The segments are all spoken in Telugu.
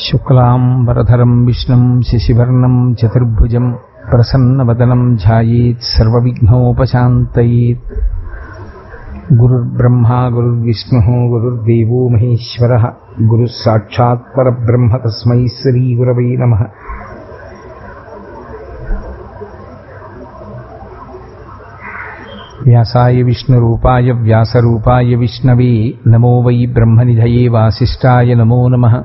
శుక్లాంబరధరం విష్ణుం శశివర్ణం చతుర్భుజం ప్రసన్నవదనం ధ్యాయేత్ సర్వవిఘ్నోపశాంతయేత్. గురుర్బ్రహ్మా గురుర్విష్ణుః గురుర్దేవో మహేశ్వరః గురుః సాక్షాత్ పరబ్రహ్మ తస్మై శ్రీ గురవే నమః. వ్యాసాయ విష్ణురూపాయ వ్యాసరూపాయ విష్ణవే నమో వై బ్రహ్మనిధయే వాసిష్ఠాయ నమో నమః.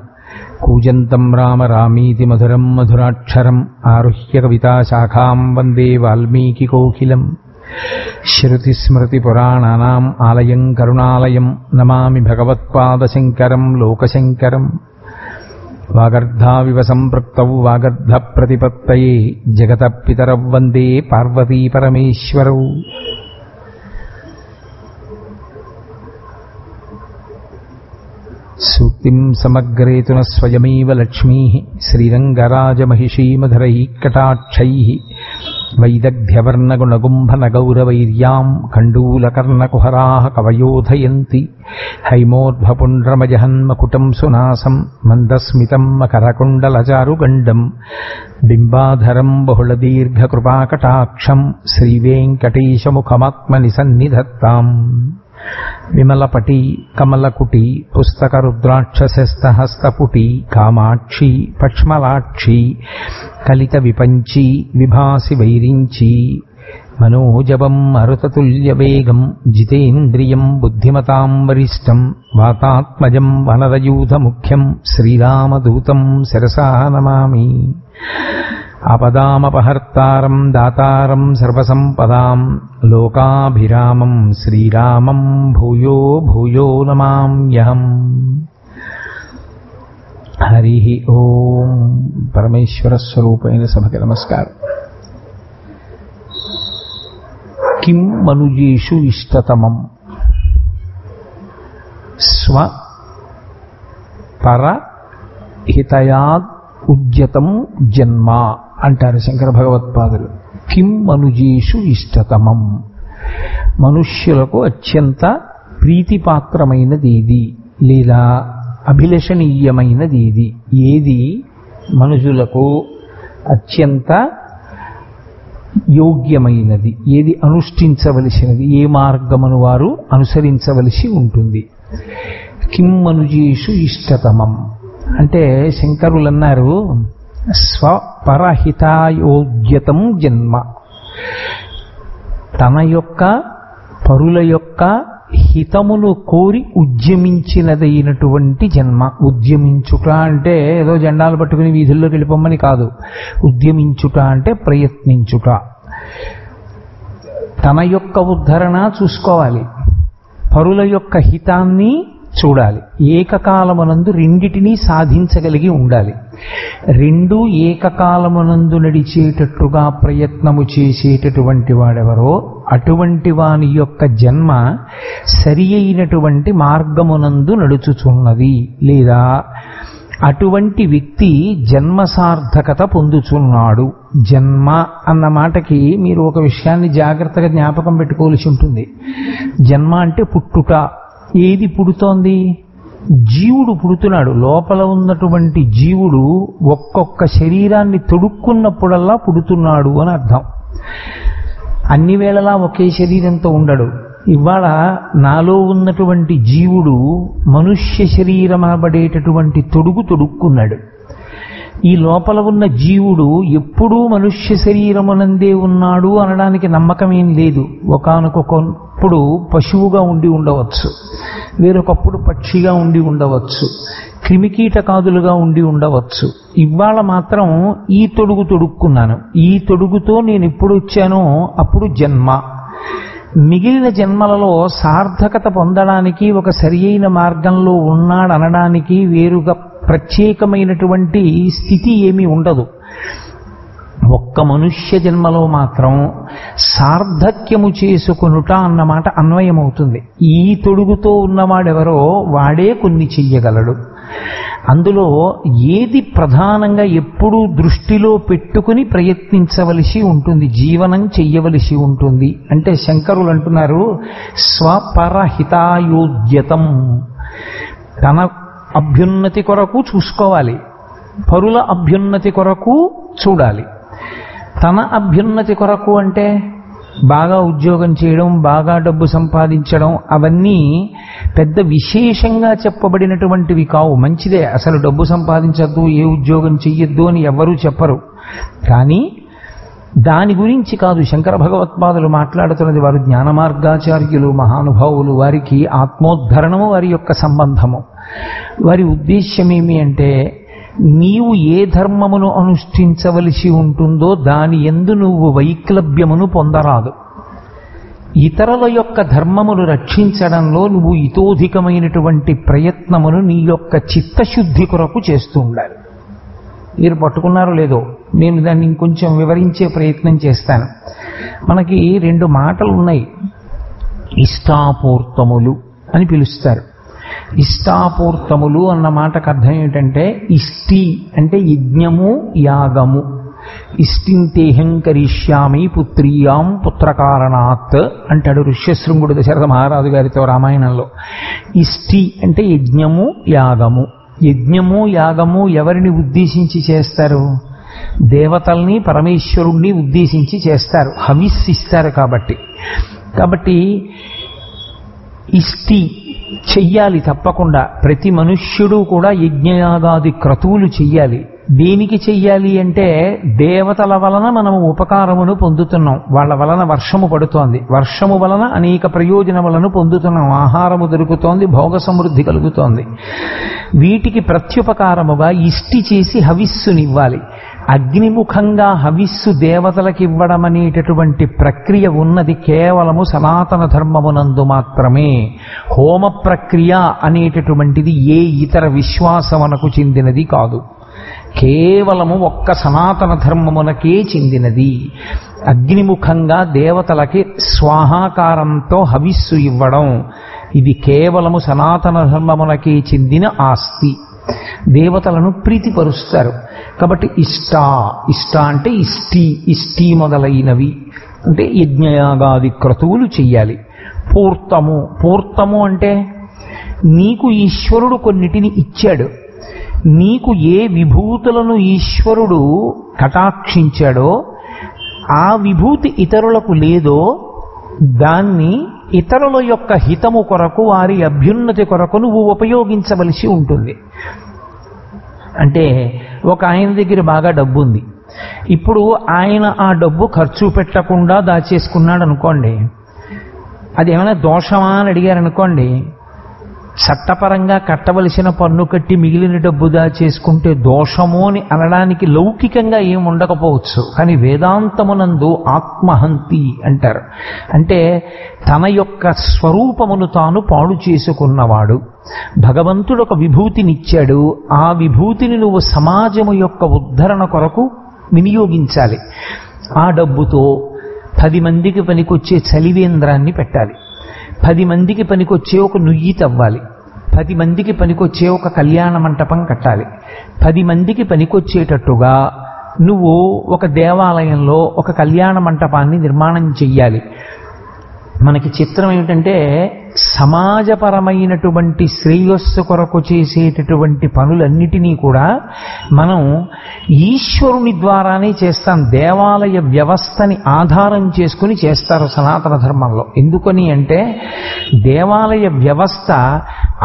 కూజంతం రామ రామీతి మధురం మధురాక్షరం ఆరుహ్య కవితాశాఖాం వందే వాల్మీకికోకిలం. శృతిస్మృతిపురాణానాం ఆలయం కరుణాలయం నమామి భగవత్పాదశంకరం లోకశంకరం. వాగర్ధావివ సంపృక్తౌ వాగర్ధప్రతిపత్తయే జగతః పితరౌ వందే పార్వతీపరమేశ్వరౌ. సూక్తిం సమగ్రేతున స్వయమేవ లక్ష్మీః శ్రీరంగరాజమహిషీమధురైః కటాక్షైః వైదగ్ధ్యవర్ణగుణగుంభనగౌరవైర్యాం కండూలకర్ణకుహరాः కవయోధయంతి. హైమోర్ధ్వపుండ్రమజహన్మకుటం సునాసం మందస్మితం మకరకుండలచారుగండం బింబాధరం బహుళదీర్ఘకృపాకటాక్షం శ్రీవేంకటేశముఖమాత్మని సన్నిధత్తాం. విమలపటి కమలకుటి పుస్తకరుద్రాక్షసస్తహస్తపుటి కామాక్షి పక్ష్మలాక్షి కలిత విపంచి విభాసి వైరించి మనోజవం మరుతతుల్యవేగం జితేంద్రియం బుద్ధిమతాం వరిష్టం వాతాత్మజం వనరయూథముఖ్యం శ్రీరామదూతం శిరసా నమామి. ఆపదామపహర్తారం దాతారం సర్వసంపదాం లోకాభిరామం శ్రీరామం భూయో భూయో నమామ్యహం. హరి ఓం. పరమేశ్వర స్వరూపైన సభకి నమస్కారం. కిం మనుజేషు ఇష్టతమం స్వ పర హితయాద్ ఉద్యతం జన్మ అంటారు శంకర భగవత్పాదులు. కిం మనుజేషు ఇష్టతమం, మనుష్యులకు అత్యంత ప్రీతిపాత్రమైనది ఏది లేదా అభిలషణీయమైనది ఏది, ఏది మనుషులకు అత్యంత యోగ్యమైనది, ఏది అనుష్ఠించవలసినది, ఏ మార్గమును వారు అనుసరించవలసి ఉంటుంది. కిం మనుజేషు ఇష్టతమం అంటే శంకరులు అన్నారు స్వపరహితాయోగ్యతం జన్మ. తన యొక్క పరుల యొక్క హితమును కోరి ఉద్యమించినదైనటువంటి జన్మ. ఉద్యమించుట అంటే ఏదో జెండాలు పట్టుకుని వీధుల్లోకి వెళ్ళిపోమ్మని కాదు. ఉద్యమించుట అంటే ప్రయత్నించుట. తన యొక్క ఉద్ధరణ చూసుకోవాలి, పరుల యొక్క హితాన్ని చూడాలి. ఏకకాలమునందు రెండిటినీ సాధించగలిగి ఉండాలి. రెండు ఏకకాలమునందు నడిచేటట్టుగా ప్రయత్నము చేసేటటువంటి వాడెవరో అటువంటి వాని యొక్క జన్మ సరి అయినటువంటి మార్గమునందు నడుచుచున్నది, లేదా అటువంటి వ్యక్తి జన్మ సార్థకత పొందుచున్నాడు. జన్మ అన్న మాటకి మీరు ఒక విషయాన్ని జాగ్రత్తగా జ్ఞాపకం పెట్టుకోవాల్సి ఉంటుంది. జన్మ అంటే పుట్టుట. ఏది పుడుతోంది? జీవుడు పుడుతున్నాడు. లోపల ఉన్నటువంటి జీవుడు ఒక్కొక్క శరీరాన్ని తొడుక్కున్నప్పుడల్లా పుడుతున్నాడు అని అర్థం. అన్ని వేళలా ఒకే శరీరంతో ఉండడు. ఇవాళ నాలో ఉన్నటువంటి జీవుడు మనుష్య శరీరం అనబడేటటువంటి తొడుక్కున్నాడు. ఈ లోపల ఉన్న జీవుడు ఎప్పుడూ మనుష్య శరీరమునందే ఉన్నాడు అనడానికి నమ్మకమేం లేదు. ఒకానొకప్పుడు పశువుగా ఉండి ఉండవచ్చు, వేరొకప్పుడు పక్షిగా ఉండి ఉండవచ్చు, క్రిమికీటకాదులుగా ఉండి ఉండవచ్చు. ఇవాళ మాత్రం ఈ తొడుక్కున్నాను. ఈ తొడుగుతో నేను ఎప్పుడు వచ్చానో అప్పుడు జన్మ. మిగిలిన జన్మలలో సార్థకత పొందడానికి ఒక సరి అయిన మార్గంలో ఉన్నాడనడానికి వేరుగా ప్రత్యేకమైనటువంటి స్థితి ఏమీ ఉండదు. ఒక్క మనుష్య జన్మలో మాత్రం సార్థక్యము చేసుకొనుట అన్నమాట అన్వయమవుతుంది. ఈ తొడుగుతో ఉన్నవాడెవరో వాడే కొన్ని చెయ్యగలడు. అందులో ఏది ప్రధానంగా ఎప్పుడూ దృష్టిలో పెట్టుకుని ప్రయత్నించవలసి ఉంటుంది, జీవనం చెయ్యవలసి ఉంటుంది అంటే శంకరులు అంటున్నారు స్వపరహితాయోగ్యతం. తన అభ్యున్నతి కొరకు చూసుకోవాలి, పరుల అభ్యున్నతి కొరకు చూడాలి. తన అభ్యున్నతి కొరకు అంటే బాగా ఉద్యోగం చేయడం, బాగా డబ్బు సంపాదించడం, అవన్నీ పెద్ద విశేషంగా చెప్పబడినటువంటివి కావు. మంచిదే, అసలు డబ్బు సంపాదించద్దు, ఏ ఉద్యోగం చెయ్యొద్దు అని ఎవ్వరూ చెప్పరు. కానీ దాని గురించి కాదు శంకర భగవత్పాదులు మాట్లాడుతున్నది. వారు జ్ఞాన మార్గాచార్యులు, మహానుభావులు. వారికి ఆత్మోద్ధరణము వారి యొక్క సంబంధము. వారి ఉద్దేశ్యం ఏమి అంటే, నీవు ఏ ధర్మమును అనుష్ఠించవలసి ఉంటుందో దాని యందు నువ్వు వైక్లభ్యమును పొందరాదు. ఇతరుల యొక్క ధర్మమును రక్షించడంలో నువ్వు ఇతోధికమైనటువంటి ప్రయత్నమును నీ యొక్క చిత్తశుద్ధి కొరకు చేస్తూ ఉండాలి. మీరు పట్టుకున్నారో లేదో, నేను దాన్ని ఇంకొంచెం వివరించే ప్రయత్నం చేస్తాను. మనకి 2 మాటలు ఉన్నాయి. ఇష్టాపూర్తములు అని పిలుస్తారు. ఇష్టాపూర్తములు అన్న మాటకు అర్థం ఏంటంటే, ఇష్టి అంటే యజ్ఞము, యాగము. ఇష్టింతేహం కరిష్యామి పుత్రీయాం పుత్రకారణాత్ అంటాడు ఋష్యశృంగుడు దశరథ మహారాజు గారితో రామాయణంలో. ఇష్టి అంటే యజ్ఞము, యాగము. యజ్ఞము, యాగము ఎవరిని ఉద్దేశించి చేస్తారు? దేవతల్ని, పరమేశ్వరుణ్ణి ఉద్దేశించి చేస్తారు. హవిస్సిస్తారు కాబట్టి ఇష్టి చెయ్యాలి తప్పకుండా. ప్రతి మనుష్యుడు కూడా యజ్ఞయాగాది క్రతువులు చెయ్యాలి. దేనికి చెయ్యాలి అంటే, దేవతల వలన మనము ఉపకారమును పొందుతున్నాం. వాళ్ళ వలన వర్షము పడుతోంది, వర్షము వలన అనేక ప్రయోజనములను పొందుతున్నాం. ఆహారము దొరుకుతోంది, భోగ సమృద్ధి కలుగుతోంది. వీటికి ప్రత్యుపకారముగా ఇష్టి చేసి హవిస్సునివ్వాలి. అగ్నిముఖంగా హవిస్సు దేవతలకు ఇవ్వడం అనేటటువంటి ప్రక్రియ ఉన్నది కేవలము సనాతన ధర్మమునందు మాత్రమే. హోమ ప్రక్రియ అనేటటువంటిది ఏ ఇతర విశ్వాసమునకు చెందినది కాదు. కేవలము ఒక్క సనాతన ధర్మమునకే చెందినది. అగ్నిముఖంగా దేవతలకి స్వాహాకారంతో హవిస్సు ఇవ్వడం, ఇది కేవలము సనాతన ధర్మమునకే చెందిన ఆస్తి. దేవతలను ప్రీతిపరుస్తారు. కాబట్టి ఇష్ట అంటే ఇష్టి మొదలైనవి అంటే యజ్ఞయాగాది క్రతువులు చెయ్యాలి. పూర్తము అంటే, నీకు ఈశ్వరుడు కొన్నిటిని ఇచ్చాడు. నీకు ఏ విభూతులను ఈశ్వరుడు కటాక్షించాడో, ఆ విభూతి ఇతరులకు లేదో దాన్ని ఇతరుల యొక్క హితము కొరకు, వారి అభ్యున్నతి కొరకు నువ్వు ఉపయోగించవలసి ఉంటుంది. అంటే ఒక ఆయన దగ్గర బాగా డబ్బు ఉంది. ఇప్పుడు ఆయన ఆ డబ్బు ఖర్చు పెట్టకుండా దాచేసుకున్నాడు అనుకోండి, అది ఏమైనా దోషమా అని అడిగారు అనుకోండి, చట్టపరంగా కట్టవలసిన పన్ను కట్టి మిగిలిన డబ్బు దాచేసుకుంటే దోషము అని అనడానికి లౌకికంగా ఏం ఉండకపోవచ్చు. కానీ వేదాంతమునందు ఆత్మహంతి అంటారు. అంటే తన యొక్క స్వరూపమును తాను పాడు చేసుకున్నవాడు. భగవంతుడు ఒక విభూతినిచ్చాడు, ఆ విభూతిని నువ్వు సమాజము యొక్క ఉద్ధరణ కొరకు వినియోగించాలి. ఆ డబ్బుతో 10 మందికి పనికొచ్చే చలివేంద్రాన్ని పెట్టాలి, 10 మందికి పనికొచ్చే ఒక నుయ్యి తవ్వాలి, 10 మందికి పనికొచ్చే ఒక కళ్యాణ మంటపం కట్టాలి, 10 మందికి పనికొచ్చేటట్టుగా నువ్వు ఒక దేవాలయంలో ఒక కళ్యాణ మంటపాన్ని నిర్మాణం చెయ్యాలి. మనకి చిత్రం ఏమిటంటే, సమాజపరమైనటువంటి శ్రేయస్సు కొరకు చేసేటటువంటి పనులన్నిటినీ కూడా మనం ఈశ్వరుని ద్వారానే చేస్తాం. దేవాలయ వ్యవస్థని ఆధారం చేసుకుని చేస్తారు సనాతన ధర్మంలో. ఎందుకని అంటే, దేవాలయ వ్యవస్థ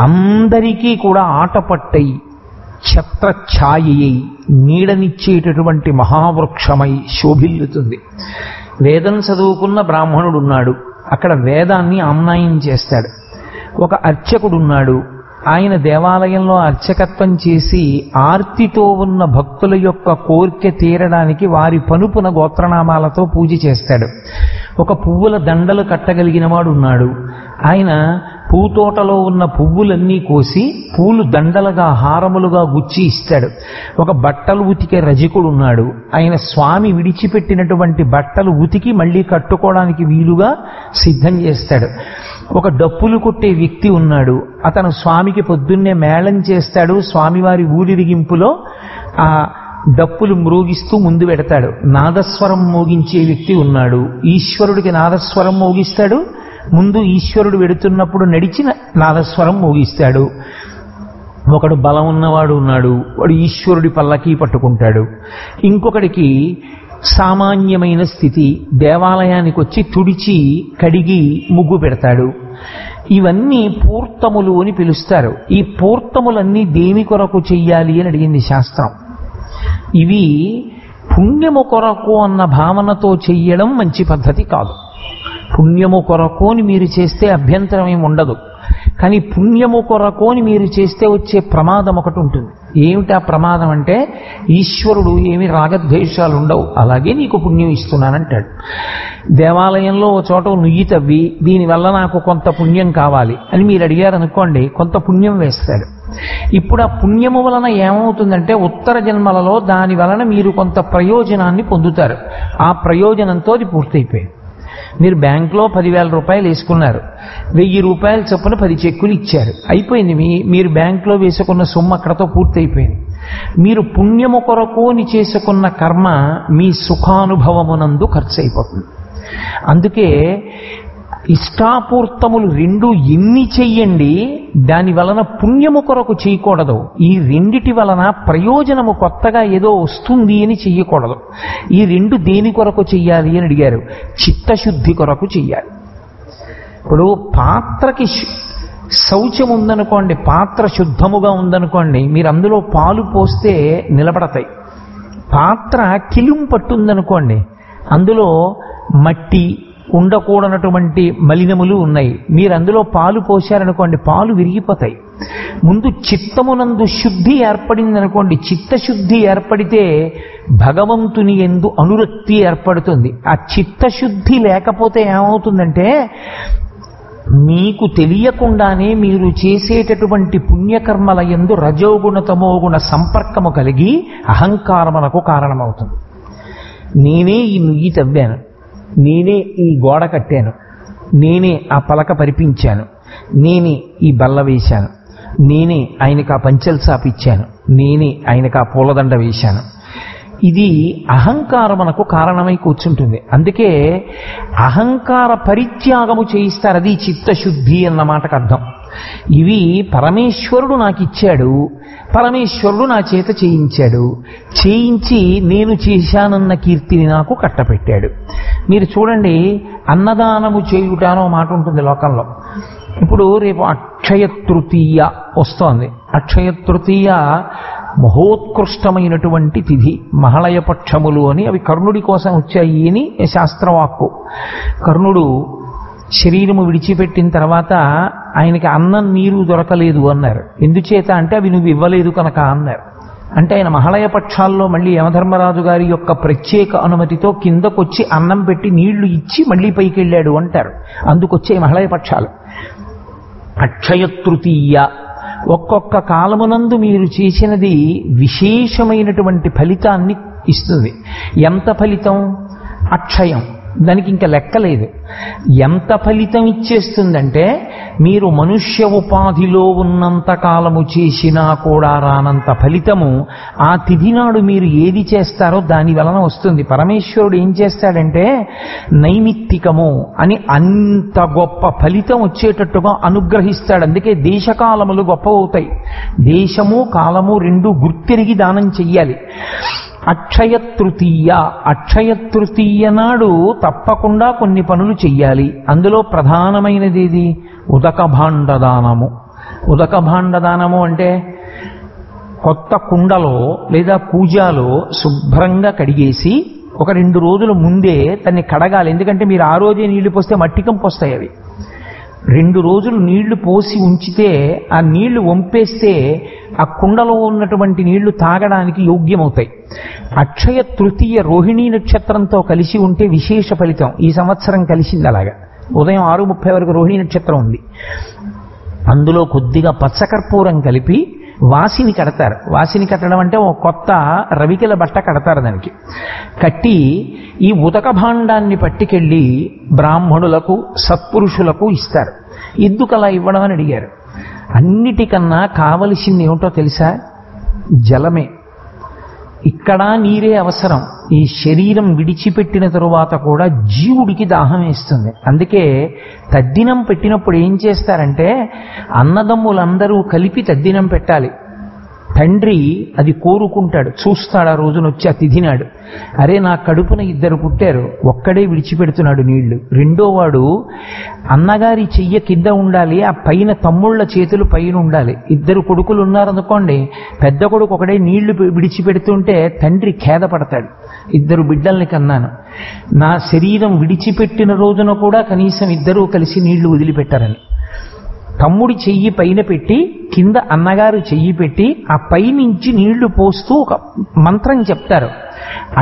అందరికీ కూడా ఆటపట్టై, ఛత్రఛాయై, నీడనిచ్చేటటువంటి మహావృక్షమై శోభిల్లుతుంది. వేదం చదువుకున్న బ్రాహ్మణుడు ఉన్నాడు, అక్కడ వేదాన్ని ఆమ్నాయం చేస్తాడు. ఒక అర్చకుడున్నాడు, ఆయన దేవాలయంలో అర్చకత్వం చేసి ఆర్తితో ఉన్న భక్తుల యొక్క కోరిక తీరడానికి వారి పనుపున గోత్రనామాలతో పూజ చేస్తాడు. ఒక పువ్వుల దండలు కట్టగలిగిన వాడు ఉన్నాడు, ఆయన పూతోటలో ఉన్న పువ్వులన్నీ కోసి పూలు దండలుగా, హారములుగా గుచ్చి ఇస్తాడు. ఒక బట్టలు ఉతికే రజకుడు ఉన్నాడు, ఆయన స్వామి విడిచిపెట్టినటువంటి బట్టలు ఉతికి మళ్ళీ కట్టుకోవడానికి వీలుగా సిద్ధం చేస్తాడు. ఒక డప్పులు కొట్టే వ్యక్తి ఉన్నాడు, అతను స్వామికి పొద్దున్నే మేళం చేస్తాడు. స్వామివారి ఊరిరిగింపులో ఆ డప్పులు మ్రోగిస్తూ ముందు పెడతాడు. నాదస్వరం మోగించే వ్యక్తి ఉన్నాడు, ఈశ్వరుడికి నాదస్వరం మోగిస్తాడు. ముందు ఈశ్వరుడు వెడుతున్నప్పుడు నడిచిన నాదస్వరం మోగిస్తాడు. ఒకడు బలం ఉన్నవాడు ఉన్నాడు, వాడు ఈశ్వరుడి పల్లకీ పట్టుకుంటాడు. ఇంకొకడికి సామాన్యమైన స్థితి, దేవాలయానికి వచ్చి తుడిచి కడిగి ముగ్గు పెడతాడు. ఇవన్నీ పూర్తములు అని పిలుస్తారు. ఈ పూర్తములన్నీ దేని కొరకు చెయ్యాలి అని అడిగింది శాస్త్రం. ఇవి పుణ్యము కొరకు అన్న భావనతో చెయ్యడం మంచి పద్ధతి కాదు. పుణ్యము కొరకు అని మీరు చేస్తే అభ్యంతరం ఏమి ఉండదు. కానీ పుణ్యము కొరకు అని మీరు చేస్తే వచ్చే ప్రమాదం ఒకటి ఉంటుంది. ఏమిటి ఆ ప్రమాదం అంటే, ఈశ్వరుడు ఏమి రాగద్వేషాలు ఉండవు, అలాగే నీకు పుణ్యం ఇస్తున్నానంటాడు. దేవాలయంలో ఒక చోట నుయ్యి తవ్వి దీనివల్ల నాకు కొంత పుణ్యం కావాలి అని మీరు అడిగారనుకోండి, కొంత పుణ్యం వేస్తాడు. ఇప్పుడు ఆ పుణ్యము వలన ఏమవుతుందంటే, ఉత్తర జన్మలలో దాని వలన మీరు కొంత ప్రయోజనాన్ని పొందుతారు. ఆ ప్రయోజనంతో అది పూర్తయిపోయింది. మీరు బ్యాంకులో 10,000 రూపాయలు వేసుకున్నారు, 1,000 రూపాయలు చొప్పున 10 చెక్కులు ఇచ్చారు, అయిపోయింది. మీరు బ్యాంకులో వేసుకున్న సొమ్ము అక్కడతో పూర్తయిపోయింది. మీరు పుణ్యము కొరకు చేసుకున్న కర్మ మీ సుఖానుభవమునందు ఖర్చు అయిపోతుంది. అందుకే ఇష్టాపూర్తములు రెండు ఎన్ని చెయ్యండి, దాని వలన పుణ్యము కొరకు చేయకూడదు. ఈ రెండిటి వలన ప్రయోజనము కొత్తగా ఏదో వస్తుంది అని చెయ్యకూడదు. ఈ రెండు దేని కొరకు చెయ్యాలి అని అడిగారు. చిత్తశుద్ధి కొరకు చెయ్యాలి. ఇప్పుడు పాత్రకి శౌచం ఉందనుకోండి, పాత్ర శుద్ధముగా ఉందనుకోండి, మీరు అందులో పాలు పోస్తే నిలబడతాయి. పాత్ర కిలుం పట్టుందనుకోండి, అందులో మట్టి ఉండకూడనటువంటి మలినములు ఉన్నాయి, మీరు అందులో పాలు పోశారనుకోండి, పాలు విరిగిపోతాయి. ముందు చిత్తమునందు శుద్ధి ఏర్పడిందనుకోండి, చిత్తశుద్ధి ఏర్పడితే భగవంతుని యందు అనురక్తి ఏర్పడుతుంది. ఆ చిత్తశుద్ధి లేకపోతే ఏమవుతుందంటే, మీకు తెలియకుండానే మీరు చేసేటటువంటి పుణ్యకర్మల యందు రజోగుణ తమోగుణ సంపర్కము కలిగి అహంకారమునకు కారణమవుతుంది. నేనే ఈ నుయ్యి తవ్వాను, నేనే ఈ గోడ కట్టాను, నేనే ఆ పలక పరిపించాను, నేనే ఈ బల్ల వేశాను, నేనే ఆయనకు ఆ పంచెలు సాపిచ్చాను, నేనే ఆయనకు ఆ పూలదండ వేశాను. ఇది అహంకారమునకు కారణమై కూర్చుంటుంది. అందుకే అహంకార పరిత్యాగము చేయిస్తారు. అది చిత్తశుద్ధి అన్న మాటకు అర్థం. ఇవి పరమేశ్వరుడు నాకు ఇచ్చాడు, పరమేశ్వరుడు నా చేత చేయించాడు, చేయించి నేను చేశానన్న కీర్తిని నాకు కట్టపెట్టాడు. మీరు చూడండి, అన్నదానము చేయుట అనో మాట ఉంటుంది లోకంలో. ఇప్పుడు రేపు అక్షయ తృతీయ వస్తోంది. అక్షయ తృతీయ మహోత్కృష్టమైనటువంటి తిథి. మహళయ పక్షములు అని అవి కర్ణుడి కోసం వచ్చాయి అని శాస్త్రవాక్కు. కర్ణుడు శరీరము విడిచిపెట్టిన తర్వాత ఆయనకి అన్నం నీరు దొరకలేదు అన్నారు. ఎందుచేత అంటే అవి నువ్వు ఇవ్వలేదు కనుక అన్నారు. అంటే ఆయన మహళయ పక్షాల్లో మళ్ళీ యమధర్మరాజు గారి యొక్క ప్రత్యేక అనుమతితో కిందకొచ్చి అన్నం పెట్టి నీళ్లు ఇచ్చి మళ్ళీ పైకి వెళ్ళాడు అంటారు. అందుకొచ్చే మహళయ పక్షాలు. అక్షయ తృతీయ ఒక్కొక్క కాలమునందు మీరు చేసినది విశేషమైనటువంటి ఫలితాన్ని ఇస్తుంది. ఎంత ఫలితం? అక్షయం. దానికి ఇంకా లెక్కలేదు. ఎంత ఫలితం ఇచ్చేస్తుందంటే, మీరు మనుష్య ఉపాధిలో ఉన్నంత కాలము చేసినా కూడా రానంత ఫలితము ఆ తిథి నాడు మీరు ఏది చేస్తారో దాని వలన వస్తుంది. పరమేశ్వరుడు ఏం చేస్తాడంటే, నైమిత్తికము అని అంత గొప్ప ఫలితం వచ్చేటట్టుగా అనుగ్రహిస్తాడు. అందుకే దేశకాలములు గొప్ప అవుతాయి. దేశము కాలము రెండు గుర్తిరిగి దానం చెయ్యాలి. అక్షయ తృతీయ, అక్షయ తృతీయ నాడు తప్పకుండా కొన్ని పనులు చెయ్యాలి. అందులో ప్రధానమైనది ఏది? ఉదక భాండదానము. ఉదక భాండదానము అంటే కొత్త కుండలో లేదా కూజాలో శుభ్రంగా కడిగేసి ఒక 2 రోజుల ముందే దాన్ని కడగాలి. ఎందుకంటే మీరు ఆ రోజే నీళ్లు పోస్తే మట్టికంపు వస్తాయి. అవి 2 రోజులు నీళ్లు పోసి ఉంచితే ఆ నీళ్లు వంపేస్తే ఆ కుండలో ఉన్నటువంటి నీళ్లు తాగడానికి యోగ్యమవుతాయి. అక్షయ తృతీయ రోహిణీ నక్షత్రంతో కలిసి ఉంటే విశేష ఫలితం. ఈ సంవత్సరం కలిసింది అలాగా. ఉదయం 6:30 వరకు రోహిణీ నక్షత్రం ఉంది. అందులో కొద్దిగా పచ్చకర్పూరం కలిపి వాసిని కడతారు. వాసిని కట్టడం అంటే ఒక కొత్త రవికెల బట్ట కడతారు. దానికి కట్టి ఈ ఉదక భాండాన్ని పట్టుకెళ్ళి బ్రాహ్మణులకు సత్పురుషులకు ఇస్తారు. ఎందుకు అలా ఇవ్వడం అని అడిగారు. అన్నిటికన్నా కావలసింది ఏమిటో తెలుసా? జలమే. ఇక్కడ నీరే అవసరం. ఈ శరీరం విడిచిపెట్టిన తరువాత కూడా జీవుడికి దాహం వేస్తుంది. అందుకే తద్దినం పెట్టినప్పుడు ఏం చేస్తారంటే అన్నదమ్ములందరూ కలిపి తద్దినం పెట్టాలి. తండ్రి అది కోరుకుంటాడు, చూస్తాడు. ఆ రోజున వచ్చి ఆ తిథి నాడు, అరే నా కడుపున 2 పుట్టారు, ఒక్కడే విడిచిపెడుతున్నాడు నీళ్లు, రెండోవాడు అన్నగారి చెయ్య కింద ఉండాలి, ఆ పైన తమ్ముళ్ళ చేతులు పైన ఉండాలి. 2 కొడుకులు ఉన్నారనుకోండి, పెద్ద కొడుకు ఒకడే నీళ్లు విడిచిపెడుతుంటే తండ్రి ఖేదపడతాడు, 2 బిడ్డల్ని కన్నాను, నా శరీరం విడిచిపెట్టిన రోజున కూడా కనీసం 2 కలిసి నీళ్లు వదిలిపెట్టారని. తమ్ముడి చెయ్యి పైన పెట్టి కింద అన్నగారు చెయ్యి పెట్టి ఆ పైనుంచి నీళ్లు పోస్తూ ఒక మంత్రం చెప్తారు.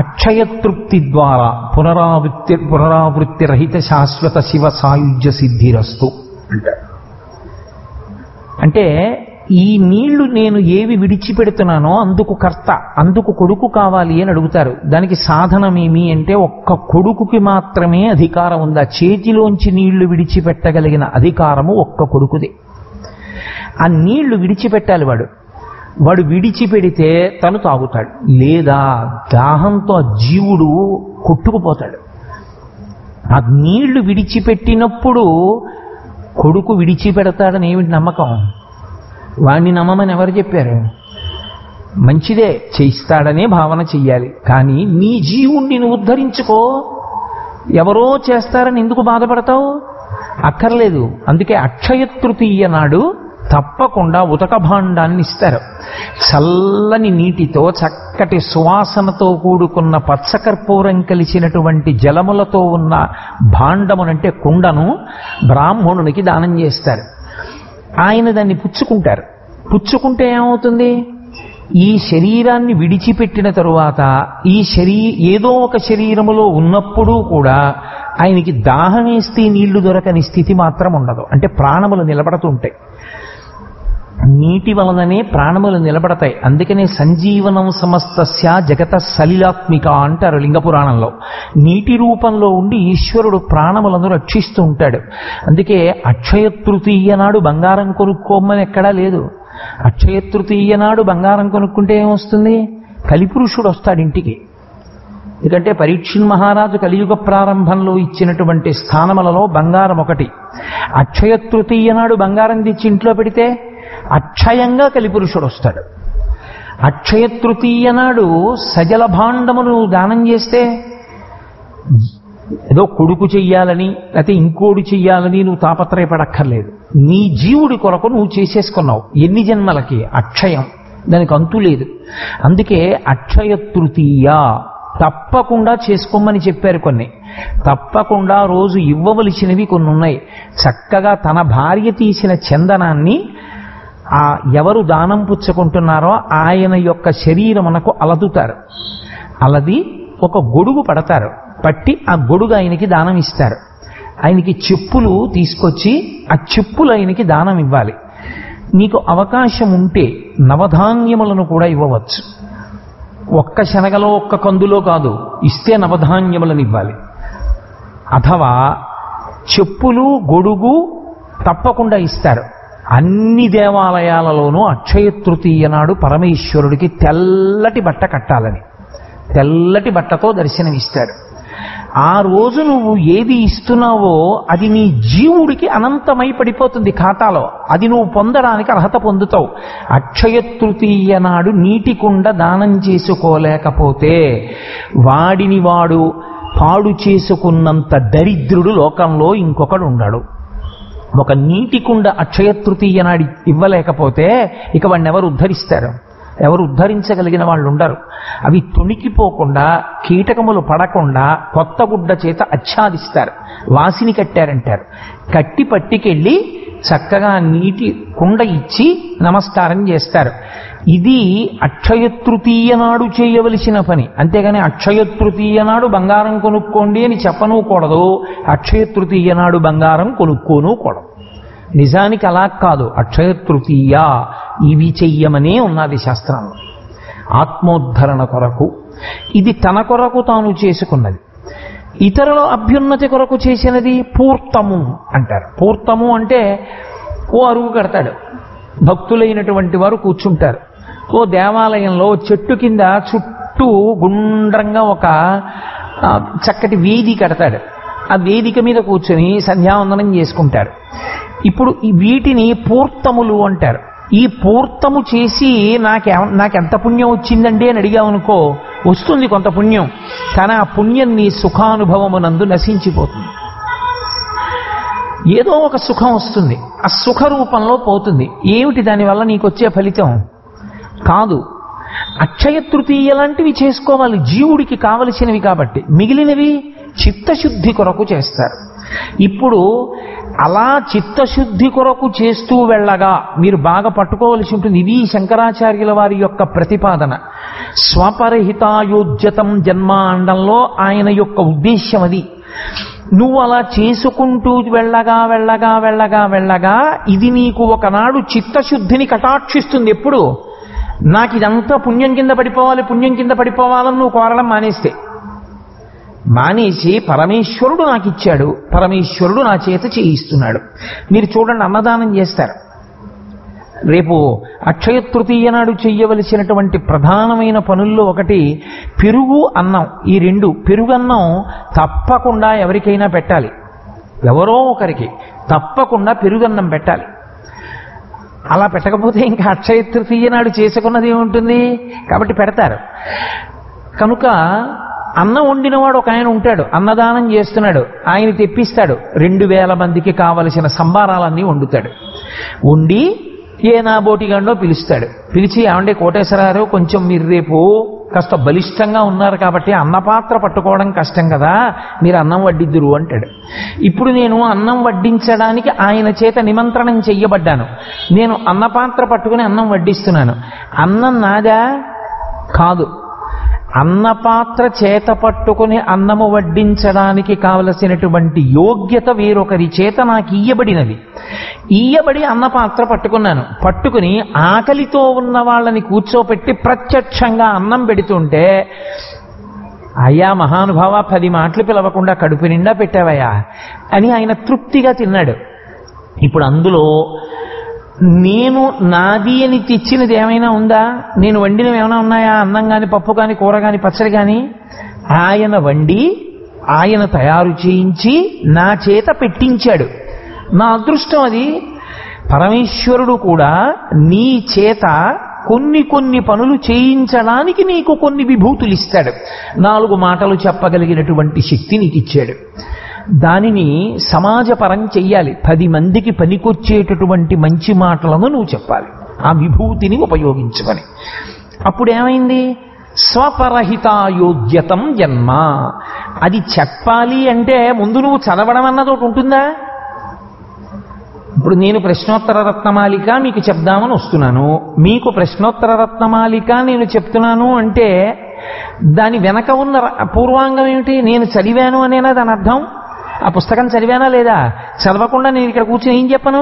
అక్షయతృప్తి ద్వారా పునరావృత్తి రహిత శాశ్వత శివ సాయుధ్య సిద్ధిరస్తు అంటారు. అంటే ఈ నీళ్లు నేను ఏవి విడిచిపెడుతున్నానో అందుకు కర్త, అందుకు కొడుకు కావాలి అని అడుగుతారు. దానికి సాధనమేమి అంటే ఒక్క కొడుకుకి మాత్రమే అధికారం ఉంది. ఆ చేతిలోంచి నీళ్లు విడిచిపెట్టగలిగిన అధికారము ఒక్క కొడుకుది. ఆ నీళ్లు విడిచిపెట్టాలి. వాడు విడిచిపెడితే తను తాగుతాడు, లేదా దాహంతో జీవుడు కొట్టుకుపోతాడు. ఆ నీళ్లు విడిచిపెట్టినప్పుడు కొడుకు విడిచిపెడతాడని ఏమిటి నమ్మకం? వాణ్ణి నమ్మమని ఎవరు చెప్పారు? మంచిదే, చేయిస్తాడనే భావన చెయ్యాలి. కానీ నీ జీవుణ్ణి నువ్వు ఉద్ధరించుకో. ఎవరో చేస్తారని ఎందుకు బాధపడతావు? అక్కర్లేదు. అందుకే అక్షయ తృతీయ నాడు తప్పకుండా ఉతక భాండాన్ని ఇస్తారు. చల్లని నీటితో, చక్కటి సువాసనతో కూడుకున్న పచ్చకర్పూరం కలిసినటువంటి జలములతో ఉన్న భాండమునంటే కుండను బ్రాహ్మణునికి దానం చేస్తారు. ఆయన దాన్ని పుచ్చుకుంటారు. పుచ్చుకుంటే ఏమవుతుంది? ఈ శరీరాన్ని విడిచిపెట్టిన తరువాత ఏదో ఒక శరీరములో ఉన్నప్పుడు కూడా ఆయనకి దాహం వేస్తే నీళ్లు దొరకని స్థితి మాత్రం ఉండదు. అంటే ప్రాణములు నిలబడుతుంటాయి. నీటి వలననే ప్రాణములు నిలబడతాయి. అందుకనే సంజీవనం సమస్తస్య జగత సలిలాత్మిక అంటారు లింగ పురాణంలో. నీటి రూపంలో ఉండి ఈశ్వరుడు ప్రాణములను రక్షిస్తూ ఉంటాడు. అందుకే అక్షయ తృతీయ నాడు బంగారం కొనుక్కోమని ఎక్కడా లేదు. అక్షయ తృతీయ నాడు బంగారం కొనుక్కుంటే ఏమొస్తుంది? కలిపురుషుడు వస్తాడు ఇంటికి. ఎందుకంటే పరీక్షిన్ మహారాజు కలియుగ ప్రారంభంలో ఇచ్చినటువంటి స్థానములలో బంగారం ఒకటి. అక్షయ తృతీయ నాడు బంగారం తెచ్చి ఇంట్లో పెడితే అక్షయంగా కలిపురుషుడు వస్తాడు. అక్షయ తృతీయ నాడు సజల భాండమును దానం చేస్తే ఏదో కొడుకు చెయ్యాలని లేకపోతే ఇంకోడు చెయ్యాలని నువ్వు తాపత్రయపడక్కర్లేదు. నీ జీవుడి కొరకు నువ్వు చేసేసుకున్నావు. ఎన్ని జన్మలకి? అక్షయం, దానికి అంతు లేదు. అందుకే అక్షయ తృతీయ తప్పకుండా చేసుకోమని చెప్పారు. కొన్ని తప్పకుండా రోజు ఇవ్వవలసినవి కొన్ని ఉన్నాయి. చక్కగా తన భార్య తీసిన చందనాన్ని ఎవరు దానం పుచ్చుకుంటున్నారో ఆయన యొక్క శరీరమునకు అలదుతారు. అలది ఒక గొడుగు పడతారు. పట్టి ఆ గొడుగు ఆయనకి దానం ఇస్తారు. ఆయనకి చెప్పులు తీసుకొచ్చి ఆ చెప్పులు ఆయనకి దానం ఇవ్వాలి. నీకు అవకాశం ఉంటే నవధాన్యములను కూడా ఇవ్వవచ్చు. ఒక్క శనగలో ఒక్క కందులో కాదు, ఇస్తే నవధాన్యములను ఇవ్వాలి. అథవా చెప్పులు గొడుగు తప్పకుండా ఇస్తారు. అన్ని దేవాలయాలలోనూ అక్షయ తృతీయ నాడు పరమేశ్వరుడికి తెల్లటి బట్ట కట్టాలని, తెల్లటి బట్టతో దర్శనమిస్తాడు. ఆ రోజు నువ్వు ఏది ఇస్తున్నావో అది నీ జీవుడికి అనంతమై పడిపోతుంది ఖాతాలో. అది నువ్వు పొందడానికి అర్హత పొందుతావు. అక్షయ తృతీయ నాడు నీటి కుండ దానం చేసుకోలేకపోతే వాడిని వాడు పాడు చేసుకున్నంత దరిద్రుడు లోకంలో ఇంకొకడు ఉన్నాడు. ఒక నీటి కుండ అక్షయ తృతీయ నాడు ఇవ్వలేకపోతే ఇక వాడిని ఎవరు ఉద్ధరిస్తారు? ఎవరు ఉద్ధరించగలిగిన వాళ్ళు ఉండరు. అవి తొణికిపోకుండా, కీటకములు పడకుండా కొత్త గుడ్డ చేత ఆచ్ఛాదిస్తారు. వాసిని కట్టారంటారు. కట్టి పట్టికెళ్ళి చక్కగా నీటి కుండ ఇచ్చి నమస్కారం చేస్తారు. ఇది అక్షయ తృతీయ నాడు చేయవలసిన పని. అంతేగాని అక్షయ తృతీయ నాడు బంగారం కొనుక్కోండి అని చెప్పనూకూడదు. అక్షయ తృతీయ నాడు బంగారం కొనుక్కోనూకూడదు. నిజానికి అలా కాదు. అక్షయ తృతీయ ఇవి చెయ్యమనే ఉన్నది శాస్త్రంలో. ఆత్మోద్ధరణ కొరకు ఇది తన కొరకు తాను చేసుకున్నది. ఇతరుల అభ్యున్నతి కొరకు చేసినది పూర్తము అంటారు. పూర్తము అంటే ఓ అరుగు కడతాడు, భక్తులైనటువంటి వారు కూర్చుంటారు. ఓ దేవాలయంలో చెట్టు కింద చుట్టూ చుట్టూ గుండ్రంగా ఒక చక్కటి వేది కడతాడు. ఆ వేదిక మీద కూర్చొని సంధ్యావందనం చేసుకుంటారు. ఇప్పుడు వీటిని పూర్తములు అంటారు. ఈ పూర్తము చేసి నాకెంత పుణ్యం వచ్చిందండి అని అడిగామనుకో, వస్తుంది కొంత పుణ్యం, కానీ ఆ పుణ్యం నీ సుఖానుభవమునందు నశించిపోతుంది. ఏదో ఒక సుఖం వస్తుంది, ఆ సుఖ రూపంలో పోతుంది. ఏమిటి దానివల్ల నీకు వచ్చే ఫలితం? కాదు, అక్షయ తృతీయ లాంటివి చేసుకోవాలి జీవుడికి కావలసినవి. కాబట్టి మిగిలినవి చిత్తశుద్ధి కొరకు చేస్తారు. ఇప్పుడు అలా చిత్తశుద్ధి కొరకు చేస్తూ వెళ్ళగా మీరు బాగా పట్టుకోవలసి ఉంటుంది. ఇది శంకరాచార్యుల వారి యొక్క ప్రతిపాదన. స్వపరహితాయోజ్యతం జన్మ అండంలో ఆయన యొక్క ఉద్దేశ్యం అది. నువ్వు అలా చేసుకుంటూ వెళ్ళగా వెళ్ళగా వెళ్ళగా వెళ్ళగా ఇది నీకు ఒకనాడు చిత్తశుద్ధిని కటాక్షిస్తుంది. ఎప్పుడు నాకు ఇదంతా పుణ్యం కింద పడిపోవాలి, పుణ్యం కింద పడిపోవాలని నువ్వు కోరడం మానేసి పరమేశ్వరుడు నాకు ఇచ్చాడు, పరమేశ్వరుడు నా చేత చేయిస్తున్నాడు. మీరు చూడండి, అన్నదానం చేస్తారు. రేపు అక్షయ తృతీయ నాడు చెయ్యవలసినటువంటి ప్రధానమైన పనుల్లో ఒకటి పెరుగు అన్నం. ఈ రెండు, పెరుగన్నం తప్పకుండా ఎవరికైనా పెట్టాలి, ఎవరో ఒకరికి తప్పకుండా పెరుగన్నం పెట్టాలి. అలా పెట్టకపోతే ఇంకా అక్షయ తృతీయ నాడు చేసుకున్నది ఏముంటుంది? కాబట్టి పెడతారు. కనుక అన్నం వండినవాడు ఒక ఆయన ఉంటాడు, అన్నదానం చేస్తున్నాడు, ఆయన తెప్పిస్తాడు. 2000 మందికి కావలసిన సంబారాలన్నీ వండుతాడు. వండి ఏ నా బోటిగాండో పిలుస్తాడు. పిలిచి, ఏమంటే కోటేశ్వరరావు, కొంచెం మీరు రేపు కాస్త బలిష్టంగా ఉన్నారు కాబట్టి అన్నపాత్ర పట్టుకోవడం కష్టం కదా, మీరు అన్నం వడ్డిద్దురు అంటాడు. ఇప్పుడు నేను అన్నం వడ్డించడానికి ఆయన చేత నిమంత్రణం చెయ్యబడ్డాను. నేను అన్నపాత్ర పట్టుకుని అన్నం వడ్డిస్తున్నాను. అన్నం నాదా? కాదు. అన్నపాత్ర చేత పట్టుకుని అన్నము వడ్డించడానికి కావలసినటువంటి యోగ్యత వేరొకరి చేత నాకు ఇయ్యబడినది. ఇయ్యబడి అన్నపాత్ర పట్టుకున్నాను. పట్టుకుని ఆకలితో ఉన్న వాళ్ళని కూర్చోపెట్టి ప్రత్యక్షంగా అన్నం పెడుతుంటే, అయ్యా మహానుభావ, 10 మాటలు పిలవకుండా కడుపు నిండా పెట్టావయ్యా అని ఆయన తృప్తిగా తిన్నాడు. ఇప్పుడు అందులో నేను నాది అని తెచ్చినది ఏమైనా ఉందా? నేను వండినవి ఏమైనా ఉన్నాయా? అన్నం కానీ, పప్పు కానీ, కూర కానీ, పచ్చడి కానీ ఆయన వండి, ఆయన తయారు చేయించి నా చేత పెట్టించాడు. నా అదృష్టం అది. పరమేశ్వరుడు కూడా నీ చేత కొన్ని పనులు చేయించడానికి నీకు కొన్ని విభూతులు ఇస్తాడు. 4 మాటలు చెప్పగలిగినటువంటి శక్తి నీకు ఇచ్చాడు. దానిని సమాజపరం చెయ్యాలి. 10 మందికి పనికొచ్చేటటువంటి మంచి మాటలను నువ్వు చెప్పాలి, ఆ విభూతిని ఉపయోగించుకొని. అప్పుడేమైంది? స్వపరహితాయోగ్యతం జన్మ. అది చెప్పాలి అంటే ముందు నువ్వు చదవడం అన్నది ఒకటి ఉంటుందా? ఇప్పుడు నేను ప్రశ్నోత్తర రత్నమాలిక మీకు చెప్దామని వస్తున్నాను. మీకు ప్రశ్నోత్తర రత్నమాలిక నేను చెప్తున్నాను అంటే దాని వెనక ఉన్న పూర్వాంగం ఏమిటి? నేను చదివాను అనేనా దాని అర్థం? ఆ పుస్తకం చదివానా లేదా? చదవకుండా నేను ఇక్కడ కూర్చొని ఏం చెప్పను?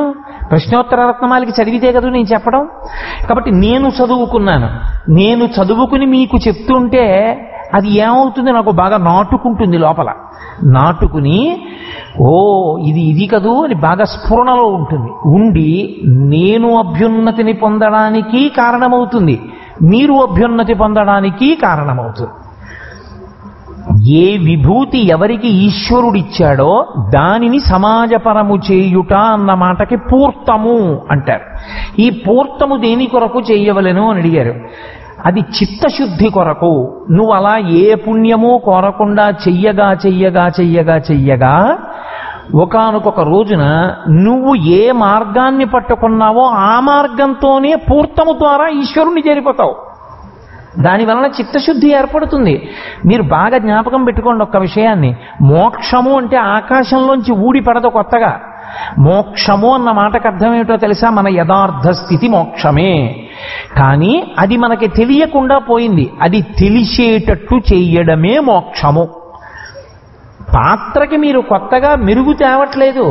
ప్రశ్నోత్తర రత్నమాలిక చదివితే కదా నేను చెప్పడం. కాబట్టి నేను చదువుకున్నాను, నేను చదువుకుని మీకు చెప్తుంటే అది ఏమవుతుంది? నాకు బాగా నాటుకుంటుంది లోపల. నాటుకుని ఓ ఇది కదూ అని బాగా స్ఫురణలో ఉంటుంది. ఉండి నేను అభ్యున్నతిని పొందడానికి కారణమవుతుంది, మీరు అభ్యున్నతి పొందడానికి కారణమవుతుంది. ఏ విభూతి ఎవరికి ఈశ్వరుడిచ్చాడో దానిని సమాజపరము చేయుట అన్న మాటకి పూర్తము అంటారు. ఈ పూర్తము దేని కొరకు చేయవలెను అని అడిగారు. అది చిత్తశుద్ధి కొరకు. నువ్వు అలా ఏ పుణ్యమో కోరకుండా చెయ్యగా చెయ్యగా చెయ్యగా చెయ్యగా ఒకానొక రోజున నువ్వు ఏ మార్గాన్ని పట్టుకున్నావో ఆ మార్గంతోనే పూర్తము ద్వారా ఈశ్వరుణ్ణి చేరిపోతావు. దానివలన చిత్తశుద్ధి ఏర్పడుతుంది. మీరు బాగా జ్ఞాపకం పెట్టుకోండి ఒక్క విషయాన్ని. మోక్షము అంటే ఆకాశంలోంచి ఊడి పడదు కొత్తగా. మోక్షము అన్న మాటకు అర్థం ఏమిటో తెలుసా? మన యథార్థ స్థితి మోక్షమే. కానీ అది మనకి తెలియకుండా పోయింది. అది తెలిసేటట్టు చేయడమే మోక్షము. పాత్రకి మీరు కొత్తగా మెరుగు తేవట్లేదు,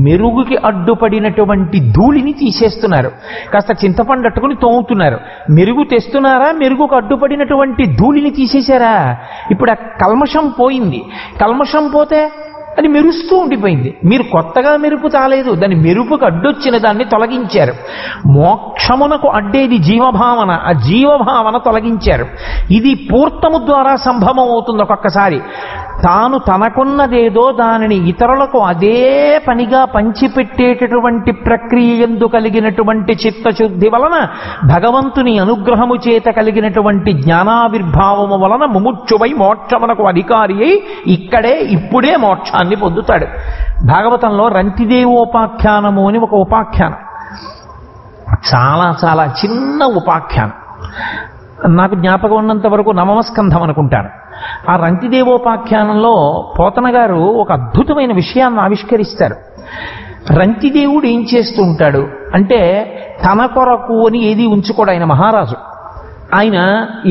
మెరుగుకి అడ్డుపడినటువంటి ధూళిని తీసేస్తున్నారు. కాస్త చింతపండు అట్టుకుని తోముతున్నారు. మెరుగు తెస్తున్నారా? మెరుగుకు అడ్డుపడినటువంటి ధూళిని తీసేశారా? ఇప్పుడు ఆ కల్మషం పోయింది. కల్మషం పోతే అది మెరుస్తూ ఉండిపోయింది. మీరు కొత్తగా మెరుపు తాలేదు, దాని మెరుపుకు అడ్డొచ్చిన దాన్ని తొలగించారు. మోక్షమునకు అడ్డేది జీవభావన, ఆ జీవభావన తొలగించారు. ఇది పూర్తము ద్వారా సంభవం అవుతుంది. ఒక్కొక్కసారి తాను తనకున్నదేదో దానిని ఇతరులకు అదే పనిగా పంచిపెట్టేటటువంటి ప్రక్రియ యందు కలిగినటువంటి చిత్తశుద్ధి వలన, భగవంతుని అనుగ్రహము చేత కలిగినటువంటి జ్ఞానావిర్భావము వలన ముముక్షువై మోక్షమునకు అధికారి అయి ఇక్కడే ఇప్పుడే మోక్షాన్ని పొందుతాడు. భాగవతంలో రంతిదేవోపాఖ్యానము అని ఒక ఉపాఖ్యానం, చాలా చాలా చిన్న ఉపాఖ్యానం. నాకు జ్ఞాపకం ఉన్నంత వరకు నవమస్కంధం అనుకుంటాను. ఆ రంతిదేవోపాఖ్యానంలో పోతన గారు ఒక అద్భుతమైన విషయాన్ని ఆవిష్కరిస్తారు. రంతిదేవుడు ఏం చేస్తూ ఉంటాడు అంటే, తన కొరకు అని ఏది ఉంచుకోడు. ఆయన మహారాజు, ఆయన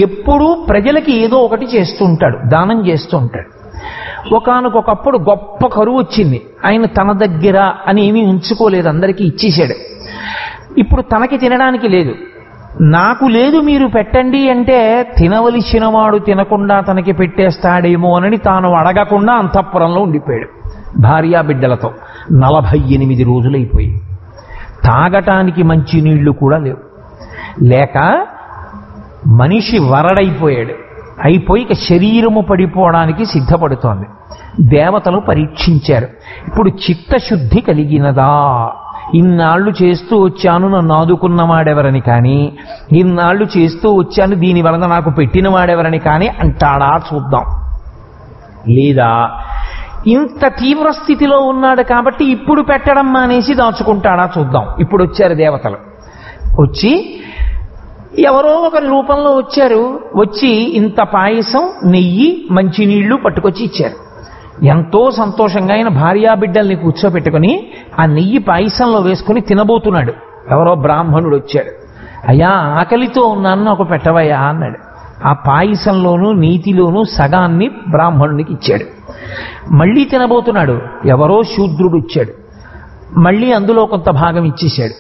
ఎప్పుడూ ప్రజలకి ఏదో ఒకటి చేస్తూ ఉంటాడు, దానం చేస్తూ ఉంటాడు. ఒకానొకప్పుడు గొప్ప కరువు వచ్చింది, ఆయన తన దగ్గర అని ఏమీ ఉంచుకోలేదు, అందరికీ ఇచ్చేశాడు. ఇప్పుడు తనకి తినడానికి లేదు, నాకు లేదు మీరు పెట్టండి అంటే తినవలసిన వాడు తినకుండా తనకి పెట్టేస్తాడేమో అని తాను అడగకుండా అంతఃపురంలో ఉండిపోయాడు భార్యా బిడ్డలతో. 48 రోజులైపోయి తాగటానికి మంచి నీళ్లు కూడా లేవు. లేక మనిషి వరడైపోయాడు. అయిపోయి ఇక శరీరము పడిపోవడానికి సిద్ధపడుతోంది. దేవతలు పరీక్షించారు, ఇప్పుడు చిత్తశుద్ధి కలిగినదా? ఇన్నాళ్ళు చేస్తూ వచ్చాను నన్ను ఆదుకున్నవాడెవరని కానీ, ఇన్నాళ్ళు చేస్తూ వచ్చాను దీని వలన నాకు పెట్టినవాడెవరని కానీ అంటాడా చూద్దాం. లేదా ఇంత తీవ్ర స్థితిలో ఉన్నాడు కాబట్టి ఇప్పుడు పెట్టడం మానేసి దాచుకుంటాడా చూద్దాం. ఇప్పుడు వచ్చారు దేవతలు. వచ్చి ఎవరో ఒకరి రూపంలో వచ్చారు. వచ్చి ఇంత పాయసం, నెయ్యి, మంచినీళ్లు పట్టుకొచ్చి ఇచ్చారు. ఎంతో సంతోషంగా ఆయన భార్యాబిడ్డల్ని కూర్చోబెట్టుకుని ఆ నెయ్యి పాయసంలో వేసుకుని తినబోతున్నాడు. ఎవరో బ్రాహ్మణుడు వచ్చాడు. అయ్యా ఆకలితో ఉన్నాను, నాకు పెట్టవయ్యా అన్నాడు. ఆ పాయసంలోనూ నీతిలోనూ సగాన్ని బ్రాహ్మణునికి ఇచ్చాడు. మళ్ళీ తినబోతున్నాడు. ఎవరో శూద్రుడు వచ్చాడు. మళ్ళీ అందులో కొంత భాగం ఇచ్చేశాడు.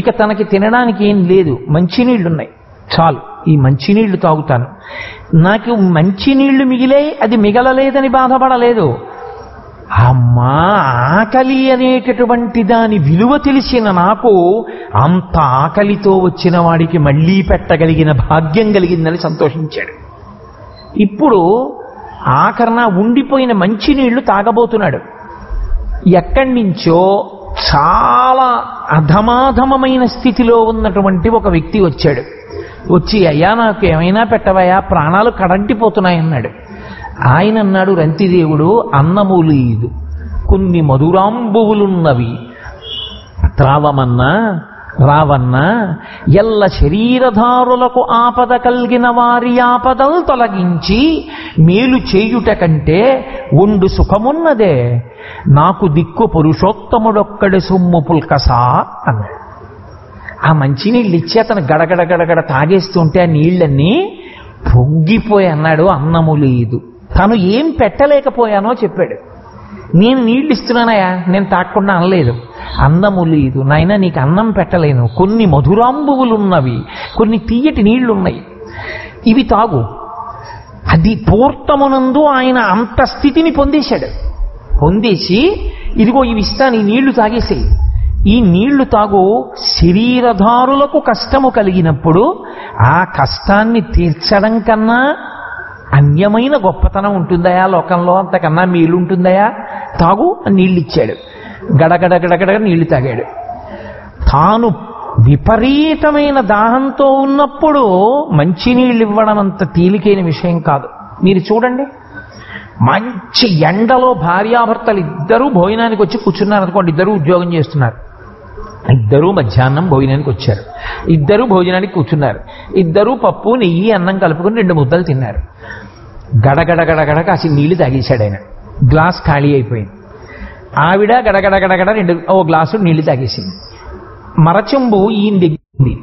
ఇక తనకి తినడానికి ఏం లేదు, మంచినీళ్లున్నాయి, చాలు ఈ మంచినీళ్లు తాగుతాను. నాకు మంచినీళ్లు మిగిలే, అది మిగలలేదని బాధపడలేదు. అమ్మా ఆకలి అనేటటువంటి దాని విలువ తెలిసిన నాకు అంత ఆకలితో వచ్చిన వాడికి మళ్ళీ పెట్టగలిగిన భాగ్యం కలిగిందని సంతోషించాడు. ఇప్పుడు ఆఖరణ ఉండిపోయిన మంచినీళ్లు తాగబోతున్నాడు. ఎక్కడి నుంచో చాలా అధమాధమమైన స్థితిలో ఉన్నటువంటి ఒక వ్యక్తి వచ్చాడు. వచ్చి అయ్యా నాకు ఏమైనా పెట్టవయ్యా, ప్రాణాలు కడంటిపోతున్నాయన్నాడు. ఆయన అన్నాడు, రంతిదేవుడు అన్నము లేదు, కొన్ని మధురాంబువులున్నవి, త్రావమన్నా రావన్నా ఎల్ల శరీరధారులకు ఆపద కలిగిన వారి ఆపదలు తొలగించి మేలు చేయుట కంటే ఉండు సుఖమున్నదే, నాకు దిక్కు పురుషోత్తముడొక్కడి సొమ్ము పుల్కసా అన్నాడు. ఆ మంచినీళ్ళు ఇచ్చి అతను గడగడ గడగడ తాగేస్తుంటే ఆ నీళ్ళన్నీ పొంగిపోయి అన్నాడు, అన్నము లేదు. తను ఏం పెట్టలేకపోయానో చెప్పాడు. నేను నీళ్ళు ఇస్తున్నానయా, నేను తాగకుండా అనలేదు. అన్నము లేదు నాయన, నీకు అన్నం పెట్టలేను, కొన్ని మధురాంబువులున్నవి, కొన్ని తీయటి నీళ్లున్నాయి, ఇవి తాగు. అది పూర్తమునందు ఆయన అంత స్థితిని పొందేశాడు. పొందేసి ఇదిగో ఇవి ఇస్తాను, ఈ నీళ్లు తాగేసేయి, ఈ నీళ్లు తాగు. శరీరధారులకు కష్టము కలిగినప్పుడు ఆ కష్టాన్ని తీర్చడం కన్నా అన్యమైన గొప్పతనం ఉంటుందయా లోకంలో, అంతకన్నా మేలు ఉంటుందయా, తాగు అని నీళ్ళు ఇచ్చాడు. గడగడ గడగడ నీళ్లు తాగాడు. తాను విపరీతమైన దాహంతో ఉన్నప్పుడు మంచినీళ్ళు ఇవ్వడం అంత తేలికైన విషయం కాదు. మీరు చూడండి, మంచి ఎండలో భార్యాభర్తలు ఇద్దరూ భోజనానికి వచ్చి కూర్చున్నారు అనుకోండి. ఇద్దరూ ఉద్యోగం చేస్తున్నారు, ఇద్దరూ మధ్యాహ్నం భోజనానికి వచ్చారు, ఇద్దరూ భోజనానికి కూర్చున్నారు, ఇద్దరూ పప్పు నెయ్యి అన్నం కలుపుకొని 2 ముద్దలు తిన్నారు. గడగడ గడగడ కాసి నీళ్లు తాగేశాడు ఆయన. గ్లాస్ ఖాళీ అయిపోయింది. ఆవిడ గడగడ గడగడ 2 గ్లాసు నీళ్లు తాగేసింది. మరచెంబు ఈయన దిగింది.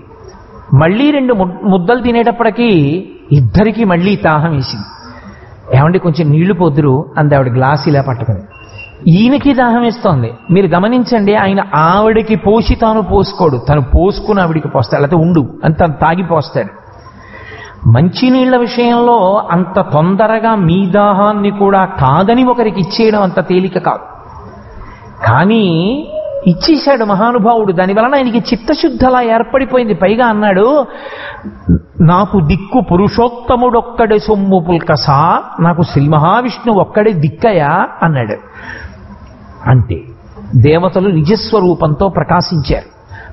మళ్ళీ 2 ముద్దలు తినేటప్పటికీ ఇద్దరికి మళ్ళీ దాహం వేసింది. ఏమండి కొంచెం నీళ్లు పొద్దురు అంది ఆవిడ గ్లాస్ ఇలా పట్టుకుని. ఈయనకి దాహం వేస్తోంది. మీరు గమనించండి, ఆయన ఆవిడికి పోసి తాను పోసుకోడు, తను పోసుకుని ఆవిడికి పోస్తాడు. లేకపోతే ఉండు అని తను తాగిపోస్తాడు. మంచినీళ్ల విషయంలో అంత తొందరగా మీ దాహాన్ని కూడా కాదని ఒకరికి ఇచ్చేయడం అంత తేలిక కాదు. కానీ ఇచ్చేశాడు మహానుభావుడు. దానివలన ఆయనకి చిత్తశుద్ధలా ఏర్పడిపోయింది. పైగా అన్నాడు, నాకు దిక్కు పురుషోత్తముడొక్కడే సొమ్ము పుల్కసా, నాకు శ్రీ మహావిష్ణువు ఒక్కడే దిక్కయా అన్నాడు. అంతే, దేవతలు నిజస్వరూపంతో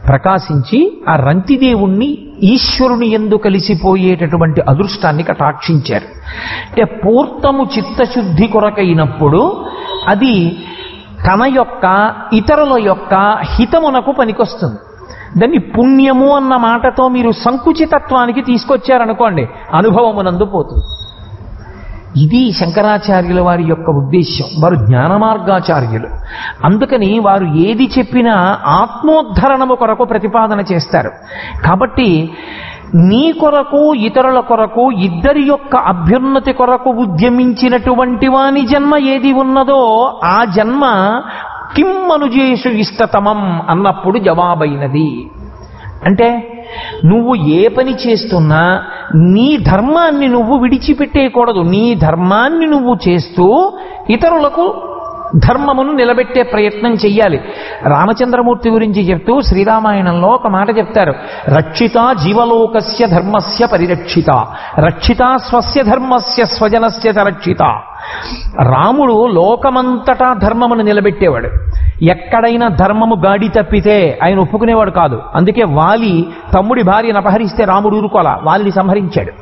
ప్రకాశించి ఆ రంతిదేవుణ్ణి ఈశ్వరుని యందు కలిసిపోయేటటువంటి అదృష్టాన్ని కటాక్షించారు. అంటే పూర్తము చిత్తశుద్ధి కొరకైనప్పుడు అది తన యొక్క ఇతరుల యొక్క హితమునకు పనికొస్తుంది. దాన్ని పుణ్యము అన్న మాటతో మీరు సంకుచితత్వానికి తీసుకొచ్చారనుకోండి, అనుభవమునందు పోతుంది. ఇది శంకరాచార్యుల వారి యొక్క ఉద్దేశ్యం. వారు జ్ఞాన మార్గాచార్యులు. అందుకని వారు ఏది చెప్పినా ఆత్మోద్ధరణము కొరకు ప్రతిపాదన చేస్తారు. కాబట్టి నీ కొరకు ఇతరుల కొరకు ఇద్దరి యొక్క అభ్యున్నతి కొరకు ఉద్యమించినటువంటి వాని జన్మ ఏది ఉన్నదో ఆ జన్మ కిం అనుజేషు ఇష్టతమం అన్నప్పుడు జవాబైనది. అంటే నువ్వు ఏ పని చేస్తున్నా నీ ధర్మాన్ని నువ్వు విడిచిపెట్టేయకూడదు. నీ ధర్మాన్ని నువ్వు చేస్తూ ఇతరులకు ధర్మమును నిలబెట్టే ప్రయత్నం చెయ్యాలి. రామచంద్రమూర్తి గురించి చెప్తూ శ్రీరామాయణంలో ఒక మాట చెప్తారు, రక్షిత జీవలోకస్య ధర్మస్య పరిరక్షిత, రక్షిత స్వస్య ధర్మస్య స్వజనస్య రక్షిత. రాముడు లోకమంతటా ధర్మమును నిలబెట్టేవాడు. ఎక్కడైనా ధర్మము గాడి తప్పితే ఆయన ఒప్పుకునేవాడు కాదు. అందుకే వాలి తమ్ముడి భార్యను అపహరిస్తే రాముడు ఊరుకోలా, వాలిని సంహరించాడు.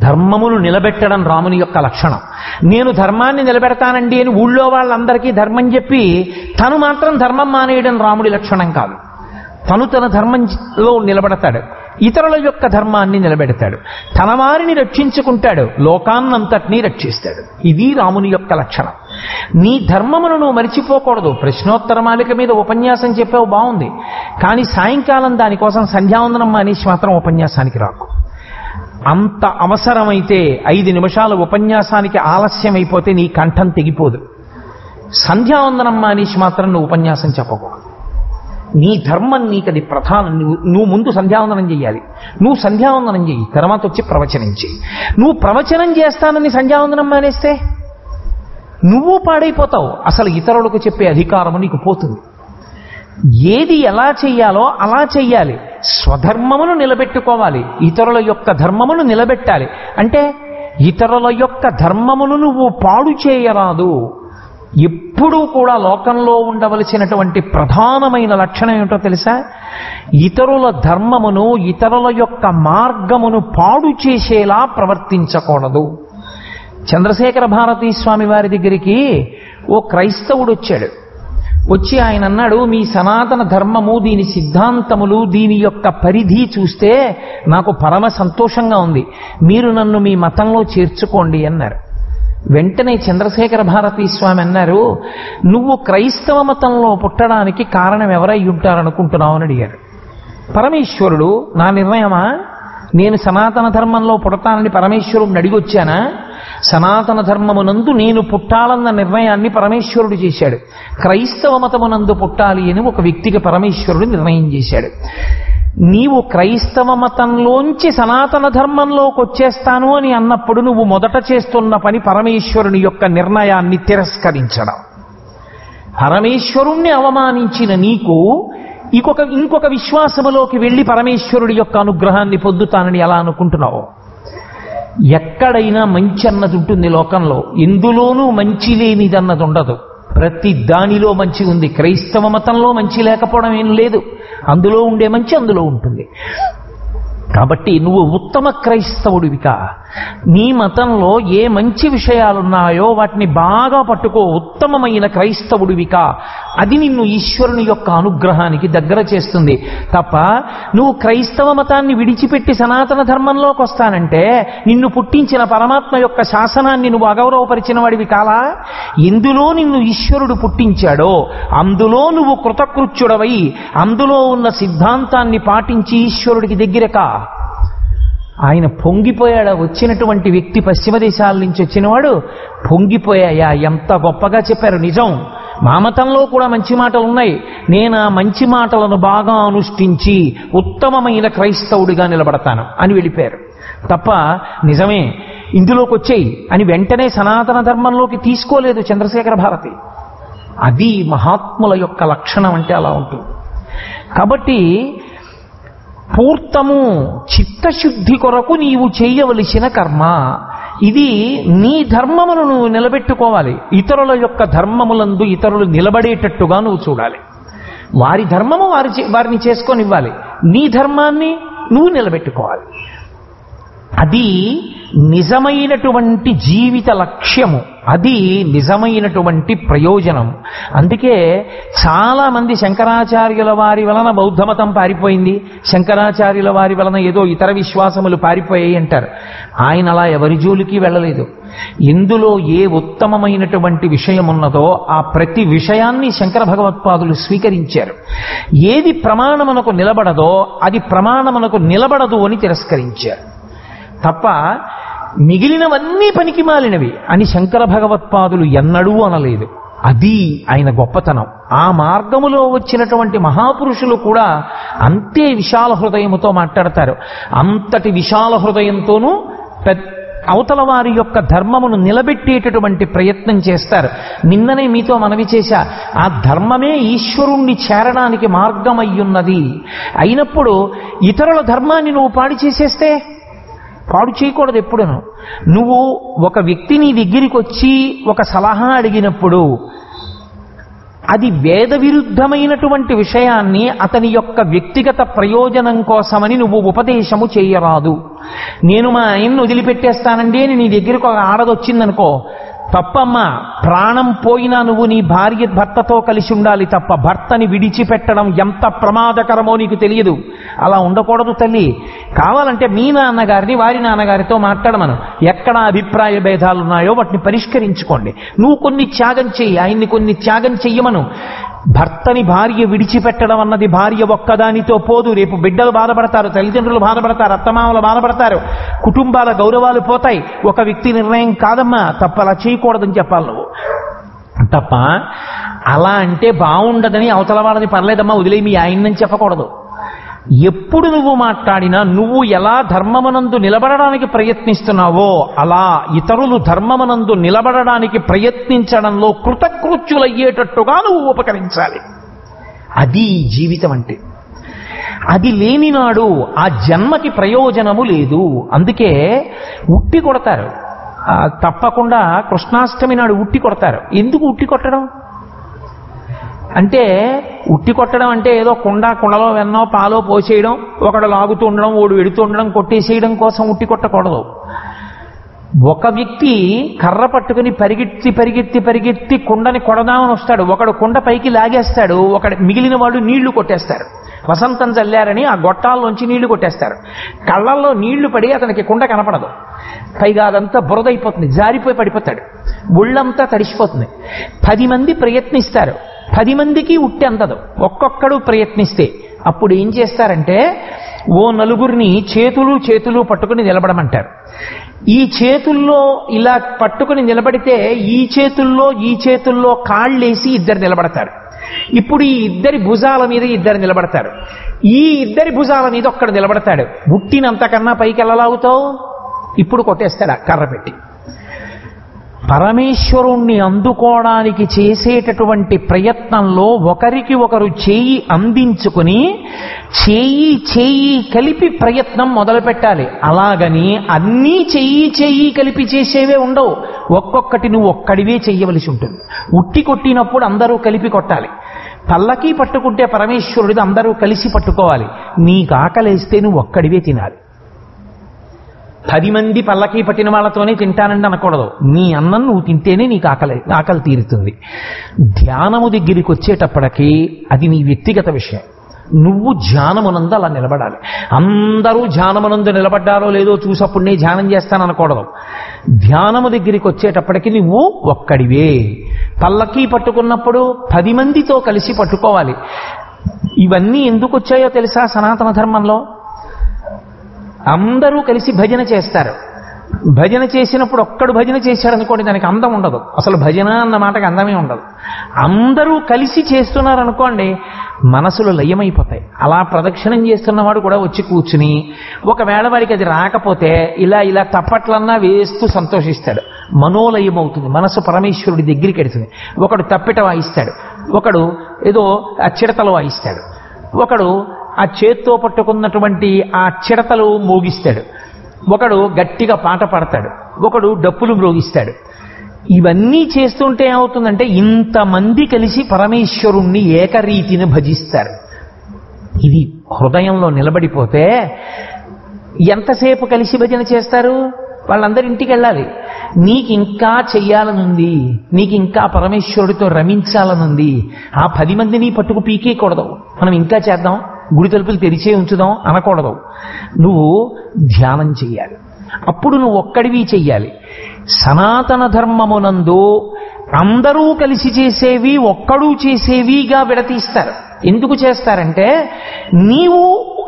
ధర్మమును నిలబెట్టడం రాముని యొక్క లక్షణం. నేను ధర్మాన్ని నిలబెడతానండి అని ఊళ్ళో వాళ్ళందరికీ ధర్మం చెప్పి తను మాత్రం ధర్మం మానేయడం రాముడి లక్షణం కాదు. తన ధర్మంలో నిలబడతాడు, ఇతరుల యొక్క ధర్మాన్ని నిలబెడతాడు, తన వారిని రక్షించుకుంటాడు, లోకాన్నంతటినీ రక్షిస్తాడు. ఇది రాముని యొక్క లక్షణం. నీ ధర్మమును నువ్వు మరిచిపోకూడదు. ప్రశ్నోత్తరమాలిక మీద ఉపన్యాసం చెప్పావు, బాగుంది. కానీ సాయంకాలం దానికోసం సంధ్యావందనం మానేసి మాత్రం ఉపన్యాసానికి రాకు. అంత అవసరమైతే 5 నిమిషాల ఉపన్యాసానికి ఆలస్యం అయిపోతే నీ కంఠం తెగిపోదు. సంధ్యావందనం మానేసి మాత్రం నువ్వు ఉపన్యాసం చెప్పకూడదు. నీ ధర్మం నీకది ప్రధానం. నువ్వు ముందు సంధ్యావందనం చెయ్యాలి. నువ్వు సంధ్యావందనం చెయ్యి, తర్వాత వచ్చి ప్రవచనం చెయ్యి. నువ్వు ప్రవచనం చేస్తానని సంధ్యావందనం మానేస్తే నువ్వు పాడైపోతావు. అసలు ఇతరులకు చెప్పే అధికారము నీకు పోతుంది. ఏది ఎలా చెయ్యాలో అలా చెయ్యాలి. స్వధర్మమును నిలబెట్టుకోవాలి, ఇతరుల యొక్క ధర్మమును నిలబెట్టాలి. అంటే ఇతరుల యొక్క ధర్మమును నువ్వు పాడు చేయరాదు. ఎప్పుడూ కూడా లోకంలో ఉండవలసినటువంటి ప్రధానమైన లక్షణం ఏమిటో తెలుసా? ఇతరుల ధర్మమును, ఇతరుల యొక్క మార్గమును పాడు చేసేలా ప్రవర్తించకూడదు. చంద్రశేఖర భారతీ స్వామి వారి దగ్గరికి ఓ క్రైస్తవుడు వచ్చి ఆయన అన్నాడు, మీ సనాతన ధర్మము, దీని సిద్ధాంతములు, దీని యొక్క పరిధి చూస్తే నాకు పరమ సంతోషంగా ఉంది, మీరు నన్ను మీ మతంలో చేర్చుకోండి అన్నారు. వెంటనే చంద్రశేఖర భారతీ స్వామి అన్నారు, నువ్వు క్రైస్తవ మతంలో పుట్టడానికి కారణం ఎవరై ఉంటారనుకుంటున్నావు అని అడిగారు. పరమేశ్వరుడు. నా నిర్ణయమా? నేను సనాతన ధర్మంలో పుడతానని పరమేశ్వరుడిని అడిగొచ్చానా? సనాతన ధర్మమునందు నేను పుట్టాలన్న నిర్ణయాన్ని పరమేశ్వరుడు చేశాడు. క్రైస్తవ మతమునందు పుట్టాలి అని ఒక వ్యక్తికి పరమేశ్వరుడు నిర్ణయం చేశాడు. నీవు క్రైస్తవ మతంలోంచి సనాతన ధర్మంలోకి వచ్చేస్తాను అని అన్నప్పుడు నువ్వు మొదట చేస్తున్న పని పరమేశ్వరుని యొక్క నిర్ణయాన్ని తిరస్కరించడం. పరమేశ్వరుణ్ణి అవమానించిన నీకు ఇంకొక విశ్వాసములోకి వెళ్ళి పరమేశ్వరుడి యొక్క అనుగ్రహాన్ని పొందుతానని ఎలా అనుకుంటున్నావు? ఎక్కడైనా మంచి అన్నది ఉంటుంది లోకంలో, ఎందులోనూ మంచి లేనిదన్నది ఉండదు. ప్రతి దానిలో మంచి ఉంది. క్రైస్తవ మతంలో మంచి లేకపోవడం ఏం లేదు. అందులో ఉండే మంచి అందులో ఉంటుంది. కాబట్టి నువ్వు ఉత్తమ క్రైస్తవుడివిగా నీ మతంలో ఏ మంచి విషయాలున్నాయో వాటిని బాగా పట్టుకో. ఉత్తమమైన క్రైస్తవుడివిగా అది నిన్ను ఈశ్వరుని యొక్క అనుగ్రహానికి దగ్గర చేస్తుంది. తప్ప నువ్వు క్రైస్తవ మతాన్ని విడిచిపెట్టి సనాతన ధర్మంలోకి వస్తానంటే నిన్ను పుట్టించిన పరమాత్మ యొక్క శాసనాన్ని నువ్వు అగౌరవపరిచిన వాడివి కాలా? ఎందులో నిన్ను ఈశ్వరుడు పుట్టించాడో అందులో నువ్వు కృతకృత్యుడవై అందులో ఉన్న సిద్ధాంతాన్ని పాటించి ఈశ్వరుడికి దగ్గరకా. ఆయన పొంగిపోయాడు. వచ్చినటువంటి వ్యక్తి పశ్చిమ దేశాల నుంచి వచ్చినవాడు పొంగిపోయాయా, ఎంత గొప్పగా చెప్పారు. నిజం, మా మతంలో కూడా మంచి మాటలు ఉన్నాయి. నేను ఆ మంచి మాటలను బాగా అనుష్ఠించి ఉత్తమమైన క్రైస్తవుడిగా నిలబడతాను అని వెళ్ళిపోయారు. తప్ప నిజమే ఇందులోకి వచ్చేయి అని వెంటనే సనాతన ధర్మంలోకి తీసుకోలేదు చంద్రశేఖర భారతి. అది మహాత్ముల యొక్క లక్షణం అంటే అలా ఉంటుంది. కాబట్టి పూర్తము చిత్తశుద్ధి కొరకు నీవు చేయవలసిన కర్మ ఇది. నీ ధర్మమును నువ్వు నిలబెట్టుకోవాలి. ఇతరుల యొక్క ధర్మములందు ఇతరులు నిలబడేటట్టుగా నువ్వు చూడాలి. వారి ధర్మము వారిని చేసుకొనివ్వాలి, నీ ధర్మాన్ని నువ్వు నిలబెట్టుకోవాలి. అది నిజమైనటువంటి జీవిత లక్ష్యము, అది నిజమైనటువంటి ప్రయోజనం. అందుకే చాలా మంది శంకరాచార్యుల వారి వలన బౌద్ధ మతం పారిపోయింది, శంకరాచార్యుల వారి వలన ఏదో ఇతర విశ్వాసములు పారిపోయాయి అంటారు. ఆయన అలా ఎవరి జోలికి వెళ్ళలేదు. ఎందులో ఏ ఉత్తమమైనటువంటి విషయం ఉన్నదో ఆ ప్రతి విషయాన్ని శంకర భగవత్పాదులు స్వీకరించారు. ఏది ప్రమాణమునకు నిలబడదో అది ప్రమాణమునకు నిలబడదు అని తిరస్కరించారు తప్ప మిగిలినవన్నీ పనికి మాలినవి అని శంకర భగవత్పాదులు ఎన్నడూ అనలేదు. అది ఆయన గొప్పతనం. ఆ మార్గములో వచ్చినటువంటి మహాపురుషులు కూడా అంతే విశాల హృదయముతో మాట్లాడతారు. అంతటి విశాల హృదయంతోనూ అవతల వారి యొక్క ధర్మమును నిలబెట్టేటటువంటి ప్రయత్నం చేస్తారు. నిన్ననే మీతో మనవి చేశా, ఆ ధర్మమే ఈశ్వరుణ్ణి చేరడానికి మార్గం అయ్యున్నది అయినప్పుడు ఇతరుల ధర్మాన్ని నువ్వు పాడు చేసేస్తే, పాడు చేయకూడదు ఎప్పుడును. నువ్వు ఒక వ్యక్తి నీ దగ్గరికి వచ్చి ఒక సలహా అడిగినప్పుడు అది వేద విరుద్ధమైనటువంటి విషయాన్ని అతని యొక్క వ్యక్తిగత ప్రయోజనం కోసమని నువ్వు ఉపదేశము చేయరాదు. నేను మా ఆయన్ని వదిలిపెట్టేస్తానండి అని నీ దగ్గరకు ఒక ఆడదొచ్చిందనుకో, తప్పమ్మా. ప్రాణం పోయినా నువ్వు నీ భర్తతో కలిసి ఉండాలి తప్ప భర్తని విడిచిపెట్టడం ఎంత ప్రమాదకరమో నీకు తెలియదు. అలా ఉండకూడదు తల్లి. కావాలంటే మీ నాన్నగారిని వారి నాన్నగారితో మాట్లాడమను. ఎక్కడ అభిప్రాయ భేదాలు ఉన్నాయో వాటిని పరిష్కరించుకోండి. నువ్వు కొన్ని త్యాగం చెయ్యి, ఆయన్ని కొన్ని త్యాగం చెయ్యమను. భర్తని భార్య విడిచిపెట్టడం అన్నది భార్య ఒక్కదానితో పోదు. రేపు బిడ్డలు బాధపడతారు, తల్లిదండ్రులు బాధపడతారు, అత్తమామలు బాధపడతారు, కుటుంబాల గౌరవాలు పోతాయి. ఒక వ్యక్తి నిర్ణయం కాదమ్మా, తప్పలా చేయకూడదని చెప్పాలి నువ్వు. తప్ప అలా అంటే బాగుండదని అవతల వాళ్ళని పర్లేదమ్మా వదిలే మీ ఆయన్ని చెప్పకూడదు. ఎప్పుడు నువ్వు మాట్లాడినా నువ్వు ఎలా ధర్మమనందు నిలబడడానికి ప్రయత్నిస్తున్నావో అలా ఇతరులు ధర్మమనందు నిలబడడానికి ప్రయత్నించడంలో కృతకృత్యులయ్యేటట్టుగా నువ్వు ఉపకరించాలి. అది జీవితం అంటే. అది లేని నాడు ఆ జన్మకి ప్రయోజనము లేదు. అందుకే ఉట్టి కొడతారు, తప్పకుండా కృష్ణాష్టమి నాడు ఉట్టి కొడతారు. ఎందుకు ఉట్టి కొట్టడం అంటే, ఉట్టి కొట్టడం అంటే ఏదో కుండలో వెన్నో పాలో పోసేయడం, ఒకడు లాగుతూ ఉండడం, ఓడు వెడుతూ ఉండడం, కొట్టేసేయడం కోసం ఉట్టి కొట్టకూడదు. ఒక వ్యక్తి కర్ర పట్టుకుని పరిగెత్తి కుండని కొడదామని వస్తాడు. ఒకడు కుండ పైకి లాగేస్తాడు, మిగిలిన వాళ్ళు నీళ్లు కొట్టేస్తారు. వసంతం చల్లారని ఆ గొట్టాల్లోంచి నీళ్లు కొట్టేస్తారు. కళ్ళల్లో నీళ్లు పడి అతనికి కుండ కనపడదు. పైగా అదంతా బురదైపోతుంది, జారిపోయి పడిపోతాడు, ఒళ్ళంతా తడిసిపోతుంది. 10 మంది ప్రయత్నిస్తారు, 10 మందికి ఉట్టి అందదు. ఒక్కొక్కడు ప్రయత్నిస్తే అప్పుడు ఏం చేస్తారంటే ఓ నలుగురిని చేతులు పట్టుకుని నిలబడమంటారు. ఈ చేతుల్లో ఇలా పట్టుకుని నిలబడితే ఈ చేతుల్లో కాళ్ళేసి ఇద్దరు నిలబడతారు. ఇప్పుడు ఈ ఇద్దరి భుజాల మీద ఇద్దరు నిలబడతారు. ఈ ఇద్దరి భుజాల మీద ఒక్కడు నిలబడతాడు. ఉట్టినంతకన్నా పైకి వెళ్ళలాగుతావు. ఇప్పుడు కొట్టేస్తాడు కర్ర పెట్టి. పరమేశ్వరుణ్ణి అందుకోవడానికి చేసేటటువంటి ప్రయత్నంలో ఒకరికి ఒకరు చేయి అందించుకుని చేయి కలిపి ప్రయత్నం మొదలు పెట్టాలి. అలాగని అన్నీ చేయి కలిపి చేసేవే ఉండవు. ఒక్కొక్కటి నువ్వు ఒక్కడివే చెయ్యవలసి ఉంటుంది. ఉట్టి కొట్టినప్పుడు అందరూ కలిపి కొట్టాలి. పల్లకి పట్టుకుంటే పరమేశ్వరుడిది అందరూ కలిసి పట్టుకోవాలి. నీకు ఆకలేస్తే నువ్వు ఒక్కడివే తినాలి. 10 మంది పల్లకి పట్టిన వాళ్ళతోనే తింటానండి అనకూడదు. నీ అన్నం నువ్వు తింటేనే నీకు ఆకలి తీరుతుంది. ధ్యానము దగ్గరికి వచ్చేటప్పటికీ అది నీ వ్యక్తిగత విషయం. నువ్వు ధ్యానమునందు అలా నిలబడాలి. అందరూ ధ్యానమునందు నిలబడ్డారో లేదో చూసప్పుడు నేను ధ్యానం చేస్తాననకూడదు. ధ్యానము దగ్గరికి వచ్చేటప్పటికి నువ్వు ఒక్కడివే. పల్లకి పట్టుకున్నప్పుడు 10 మందితో కలిసి పట్టుకోవాలి. ఇవన్నీ ఎందుకు వచ్చాయో తెలుసా? సనాతన ధర్మంలో అందరూ కలిసి భజన చేస్తారు. భజన చేసినప్పుడు ఒక్కడు భజన చేశాడనుకోండి, దానికి అందం ఉండదు. అసలు భజన అన్న మాటకి అందమే ఉండదు. అందరూ కలిసి చేస్తున్నారనుకోండి, మనసులు లయమైపోతాయి. అలా ప్రదక్షిణం చేస్తున్నవాడు కూడా వచ్చి కూర్చుని, ఒకవేళ వాడికి అది రాకపోతే ఇలా ఇలా తప్పట్లన్నా వేస్తూ సంతోషిస్తాడు. మనోలయం అవుతుంది, మనసు పరమేశ్వరుడి దగ్గరికి ఎడుతుంది. ఒకడు తప్పిట వాయిస్తాడు, ఒకడు ఏదో ఆ చిడతలు వాయిస్తాడు, ఒకడు ఆ చేత్తో పట్టుకున్నటువంటి ఆ చిడతలు మోగిస్తాడు, ఒకడు గట్టిగా పాట పాడతాడు, ఒకడు డప్పులు మ్రోగిస్తాడు. ఇవన్నీ చేస్తుంటే ఏమవుతుందంటే ఇంతమంది కలిసి పరమేశ్వరుణ్ణి ఏకరీతిని భజిస్తారు. ఇది హృదయంలో నిలబడిపోతే ఎంతసేపు కలిసి భజన చేస్తారు? వాళ్ళందరి ఇంటికి వెళ్ళాలి. నీకు ఇంకా చెయ్యాలనుంది, నీకు ఇంకా పరమేశ్వరుడితో రమించాలనుంది, ఆ 10 మందిని పట్టుకు పీకేయకూడదు. మనం ఇంకా చేద్దాం, గుడి తలుపులు తెరిచే ఉంచుదాం అనకూడదు. నువ్వు ధ్యానం చెయ్యాలి. అప్పుడు నువ్వు ఒక్కడివి చెయ్యాలి. సనాతన ధర్మమునందు అందరూ కలిసి చేసేవి ఒక్కడూ చేసేవిగా విడతీస్తారు. ఎందుకు చేస్తారంటే నీవు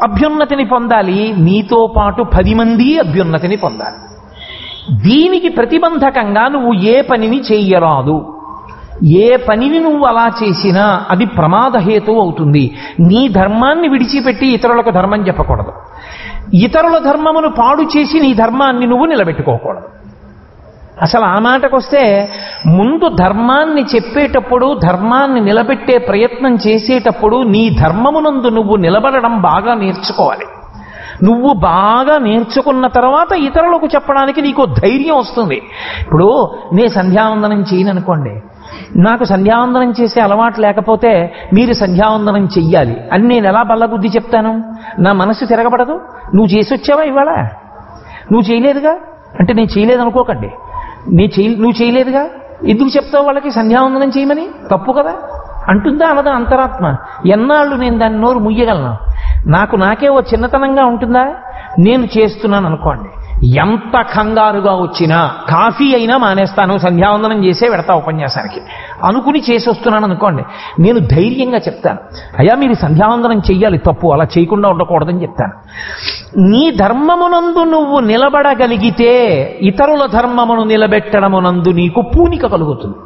అభ్యున్నతిని పొందాలి, నీతో పాటు 10 మంది అభ్యున్నతిని పొందాలి. దీనికి ప్రతిబంధకంగా నువ్వు ఏ పనిని చెయ్యరాదు. ఏ పనిని నువ్వు అలా చేసినా అది ప్రమాదహేతు అవుతుంది. నీ ధర్మాన్ని విడిచిపెట్టి ఇతరులకు ధర్మం చెప్పకూడదు. ఇతరుల ధర్మమును పాడు చేసి నీ ధర్మాన్ని నువ్వు నిలబెట్టుకోకూడదు. అసలు ఆ మాటకొస్తే ముందు ధర్మాన్ని చెప్పేటప్పుడు, ధర్మాన్ని నిలబెట్టే ప్రయత్నం చేసేటప్పుడు నీ ధర్మమునందు నువ్వు నిలబడడం బాగా నేర్చుకోవాలి. నువ్వు బాగా నేర్చుకున్న తర్వాత ఇతరులకు చెప్పడానికి నీకు ధైర్యం వస్తుంది. ఇప్పుడు నేను సంధ్యావందనం చేయననుకోండి, నాకు సంధ్యావందనం చేసే అలవాటు లేకపోతే మీరు సంధ్యావందనం చెయ్యాలి అని నేను ఎలా బల్లబుద్ధి చెప్తాను? నా మనసు తిరగబడదు. నువ్వు చేసి వచ్చావా ఇవాళ? నువ్వు చేయలేదుగా అంటే నేను చేయలేదు అనుకోకండి. నువ్వు చేయలేదుగా, ఎందుకు చెప్తావు వాళ్ళకి సంధ్యావందనం చేయమని? తప్పు కదా అంటుందా అనదా అంతరాత్మ? ఎన్నాళ్ళు నేను దాన్ని నోరు ముయ్యగలను? నాకే ఓ చిన్నతనంగా ఉంటుందా? నేను చేస్తున్నాను అనుకోండి, ఎంత కంగారుగా వచ్చినా కాఫీ అయినా మానేస్తాను, సంధ్యావందనం చేసే పెడతా ఉపన్యాసానికి అనుకుని చేసి వస్తున్నాను అనుకోండి, నేను ధైర్యంగా చెప్తాను, అయ్యా మీరు సంధ్యావందనం చెయ్యాలి, తప్పు, అలా చేయకుండా ఉండకూడదని చెప్తాను. నీ ధర్మమునందు నువ్వు నిలబడగలిగితే ఇతరుల ధర్మమును నిలబెట్టడమునందు నీకు పూనిక కలుగుతుంది.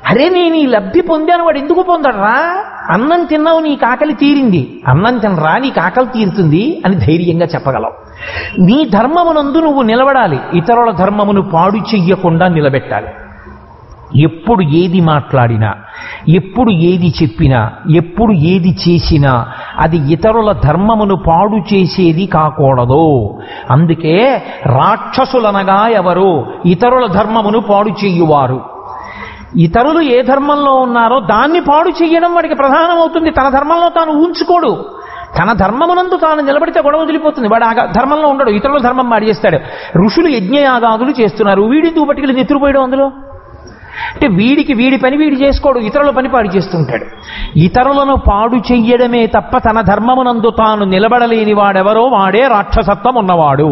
అరే నేను ఈ లబ్ధి పొందాను, వాడు ఎందుకు పొందడరా? అన్నం తిన్నావు, నీకు ఆకలి తీరింది, అన్నం తినరా నీకు ఆకలి తీరుతుంది అని ధైర్యంగా చెప్పగలవు. నీ ధర్మమునందు నువ్వు నిలబడాలి, ఇతరుల ధర్మమును పాడు చెయ్యకుండా నిలబెట్టాలి. ఎప్పుడు ఏది మాట్లాడినా, ఎప్పుడు ఏది చెప్పినా, ఎప్పుడు ఏది చేసినా అది ఇతరుల ధర్మమును పాడు చేసేది కాకూడదు. అందుకే రాక్షసులనగా ఎవరు? ఇతరుల ధర్మమును పాడు చెయ్యువారు. ఇతరులు ఏ ధర్మంలో ఉన్నారో దాన్ని పాడు చెయ్యడం వాడికి ప్రధానమవుతుంది. తన ధర్మంలో తాను ఊంచుకోడు. తన ధర్మమునందు తాను నిలబడితే గొడవ వదిలిపోతుంది. వాడు ఆ ధర్మంలో ఉండడు, ఇతరుల ధర్మం మాడి చేస్తాడు. ఋషులు యజ్ఞయాగాదులు చేస్తున్నారు, వీడి పట్టుకెళ్ళి నెత్తురుపోయడం అందులో అంటే వీడి పని వీడి చేసుకోడు, ఇతరుల పని పాడు చేస్తుంటాడు. ఇతరులను పాడు చెయ్యడమే తప్ప తన ధర్మమునందు తాను నిలబడలేని వాడెవరో వాడే రాక్షసత్వం ఉన్నవాడు.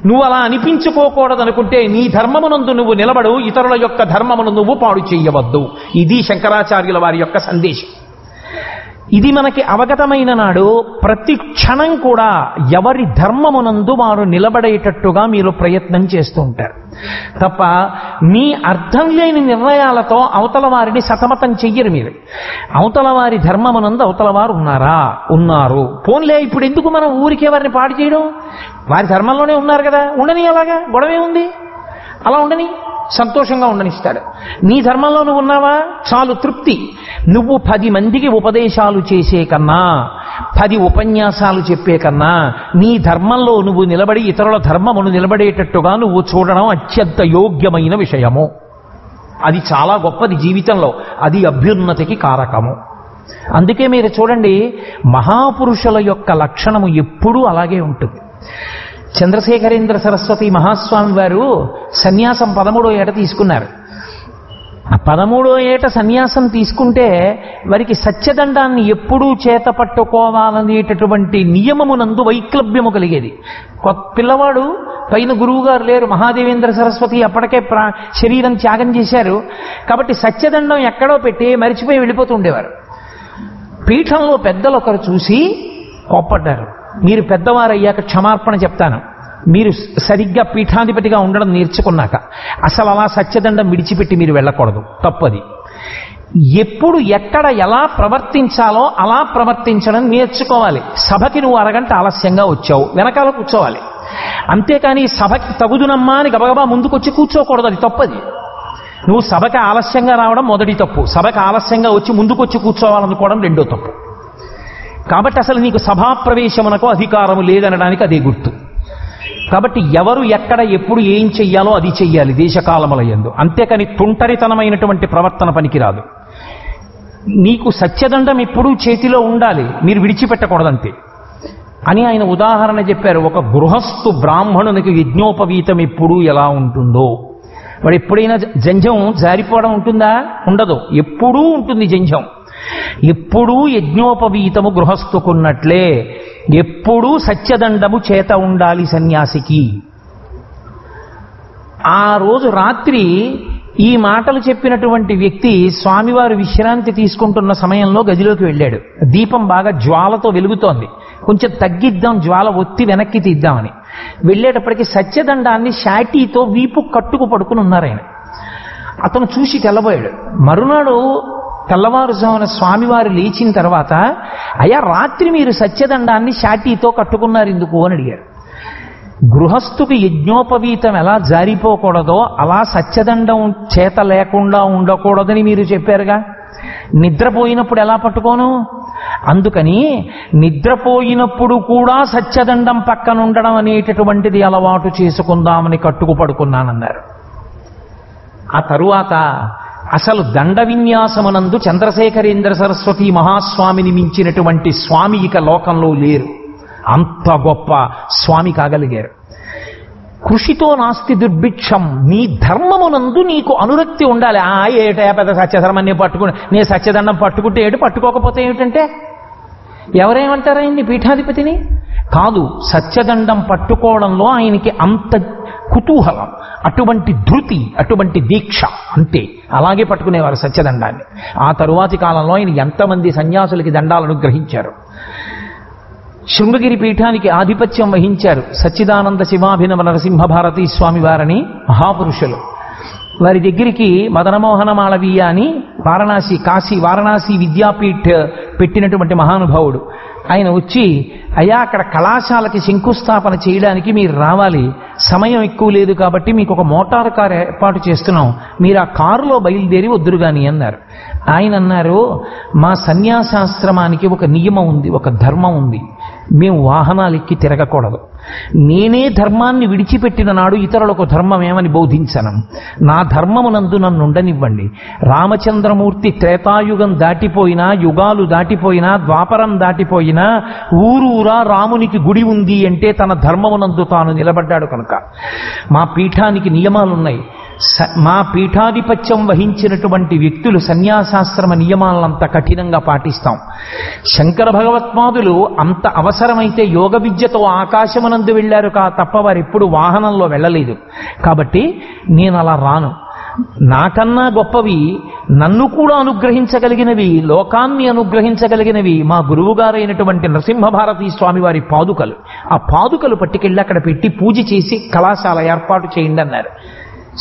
నువ్వు అలా అనిపించుకోకూడదనుకుంటే నీ ధర్మమునందు నువ్వు నిలబడు, ఇతరుల యొక్క ధర్మమును నువ్వు పాడు చెయ్యవద్దు. ఇది శంకరాచార్యుల వారి యొక్క సందేశం. ఇది మనకి అవగతమైన నాడు ప్రతి క్షణం కూడా ఎవరి ధర్మమునందు వారు నిలబడేటట్టుగా మీరు ప్రయత్నం చేస్తూ ఉంటారు తప్ప మీ అర్థం లేని నిర్ణయాలతో అవతల వారిని సతమతం చెయ్యరు. మీరు అవతల వారి ధర్మమునందు అవతల వారు ఉన్నారా? ఉన్నారు. పోన్లే, ఇప్పుడు ఎందుకు మనం ఊరికే వారిని పాడు చేయడం? వారి ధర్మంలోనే ఉన్నారు కదా, ఉండని, అలాగా గొడవే ఉంది, అలా ఉండని, సంతోషంగా ఉండనిస్తాడు. నీ ధర్మంలో నువ్వు ఉన్నావా? చాలు, తృప్తి. నువ్వు 10 మందికి ఉపదేశాలు చేసే కన్నా, 10 ఉపన్యాసాలు చెప్పే కన్నా నీ ధర్మంలో నువ్వు నిలబడి ఇతరుల ధర్మమును నిలబడేటట్టుగా నువ్వు చూడడం అత్యంత యోగ్యమైన విషయము. అది చాలా గొప్పది జీవితంలో, అది అభ్యున్నతికి కారకము. అందుకే మీరు చూడండి, మహాపురుషుల యొక్క లక్షణము ఎప్పుడూ అలాగే ఉంటుంది. చంద్రశేఖరేంద్ర సరస్వతి మహాస్వామి వారు సన్యాసం 13వ ఏట తీసుకున్నారు. ఆ 13వ ఏట సన్యాసం తీసుకుంటే వారికి సత్యదండాన్ని ఎప్పుడూ చేత పట్టుకోవాలనేటటువంటి నియమమునందు వైక్లభ్యము కలిగేది. పిల్లవాడు, పైన గురువుగారు లేరు, మహాదేవేంద్ర సరస్వతి అప్పటికే శరీరం త్యాగం చేశారు కాబట్టి సత్యదండం ఎక్కడో పెట్టి మరిచిపోయి వెళ్ళిపోతూ ఉండేవారు. పీఠంలో పెద్దలు ఒకరు చూసి కోప్పడ్డారు, మీరు పెద్దవారయ్యాక క్షమార్పణ చెప్తాను, మీరు సరిగ్గా పీఠాధిపతిగా ఉండడం నేర్చుకున్నాక అసలు అలా సత్యదండం విడిచిపెట్టి మీరు వెళ్ళకూడదు, తప్పది. ఎప్పుడు ఎక్కడ ఎలా ప్రవర్తించాలో అలా ప్రవర్తించడం నేర్చుకోవాలి. సభకి నువ్వు అరగంట ఆలస్యంగా వచ్చావు, వెనకాల కూర్చోవాలి. అంతేకాని సభకి తగుదునమ్మా అని గబగబా ముందుకొచ్చి కూర్చోకూడదు, అది తప్పది. నువ్వు సభకి ఆలస్యంగా రావడం మొదటి తప్పు, సభకి ఆలస్యంగా వచ్చి ముందుకొచ్చి కూర్చోవాలనుకోవడం రెండో తప్పు. కాబట్టి అసలు నీకు సభాప్రవేశమునకు అధికారం లేదనడానికి అదే గుర్తు. కాబట్టి ఎవరు ఎక్కడ ఎప్పుడు ఏం చెయ్యాలో అది చెయ్యాలి దేశకాలముల యందు. అంతేకాని తుంటరితనమైనటువంటి ప్రవర్తన పనికిరాదు. నీకు సత్యదండం ఎప్పుడూ చేతిలో ఉండాలి, మీరు విడిచిపెట్టకూడదంతే అని ఆయన ఉదాహరణ చెప్పారు. ఒక గృహస్థు బ్రాహ్మణునికి యజ్ఞోపవీతం ఎప్పుడూ ఎలా ఉంటుందో, వాడు ఎప్పుడైనా జంఝం జారిపోవడం ఉంటుందా? ఉండదు, ఎప్పుడూ ఉంటుంది జంఝం. ఎప్పుడూ యజ్ఞోపవీతము గృహస్థుకున్నట్లే ఎప్పుడూ సత్యదండము చేత ఉండాలి సన్యాసికి. ఆ రోజు రాత్రి ఈ మాటలు చెప్పినటువంటి వ్యక్తి స్వామివారు విశ్రాంతి తీసుకుంటున్న సమయంలో గదిలోకి వెళ్ళాడు. దీపం బాగా జ్వాలతో వెలుగుతోంది, కొంచెం తగ్గిద్దాం, జ్వాల ఒత్తి వెనక్కి తీద్దామని వెళ్ళేటప్పటికి సత్యదండాన్ని షాటీతో వీపు కట్టుకు పడుకుని ఉన్నారు ఆయన. అతను చూసి తెల్లబోయాడు. మరునాడు తెల్లవారుజామున స్వామివారు లేచిన తర్వాత, అయ్యా రాత్రి మీరు సత్యదండాన్ని షాటీతో కట్టుకున్నారు ఎందుకు అని అడిగారు. గృహస్థుకి యజ్ఞోపవీతం ఎలా జారిపోకూడదో అలా సత్యదండం చేత లేకుండా ఉండకూడదని మీరు చెప్పారుగా, నిద్రపోయినప్పుడు ఎలా పట్టుకోను? అందుకని నిద్రపోయినప్పుడు కూడా సత్యదండం పక్కన ఉండడం అనేటటువంటిది అలవాటు చేసుకుందామని కట్టుకు పడుకున్నానన్నారు. ఆ తరువాత అసలు దండ విన్యాసమునందు చంద్రశేఖరేంద్ర సరస్వతి మహాస్వామిని మించినటువంటి స్వామి ఇక లోకంలో లేరు. అంత గొప్ప స్వామి కాగలిగారు. కృషితో నాస్తి దుర్భిక్షం, నీ ధర్మమునందు నీకు అనురక్తి ఉండాలి. ఏటా పెద్ద సత్యధర్మాన్ని పట్టుకుని నేను సత్యదండం పట్టుకుంటే ఏమిటి, పట్టుకోకపోతే ఏమిటంటే ఎవరేమంటారు ఆయన్ని పీఠాధిపతిని? కాదు, సత్యదండం పట్టుకోవడంలో ఆయనకి అంత కుతూహలం, అటువంటి ధృతి, అటువంటి దీక్ష, అంతే. అలాగే పట్టుకునేవారు సత్యదండాన్ని. ఆ తరువాతి కాలంలో ఆయన ఎంతమంది సన్యాసులకి దండాలను గ్రహించారు. శృంగగిరి పీఠానికి ఆధిపత్యం వహించారు సచ్చిదానంద శివాభినవ నరసింహ భారతీ స్వామి వారని మహాపురుషులు. వారి దగ్గరికి మదనమోహన మాళవీయ అని వారణాసి విద్యాపీఠ్ పెట్టినటువంటి మహానుభావుడు ఆయన వచ్చి, అయ్యా అక్కడ కళాశాలకి శంకుస్థాపన చేయడానికి మీరు రావాలి, సమయం ఎక్కువ లేదు కాబట్టి మీకు ఒక మోటార్ కారు ఏర్పాటు చేస్తున్నాం, మీరు ఆ కారులో బయలుదేరి వద్దురు గాని అన్నారు. ఆయన అన్నారు, మా సన్యాసాశ్రమానికి ఒక నియమం ఉంది, ఒక ధర్మం ఉంది, మేము వాహనాలు ఎక్కి తిరగకూడదు. నేనే ధర్మాన్ని విడిచిపెట్టిన నాడు ఇతరులకు ధర్మం ఏమని బోధించను. నా ధర్మమునందు నన్ను ఉండనివ్వండి. రామచంద్రమూర్తి త్రేతాయుగం దాటిపోయినా, యుగాలు దాటిపోయినా, ద్వాపరం దాటిపోయినా ఊరూరా రామునికి గుడి ఉంది అంటే తన ధర్మమునందు తాను నిలబడ్డాడు కనుక. మా పీఠానికి నియమాలున్నాయి. మా పీఠాధిపత్యం వహించినటువంటి వ్యక్తులు సన్యాసాశ్రమ నియమాలంత కఠినంగా పాటిస్తాం. శంకర భగవత్పాదులు అంత అవసరమైతే యోగ విద్యతో ఆకాశమునందు వెళ్ళారు తప్ప వారెప్పుడు వాహనంలో వెళ్ళలేదు. కాబట్టి నేను అలా రాను. నాకన్నా గొప్పవి, నన్ను కూడా అనుగ్రహించగలిగినవి, లోకాన్ని అనుగ్రహించగలిగినవి మా గురువుగారైనటువంటి నరసింహభారతీ స్వామి వారి పాదుకలు. ఆ పాదుకలు పట్టుకెళ్ళి అక్కడ పెట్టి పూజ చేసి కళాశాల ఏర్పాటు చేయండి అన్నారు.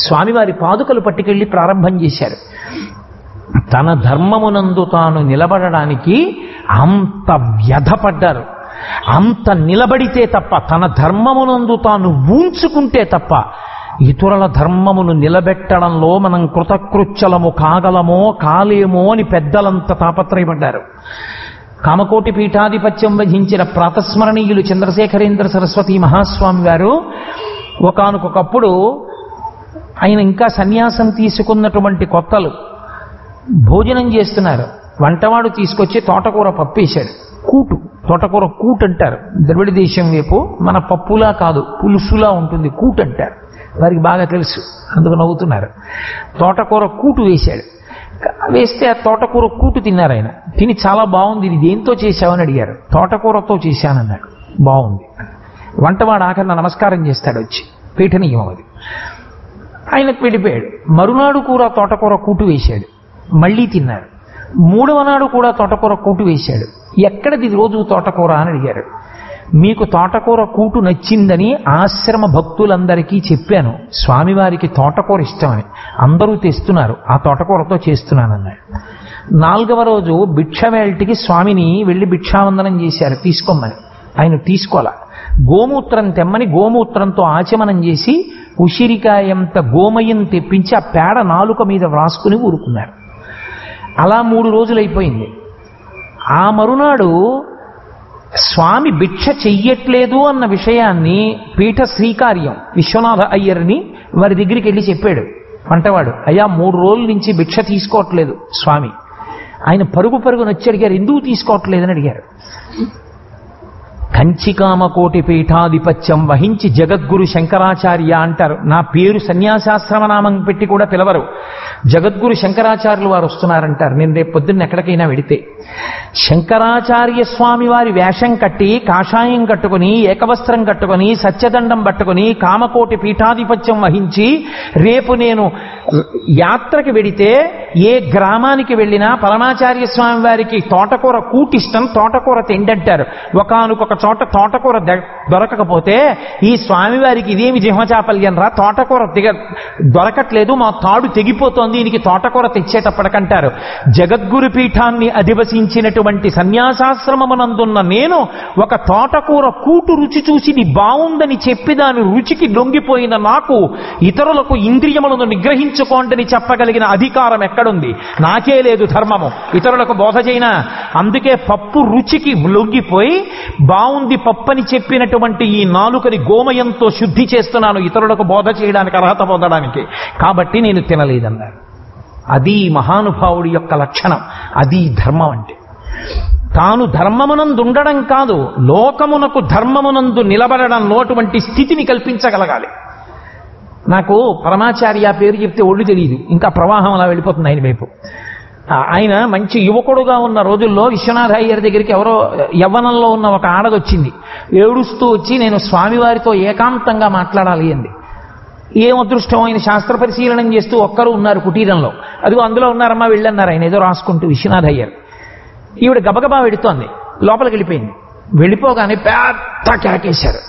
స్వామివారి పాదుకలు పట్టుకెళ్ళి ప్రారంభం చేశారు. తన ధర్మమునందు తాను నిలబడడానికి అంత వ్యధపడ్డారు. అంత నిలబడితే తప్ప, తన ధర్మమునందు తాను ఊంచుకుంటే తప్ప ఇతరుల ధర్మమును నిలబెట్టడంలో మనం కృతకృత్యలము కాలేమో అని పెద్దలంత తాపత్రయపడ్డారు. కామకోటి పీఠాధిపత్యం వహించిన ప్రాతస్మరణీయులు చంద్రశేఖరేంద్ర సరస్వతి మహాస్వామి వారు ఒకానొకప్పుడు, ఆయన ఇంకా సన్యాసం తీసుకున్నటువంటి కొత్తలు, భోజనం చేస్తున్నారు. వంటవాడు తీసుకొచ్చి తోటకూర పప్పు వేశాడు. తోటకూర కూటు అంటారు ద్రవిడ దేశం వైపు. మన పప్పులా కాదు, పులుసులా ఉంటుంది, కూటు అంటారు. వారికి బాగా తెలుసు, అందుకు నవ్వుతున్నారు. తోటకూర కూటు వేశాడు. వేస్తే ఆ తోటకూర కూటు తిన్నారు. ఆయన తిని చాలా బాగుంది, ఇది దేంతో చేశావని అడిగారు. తోటకూరతో చేశానన్నాడు. బాగుంది. వంటవాడు ఆఖరిన నమస్కారం చేస్తాడు వచ్చి, పీఠనీయం అది. ఆయనకు వెళ్ళిపోయాడు. మరునాడు కూడా తోటకూర కూటు వేశాడు, మళ్ళీ తిన్నారు. మూడవ నాడు కూడా తోటకూర కూటు వేశాడు. ఎక్కడిది రోజు తోటకూర అని అడిగారు. మీకు తోటకూర కూటు నచ్చిందని ఆశ్రమ భక్తులందరికీ చెప్పాను, స్వామివారికి తోటకూర ఇష్టమని, అందరూ తెస్తున్నారు, ఆ తోటకూరతో చేస్తున్నానన్నాడు. 4వ రోజు భిక్షవేల్టికి స్వామిని వెళ్ళి భిక్షావందనం చేశారు తీసుకోమని. ఆయన తీసుకోలే. గోమూత్రం తెమ్మని గోమూత్రంతో ఆచమనం చేసి ఉసిరికాయంత గోమయం తెప్పించి ఆ పేడ నాలుక మీద వ్రాసుకుని ఊరుకున్నారు. అలా 3 రోజులైపోయింది. ఆ మరునాడు స్వామి భిక్ష చెయ్యట్లేదు అన్న విషయాన్ని పీఠ శ్రీకార్యం విశ్వనాథ అయ్యర్ని వారి దగ్గరికి వెళ్ళి చెప్పాడు. వంటవాడు, అయ్యా 3 రోజుల నుంచి భిక్ష తీసుకోవట్లేదు స్వామి. ఆయన పరుగు నొచ్చి అడిగారు, ఎందుకు తీసుకోవట్లేదని అడిగారు. కంచికామకోటి పీఠాధిపత్యం వహించి జగద్గురు శంకరాచార్య అంటారు. నా పేరు సన్యాసాశ్రమనామం పెట్టి కూడా పిలవరు. జగద్గురు శంకరాచార్యులు వారు వస్తున్నారంటారు. నేను రేపు పొద్దున్న ఎక్కడికైనా వెడితే శంకరాచార్య స్వామి వారి వేషం కట్టి కాషాయం కట్టుకుని ఏకవస్త్రం కట్టుకుని సత్యదండం పట్టుకుని కామకోటి పీఠాధిపత్యం వహించి రేపు నేను యాత్రకి వెడితే ఏ గ్రామానికి వెళ్ళినా పరమాచార్య స్వామి వారికి తోటకూర కూటిష్టం, తోటకూర తిండంటారు. ఒకానొక చోట తోటకూర దొరకకపోతే ఈ స్వామివారికి ఇదేమి జిహ్మచాపల్యం రా, తోటకూర దొరకట్లేదు, మా తాడు తెగిపోతోంది, దీనికి తోటకూర తెచ్చేటప్పటికంటారు. జగద్గురు పీఠాన్ని అధివసించినటువంటి సన్యాసాశ్రమమునందున్న నేను ఒక తోటకూర కూటు రుచి చూసి ఇది బాగుందని చెప్పి దాని రుచికి లొంగిపోయిన నాకు ఇతరులకు ఇంద్రియములను నిగ్రహించుకోండి చెప్పగలిగిన అధికారం ఎక్కడుంది? నాకే లేదు ధర్మము, ఇతరులకు బోధ చేయనా? అందుకే పప్పు రుచికి లొంగిపోయి బాగుంది పప్పని చెప్పినటువంటి ఈ నాలుకని గోమయంతో శుద్ధి చేస్తున్నాను ఇతరులకు బోధ చేయడానికి, అర్హత పొందడానికి. కాబట్టి నేను తినలేదన్నారు. అది మహానుభావుడి యొక్క లక్షణం, అది ధర్మం అంటే. తాను ధర్మమునందు ఉండడం కాదు, లోకమునకు ధర్మమునందు నిలబడడంలో అటువంటి స్థితిని కల్పించగలగాలి. నాకు పరమాచార్య పేరు చెప్తే ఒళ్ళు తెలియదు, ఇంకా ప్రవాహం అలా వెళ్ళిపోతుంది ఆయన వైపు. ఆయన మంచి యువకుడుగా ఉన్న రోజుల్లో విశ్వనాథ అయ్యర్ దగ్గరికి ఎవరో యవ్వనంలో ఉన్న ఒక ఆడదొచ్చింది. ఏడుస్తూ వచ్చి నేను స్వామివారితో ఏకాంతంగా మాట్లాడాలి అంది. ఏం అదృష్టం, ఆయన శాస్త్ర పరిశీలనం చేస్తూ ఒక్కరు ఉన్నారు కుటీరంలో. అదిగో అందులో ఉన్నారమ్మా వెళ్ళన్నారు ఆయన ఏదో రాసుకుంటూ విశ్వనాథ అయ్యర్. ఈవిడ గబగబా వెడుతోంది, లోపలికి వెళ్ళిపోయింది. వెళ్ళిపోగానే పెద్ద కేకేశారు.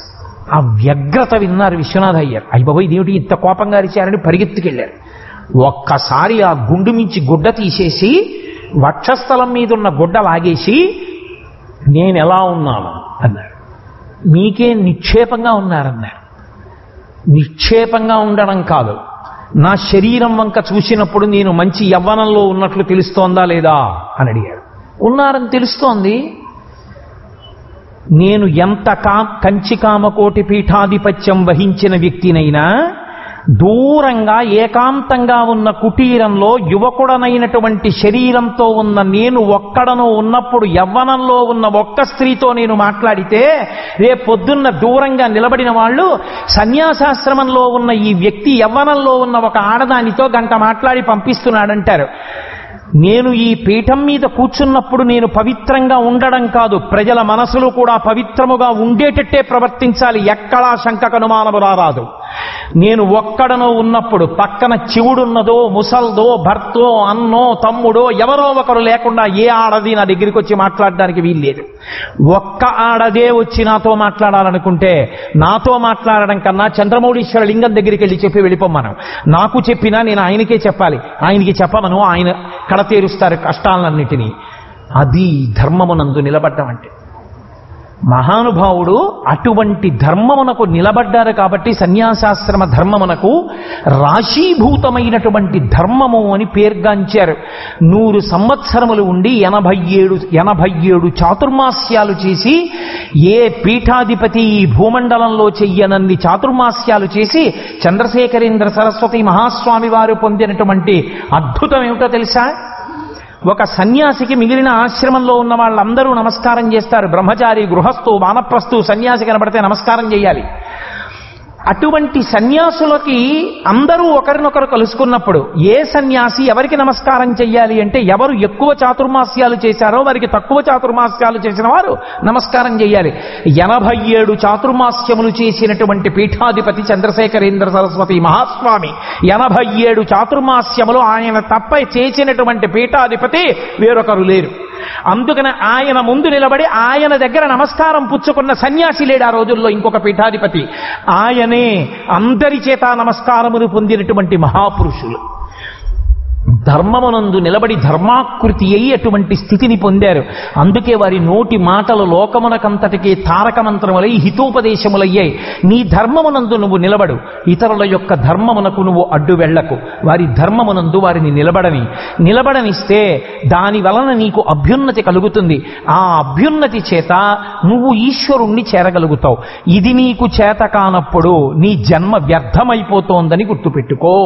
ఆ వ్యగ్రత విన్నారు విశ్వనాథ అయ్యర్. అయ్యబాబోయ్ ఇదేమిటి ఇంత కోపంగా అరిచారని పరిగెత్తుకెళ్ళారు. ఒక్కసారి ఆ గుండు మించి గుడ్డ తీసేసి వక్షస్థలం మీద ఉన్న గుడ్డ లాగేసి నేను ఎలా ఉన్నాను అన్నారు. మీకే నిక్షేపంగా ఉన్నారన్నారు. నిక్షేపంగా ఉండడం కాదు, నా శరీరం వంక చూసినప్పుడు నేను మంచి యవ్వనంలో ఉన్నట్లు తెలుస్తోందా లేదా అని అడిగాడు. ఉన్నారని తెలుస్తోంది. నేను ఎంత కంచికామకోటి పీఠాధిపత్యం వహించిన వ్యక్తినైనా దూరంగా ఏకాంతంగా ఉన్న కుటీరంలో యువకుడనైనటువంటి శరీరంతో ఉన్న నేను ఒక్కడను ఉన్నప్పుడు యవ్వనంలో ఉన్న ఒక్క స్త్రీతో నేను మాట్లాడితే రేపొద్దున్న దూరంగా నిలబడిన వాళ్ళు సన్యాసాశ్రమంలో ఉన్న ఈ వ్యక్తి యవ్వనంలో ఉన్న ఒక ఆడదానితో గంట మాట్లాడి పంపిస్తున్నాడంటారు. నేను ఈ పీఠం మీద కూర్చున్నప్పుడు నేను పవిత్రంగా ఉండడం కాదు, ప్రజల మనసులు కూడా పవిత్రముగా ఉండేటట్టే ప్రవర్తించాలి. ఎక్కడా శంకకు అనుమానము రారాదు. నేను ఒక్కడనో ఉన్నప్పుడు పక్కన చెవుడున్నదో ముసల్దో భర్తో అన్నో తమ్ముడో ఎవరో ఒకరు లేకుండా ఏ ఆడది నా దగ్గరికి వచ్చి మాట్లాడడానికి వీల్లేదు. ఒక్క ఆడదే వచ్చి నాతో మాట్లాడాలనుకుంటే నాతో మాట్లాడడం కన్నా చంద్రమౌళీశ్వర లింగం దగ్గరికి వెళ్ళి చెప్పి వెళ్ళిపోమ్మను. నాకు చెప్పినా నేను ఆయనకే చెప్పాలి, ఆయనకి చెప్పమను, ఆయన కడతేరుస్తారు కష్టాలన్నిటినీ. అది ధర్మమునందు నిలబడ్డం అంటే. మహానుభావుడు అటువంటి ధర్మమునకు నిలబడ్డారు కాబట్టి సన్యాసాశ్రమ ధర్మమునకు రాశీభూతమైనటువంటి ధర్మము అని పేర్గాంచారు. 100 సంవత్సరములు ఉండి 87 చాతుర్మాస్యాలు చేసి ఏ పీఠాధిపతి ఈ భూమండలంలో చెయ్యనన్ని చాతుర్మాస్యాలు చేసి చంద్రశేఖరేంద్ర సరస్వతి మహాస్వామి వారు పొందినటువంటి అద్భుతం ఏమిటో తెలుసా? ఒక సన్యాసికి మిగిలిన ఆశ్రమంలో ఉన్న వాళ్ళందరూ నమస్కారం చేస్తారు. బ్రహ్మచారి, గృహస్థు, వానప్రస్థు, సన్యాసి కనబడితే నమస్కారం చేయాలి. అటువంటి సన్యాసులకి అందరూ ఒకరినొకరు కలుసుకున్నప్పుడు ఏ సన్యాసి ఎవరికి నమస్కారం చెయ్యాలి అంటే ఎవరు ఎక్కువ చాతుర్మాస్యాలు చేశారో వారికి తక్కువ చాతుర్మాస్యాలు చేసిన వారు నమస్కారం చెయ్యాలి. 87 చాతుర్మాస్యములు చేసినటువంటి పీఠాధిపతి చంద్రశేఖరేంద్ర సరస్వతి మహాస్వామి 87 చాతుర్మాస్యములు ఆయన తప్ప చేసినటువంటి పీఠాధిపతి వేరొకరు లేరు. అందుకని ఆయన ముందు నిలబడి ఆయన దగ్గర నమస్కారం పుచ్చుకున్న సన్యాసి లేడు ఆ రోజుల్లో ఇంకొక పీఠాధిపతి. ఆయనే అందరి చేత నమస్కారమును పొందినటువంటి మహాపురుషులు. ధర్మమునందు నిలబడి ధర్మాకృతి అయి అటువంటి స్థితిని పొందారు. అందుకే వారి నోటి మాటలు లోకమునకంతటికీ తారక మంత్రములై హితోపదేశములయ్యాయి. నీ ధర్మమునందు నువ్వు నిలబడు, ఇతరుల యొక్క ధర్మమునకు నువ్వు అడ్డు వెళ్లకు. వారి ధర్మమునందు వారిని నిలబడనిస్తే దాని వలన నీకు అభ్యున్నతి కలుగుతుంది. ఆ అభ్యున్నతి చేత నువ్వు ఈశ్వరుణ్ణి చేరగలుగుతావు. ఇది నీకు చేత కానప్పుడు నీ జన్మ వ్యర్థమైపోతోందని గుర్తుపెట్టుకో.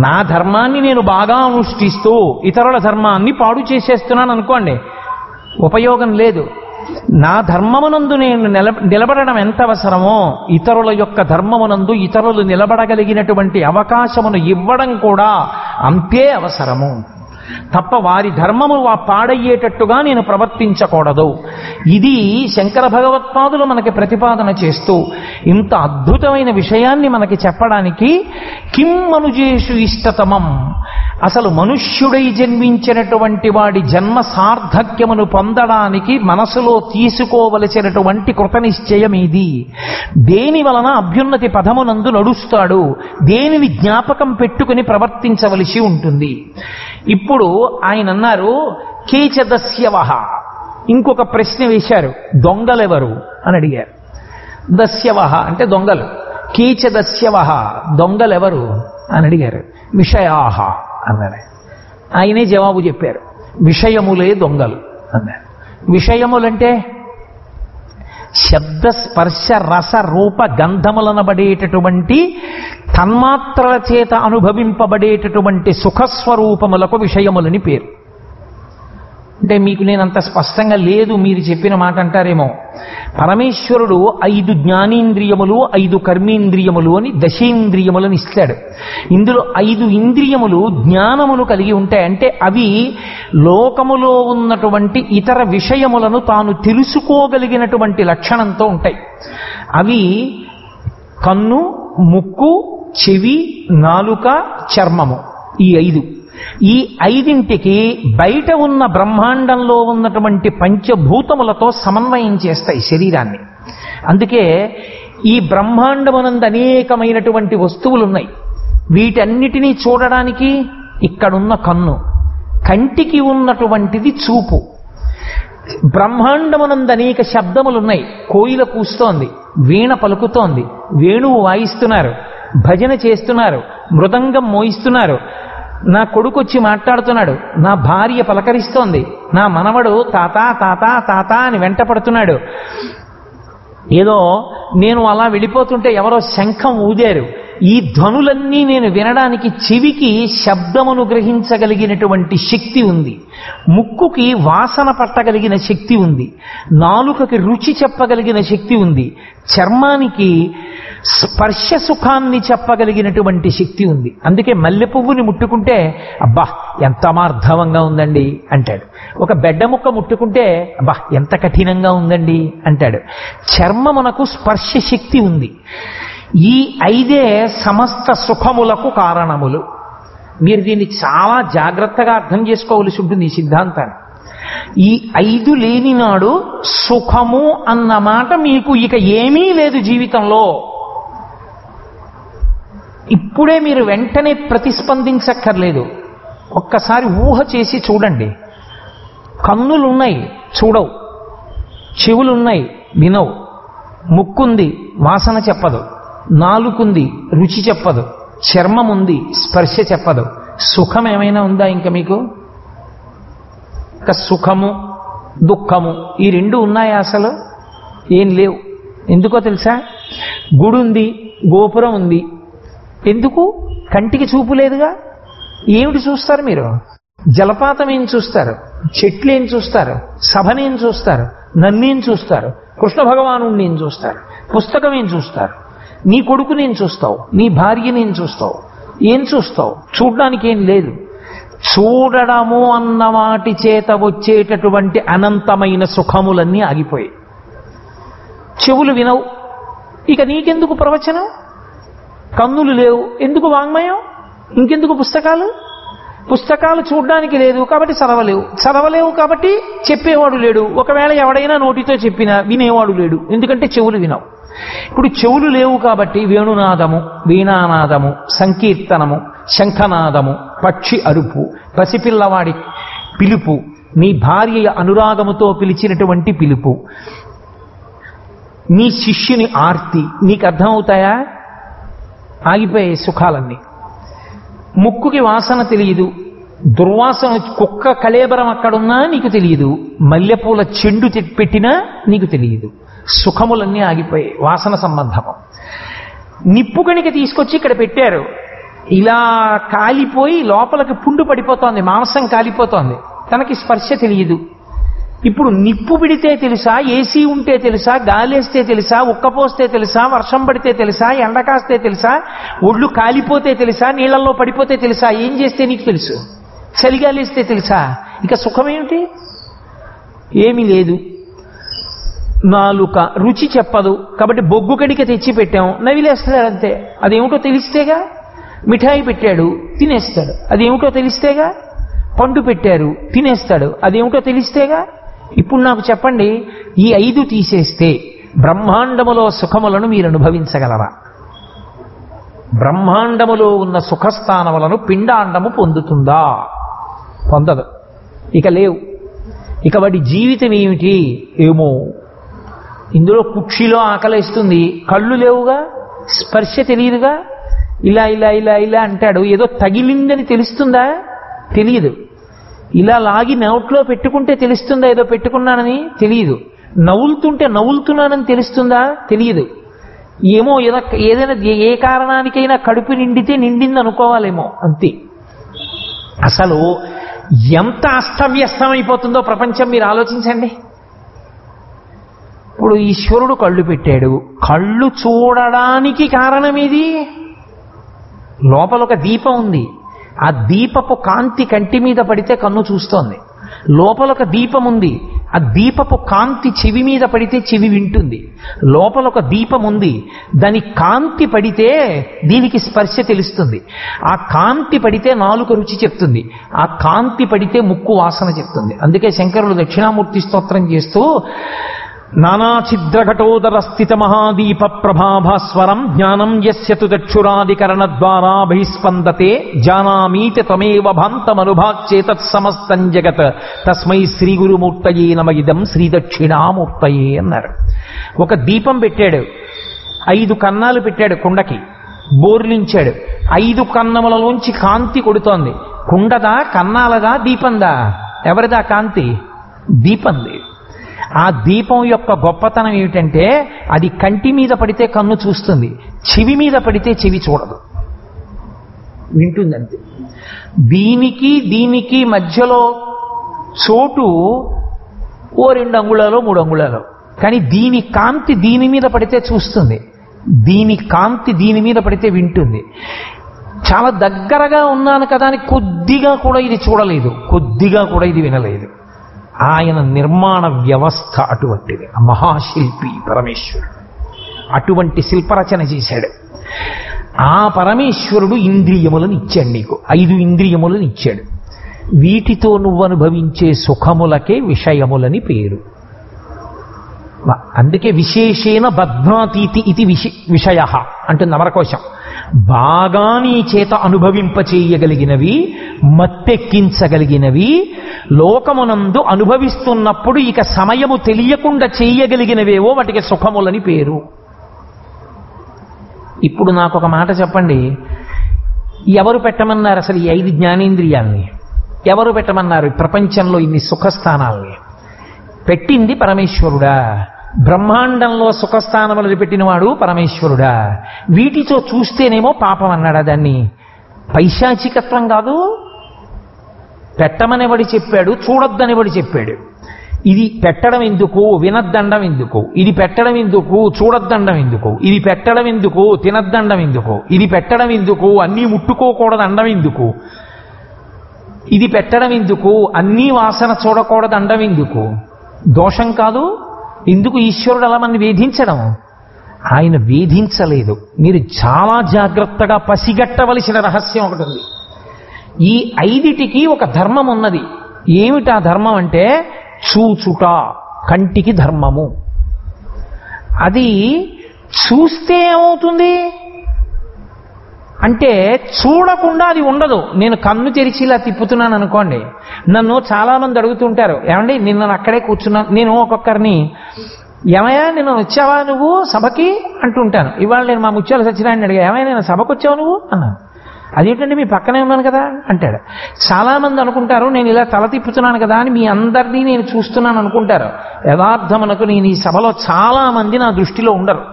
నా ధర్మాన్ని నేను బాగా అనుష్ఠిస్తూ ఇతరుల ధర్మాన్ని పాడు చేసేస్తున్నాను అనుకోండి, ఉపయోగం లేదు. నా ధర్మమునందు నేను నిలబడడం ఎంత అవసరమో ఇతరుల యొక్క ధర్మమునందు ఇతరులు నిలబడగలిగినటువంటి అవకాశమును ఇవ్వడం కూడా అంతే అవసరము. తప్ప వారి ధర్మము పాడయ్యేటట్టుగా నేను ప్రవర్తించకూడదు. ఇది శంకర భగవత్పాదులు మనకి ప్రతిపాదన చేస్తూ ఇంత అద్భుతమైన విషయాన్ని మనకి చెప్పడానికి కిం మనుజేషు ఇష్టతమం, అసలు మనుష్యుడై జన్మించినటువంటి వాడి జన్మ సార్థక్యమును పొందడానికి మనసులో తీసుకోవలసినటువంటి కృతనిశ్చయం ఇది. దేని వలన అభ్యున్నతి పదమునందు నడుస్తాడు, దేనిని జ్ఞాపకం పెట్టుకుని ప్రవర్తించవలసి ఉంటుంది. ఇప్పుడు ఆయన అన్నారు కేచదస్యవహ. ఇంకొక ప్రశ్న వేశారు, దొంగలెవరు అని అడిగారు. దస్యవహ అంటే దొంగలు, కేచదస్యవహ దొంగలెవరు అని అడిగారు. విషయాహ అన్నారు. ఆయనే జవాబు చెప్పారు, విషయములే దొంగలు అన్నారు. విషయములంటే శబ్ద స్పర్శ రస రూప గంధములనబడేటటువంటి తన్మాత్రల చేత అనుభవింపబడేటటువంటి సుఖస్వరూపములకు విషయములని పేరు. అంటే మీకు నేను అంత స్పష్టంగా లేదు మీరు చెప్పిన మాట అంటారేమో. పరమేశ్వరుడు 5 జ్ఞానేంద్రియములు 5 కర్మేంద్రియములు అని దశేంద్రియములను ఇస్తాడు. ఇందులో 5 ఇంద్రియములు జ్ఞానమును కలిగి ఉంటాయి. అంటే అవి లోకములో ఉన్నటువంటి ఇతర విషయములను తాను తెలుసుకోగలిగినటువంటి లక్షణంతో ఉంటాయి. అవి కన్ను, ముక్కు, చెవి, నాలుక, చర్మము. ఈ 5. ఈ 5ంటికి బయట ఉన్న బ్రహ్మాండంలో ఉన్నటువంటి పంచభూతములతో సమన్వయం చేస్తాయి శరీరాన్ని. అందుకే ఈ బ్రహ్మాండమునందు అనేకమైనటువంటి వస్తువులు ఉన్నాయి. వీటన్నిటినీ చూడడానికి ఇక్కడున్న కన్ను, కంటికి ఉన్నటువంటిది చూపు. బ్రహ్మాండమునందు అనేక శబ్దములున్నాయి. కోయిల కూస్తోంది, వీణ పలుకుతోంది, వేణువు వాయిస్తున్నారు, భజన చేస్తున్నారు, మృదంగం మోయిస్తున్నారు. నా కొడుకు వచ్చి మాట్లాడుతున్నాడు, నా భార్య పలకరిస్తోంది, నా మనవడు తాత తాత తాత అని వెంట పడుతున్నాడు. ఏదో నేను అలా వెళ్ళిపోతుంటే ఎవరో శంఖం ఊదారు. ఈ ధ్వనులన్నీ నేను వినడానికి చెవికి శబ్దమును గ్రహించగలిగినటువంటి శక్తి ఉంది, ముక్కుకి వాసన పట్టగలిగిన శక్తి ఉంది, నాలుకకి రుచి చెప్పగలిగిన శక్తి ఉంది, చర్మానికి స్పర్శ సుఖాన్ని చెప్పగలిగినటువంటి శక్తి ఉంది. అందుకే మల్లె పువ్వుని ముట్టుకుంటే అబ్బా ఎంత అమార్ధవంగా ఉందండి అంటాడు. ఒక బెడ్డ ముక్క ముట్టుకుంటే అబ్బా ఎంత కఠినంగా ఉందండి అంటాడు. చర్మమునకు స్పర్శ శక్తి ఉంది. ఈ 5 సమస్త సుఖములకు కారణములు. మీరు దీన్ని చాలా జాగ్రత్తగా అర్థం చేసుకోవలసి ఉంటుంది ఈ సిద్ధాంతాన్ని. ఈ 5 లేని నాడు సుఖము అన్నమాట మీకు ఇక ఏమీ లేదు జీవితంలో. ఇప్పుడే మీరు వెంటనే ప్రతిస్పందించక్కర్లేదు. ఒక్కసారి ఊహ చేసి చూడండి. కన్నులున్నాయి, చూడవు. చెవులున్నాయి, వినవు. ముక్కుంది, వాసన చెప్పదు. నాలుకుంది, రుచి చెప్పదు. చర్మం ఉంది, స్పర్శ చెప్పదు. సుఖం ఏమైనా ఉందా ఇంకా మీకు? ఇక సుఖము దుఃఖము ఈ 2 ఉన్నాయా? అసలు ఏం లేవు. ఎందుకో తెలుసా? గుడి ఉంది, గోపురం ఉంది. ఎందుకు? కంటికి చూపు లేదుగా. ఏమిటి చూస్తారు మీరు? జలపాతం ఏం చూస్తారు? చెట్లు ఏం చూస్తారు? సభనేం చూస్తారు? నన్నేం చూస్తారు? కృష్ణ భగవానుడిని ఏం చూస్తారు? పుస్తకం ఏం చూస్తారు? నీ కొడుకునేం చూస్తావు? నీ భార్యనేం చూస్తావు? ఏం చూస్తావు? చూడడానికి ఏం లేదు. చూడడము అన్న వాటి చేత వచ్చేటటువంటి అనంతమైన సుఖములన్నీ ఆగిపోయాయి. చెవులు వినవు, ఇక నీకెందుకు ప్రవచనం? కన్నులు లేవు, ఎందుకు వాంగ్మయం? ఇంకెందుకు పుస్తకాలు? పుస్తకాలు చూడడానికి లేదు కాబట్టి చదవలేవు కాబట్టి చెప్పేవాడు లేడు. ఒకవేళ ఎవడైనా నోటితో చెప్పినా వినేవాడు లేడు, ఎందుకంటే చెవులు వినవు. ఇప్పుడు చెవులు లేవు కాబట్టి వేణునాదము, వీణానాదము, సంకీర్తనము, శంఖనాదము, పక్షి అరుపు, పసిపిల్లవాడి పిలుపు, నీ భార్య అనురాగముతో పిలిచినటువంటి పిలుపు, నీ శిష్యుని ఆర్తి నీకు అర్థమవుతాయా? ఆగిపోయే సుఖాలన్నీ. ముక్కుకి వాసన తెలియదు, దుర్వాసన కుక్క కళేబరం అక్కడున్నా నీకు తెలియదు, మల్లెపూల చెండు పెట్టినా నీకు తెలియదు. సుఖములన్నీ ఆగిపోయాయి వాసన సంబంధము. నిప్పు కణిక తీసుకొచ్చి ఇక్కడ పెట్టారు, ఇలా కాలిపోయి లోపలికి పుండు పడిపోతోంది, మాంసం కాలిపోతోంది, తనకి స్పర్శ తెలియదు. ఇప్పుడు నిప్పు పిడితే తెలుసా, ఏసీ ఉంటే తెలుసా, గాలేస్తే తెలుసా, ఉక్కపోస్తే తెలుసా, వర్షం పడితే తెలుసా, ఎండ కాస్తే తెలుసా, ఒళ్ళు కాలిపోతే తెలుసా, నీళ్లలో పడిపోతే తెలుసా? ఏం చేస్తే నీకు తెలుసు? చలిగాలేస్తే తెలుసా? ఇక సుఖమేమిటి? ఏమీ లేదు. నాలుక రుచి చెప్పదు కాబట్టి బొగ్గు కడిక తెచ్చి పెట్టాం, నవిలేస్తాడు అంతే. అదేమిటో తెలిస్తేగా. మిఠాయి పెట్టాడు, తినేస్తాడు, అదేమిటో తెలిస్తేగా. పండు పెట్టారు, తినేస్తాడు, అదేమిటో తెలిస్తేగా. ఇప్పుడు నాకు చెప్పండి, ఈ 5 తీసేస్తే బ్రహ్మాండములో సుఖములను మీరు అనుభవించగలరా? బ్రహ్మాండములో ఉన్న సుఖస్థానములను పిండాండము పొందుతుందా? పొందదు. ఇక లేవు. ఇక వాడి జీవితం ఏమిటి? ఏమో. ఇందులో కుక్షిలో ఆకలిస్తుంది, కళ్ళు లేవుగా, స్పర్శ తెలియదుగా, ఇలా ఇలా ఇలా ఇలా అంటాడు, ఏదో తగిలిందని తెలుస్తుందా? తెలియదు. ఇలా లాగి నోట్లో పెట్టుకుంటే తెలుస్తుందా ఏదో పెట్టుకున్నానని? తెలియదు. నవ్వులుతుంటే నవ్వులుతున్నానని తెలుస్తుందా? తెలియదు. ఏమో ఏదైనా ఏ కారణానికైనా కడుపు నిండితే నిండింది అనుకోవాలేమో, అంతే. అసలు ఎంత అస్తవ్యస్తమైపోతుందో ప్రపంచం మీరు ఆలోచించండి. ఇప్పుడు ఈశ్వరుడు కళ్ళు పెట్టాడు, కళ్ళు చూడడానికి కారణమేది? లోపల ఒక దీపం ఉంది, ఆ దీపపు కాంతి కంటి మీద పడితే కన్ను చూస్తోంది. లోపల ఒక దీపం ఉంది, ఆ దీపపు కాంతి చెవి మీద పడితే చెవి వింటుంది. లోపల ఒక దీపం ఉంది, దాని కాంతి పడితే దీనికి స్పర్శ తెలుస్తుంది. ఆ కాంతి పడితే నాలుక రుచి చెప్తుంది, ఆ కాంతి పడితే ముక్కు వాసన చెప్తుంది. అందుకే శంకరులు దక్షిణామూర్తి స్తోత్రం చేస్తూ నానాఛిద్రఘటోదర స్థిత మహాదీప ప్రభాభాస్వరం జ్ఞానం యస్యతు దక్షురాదికరణ ద్వారా బహిస్పందతే జానామీతి తమేవ భాంతమనుభాచ్చేతత్ సమస్తం జగత్ తస్మై శ్రీ గురుమూర్తయే నమ ఇదం శ్రీ దక్షిణామూర్తయే అన్నారు. ఒక దీపం పెట్టాడు, 5 కన్నాలు పెట్టాడు కుండకి, బోర్లించాడు, 5 కన్నములలోంచి కాంతి కొడుతోంది. కుండదా, కన్నాలదా, దీపందా? ఎవరిదా కాంతి? దీపంది. ఆ దీపం యొక్క గొప్పతనం ఏమిటంటే అది కంటి మీద పడితే కన్ను చూస్తుంది, చెవి మీద పడితే చెవి చూడదు, వింటుందంతే. దీనికి మధ్యలో చోటు ఓ 2 అంగుళాలు 3 అంగుళాలు, కానీ దీని కాంతి దీని మీద పడితే చూస్తుంది, దీని కాంతి దీని మీద పడితే వింటుంది. చాలా దగ్గరగా ఉన్నాను కదా అని కొద్దిగా కూడా ఇది చూడలేదు, కొద్దిగా కూడా ఇది వినలేదు. ఆయన నిర్మాణ వ్యవస్థ అటువంటిది. మహాశిల్పి పరమేశ్వరుడు అటువంటి శిల్పరచన చేశాడు. ఆ పరమేశ్వరుడు ఇంద్రియములను ఇచ్చాడు నీకు, 5 ఇంద్రియములను ఇచ్చాడు. వీటితో నువ్వు అనుభవించే సుఖములకే విషయములని పేరు. అందుకే విశేషేణ బధ్నాతీతి ఇది విషయ అంటుంది అమరకోశం. బాగా నీ చేత అనుభవింపచేయగలిగినవి, మత్తెక్కించగలిగినవి, లోకమునందు అనుభవిస్తున్నప్పుడు ఇక సమయము తెలియకుండా చేయగలిగినవేవో వాటికి సుఖములని పేరు. ఇప్పుడు నాకు ఒక మాట చెప్పండి, ఎవరు పెట్టమన్నారు అసలు ఈ 5 జ్ఞానేంద్రియాల్ని? ఎవరు పెట్టమన్నారు ప్రపంచంలో ఇన్ని సుఖస్థానాల్ని? పెట్టింది పరమేశ్వరుడా? బ్రహ్మాండంలో సుఖస్థానములను పెట్టినవాడు పరమేశ్వరుడా? వీటితో చూస్తేనేమో పాపం అన్నాడా దాన్ని? పైశాచికత్వం కాదు. పెట్టమనేవాడు చెప్పాడు, చూడొద్దనేవాడు చెప్పాడు. ఇది పెట్టడం ఎందుకు, వినద్దండం ఎందుకు? ఇది పెట్టడం ఎందుకు, చూడొద్దండం ఎందుకు? ఇది పెట్టడం ఎందుకు, తినద్దండం ఎందుకు? ఇది పెట్టడం ఎందుకు, అన్నీ ముట్టుకోకూడదు అండం ఎందుకు? ఇది పెట్టడం ఎందుకు, అన్నీ వాసన చూడకూడదు అండం ఎందుకు? దోషం కాదు. ఎందుకు ఈశ్వరుడు అలా మనల్ని వేధించడం? ఆయన వేధించలేదు. మీరు చాలా జాగ్రత్తగా పసిగట్టవలసిన రహస్యం ఒకటి ఉంది. ఈ 5టికి ఒక ధర్మం ఉన్నది. ఏమిటా ధర్మం అంటే చూచుట కంటికి ధర్మము. అది చూస్తే ఏమవుతుంది అంటే చూడకుండా అది ఉండదు. నేను కన్ను తెరిచి ఇలా తిప్పుతున్నాను అనుకోండి, నన్ను చాలా మంది అడుగుతుంటారు, ఏమండి నిన్న అక్కడే కూర్చున్నాను. నేను ఒక్కొక్కరిని ఏమయ్యా నిన్న వచ్చావా నువ్వు సభకి అంటుంటాను. ఇవాళ నేను మా ముత్యాల సత్యనారాయణ అడిగా, ఏమయ్యా నేను సభకు వచ్చావు నువ్వు అన్నాను. అదేంటంటే మీ పక్కనే ఉన్నాను కదా అంటాడు. చాలా మంది అనుకుంటారు నేను ఇలా తల తిప్పుతున్నాను కదా అని మీ అందరినీ నేను చూస్తున్నాను అనుకుంటారు. యథార్థమునకు నేను ఈ సభలో చాలా మంది నా దృష్టిలో ఉండరు.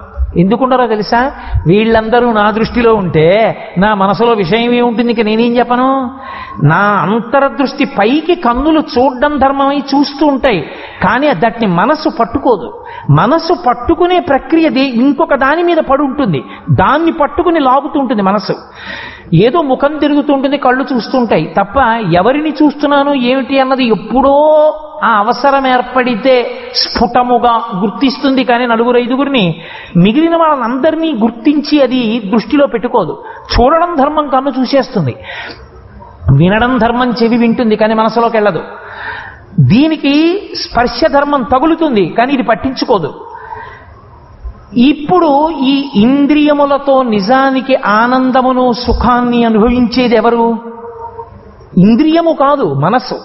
ఎందుకుంటారో తెలుసా? వీళ్ళందరూ నా దృష్టిలో ఉంటే నా మనసులో విషయం ఏముంటుంది, ఇక నేనేం చెప్పను. నా అంతర్దృష్టి పైకి కన్నులు చూడడం ధర్మమై చూస్తూ ఉంటాయి, కానీ దాన్ని మనసు పట్టుకోదు. మనసు పట్టుకునే ప్రక్రియ ఇంకొక దాని మీద పడి ఉంటుంది, దాన్ని పట్టుకుని లాగుతూ ఉంటుంది మనసు. ఏదో ముఖం తిరుగుతూ ఉంటుంది, కళ్ళు చూస్తుంటాయి తప్ప ఎవరిని చూస్తున్నాను ఏమిటి అన్నది ఎప్పుడో ఆ అవసరం ఏర్పడితే స్ఫుటముగా గుర్తిస్తుంది. కానీ 4-5 మిగిలిన వాళ్ళందరినీ గుర్తించి అది దృష్టిలో పెట్టుకోదు. చూడడం ధర్మం కన్ను చూసేస్తుంది, వినడం ధర్మం చెవి వింటుంది, కానీ మనసులోకి వెళ్ళదు. దీనికి స్పర్శ ధర్మం తగులుతుంది, కానీ ఇది పట్టించుకోదు. ఇప్పుడు ఈ ఇంద్రియములతో నిజానికి ఆనందమును సుఖాన్ని అనుభవించేది ఎవరు? ఇంద్రియము కాదు, మనసు.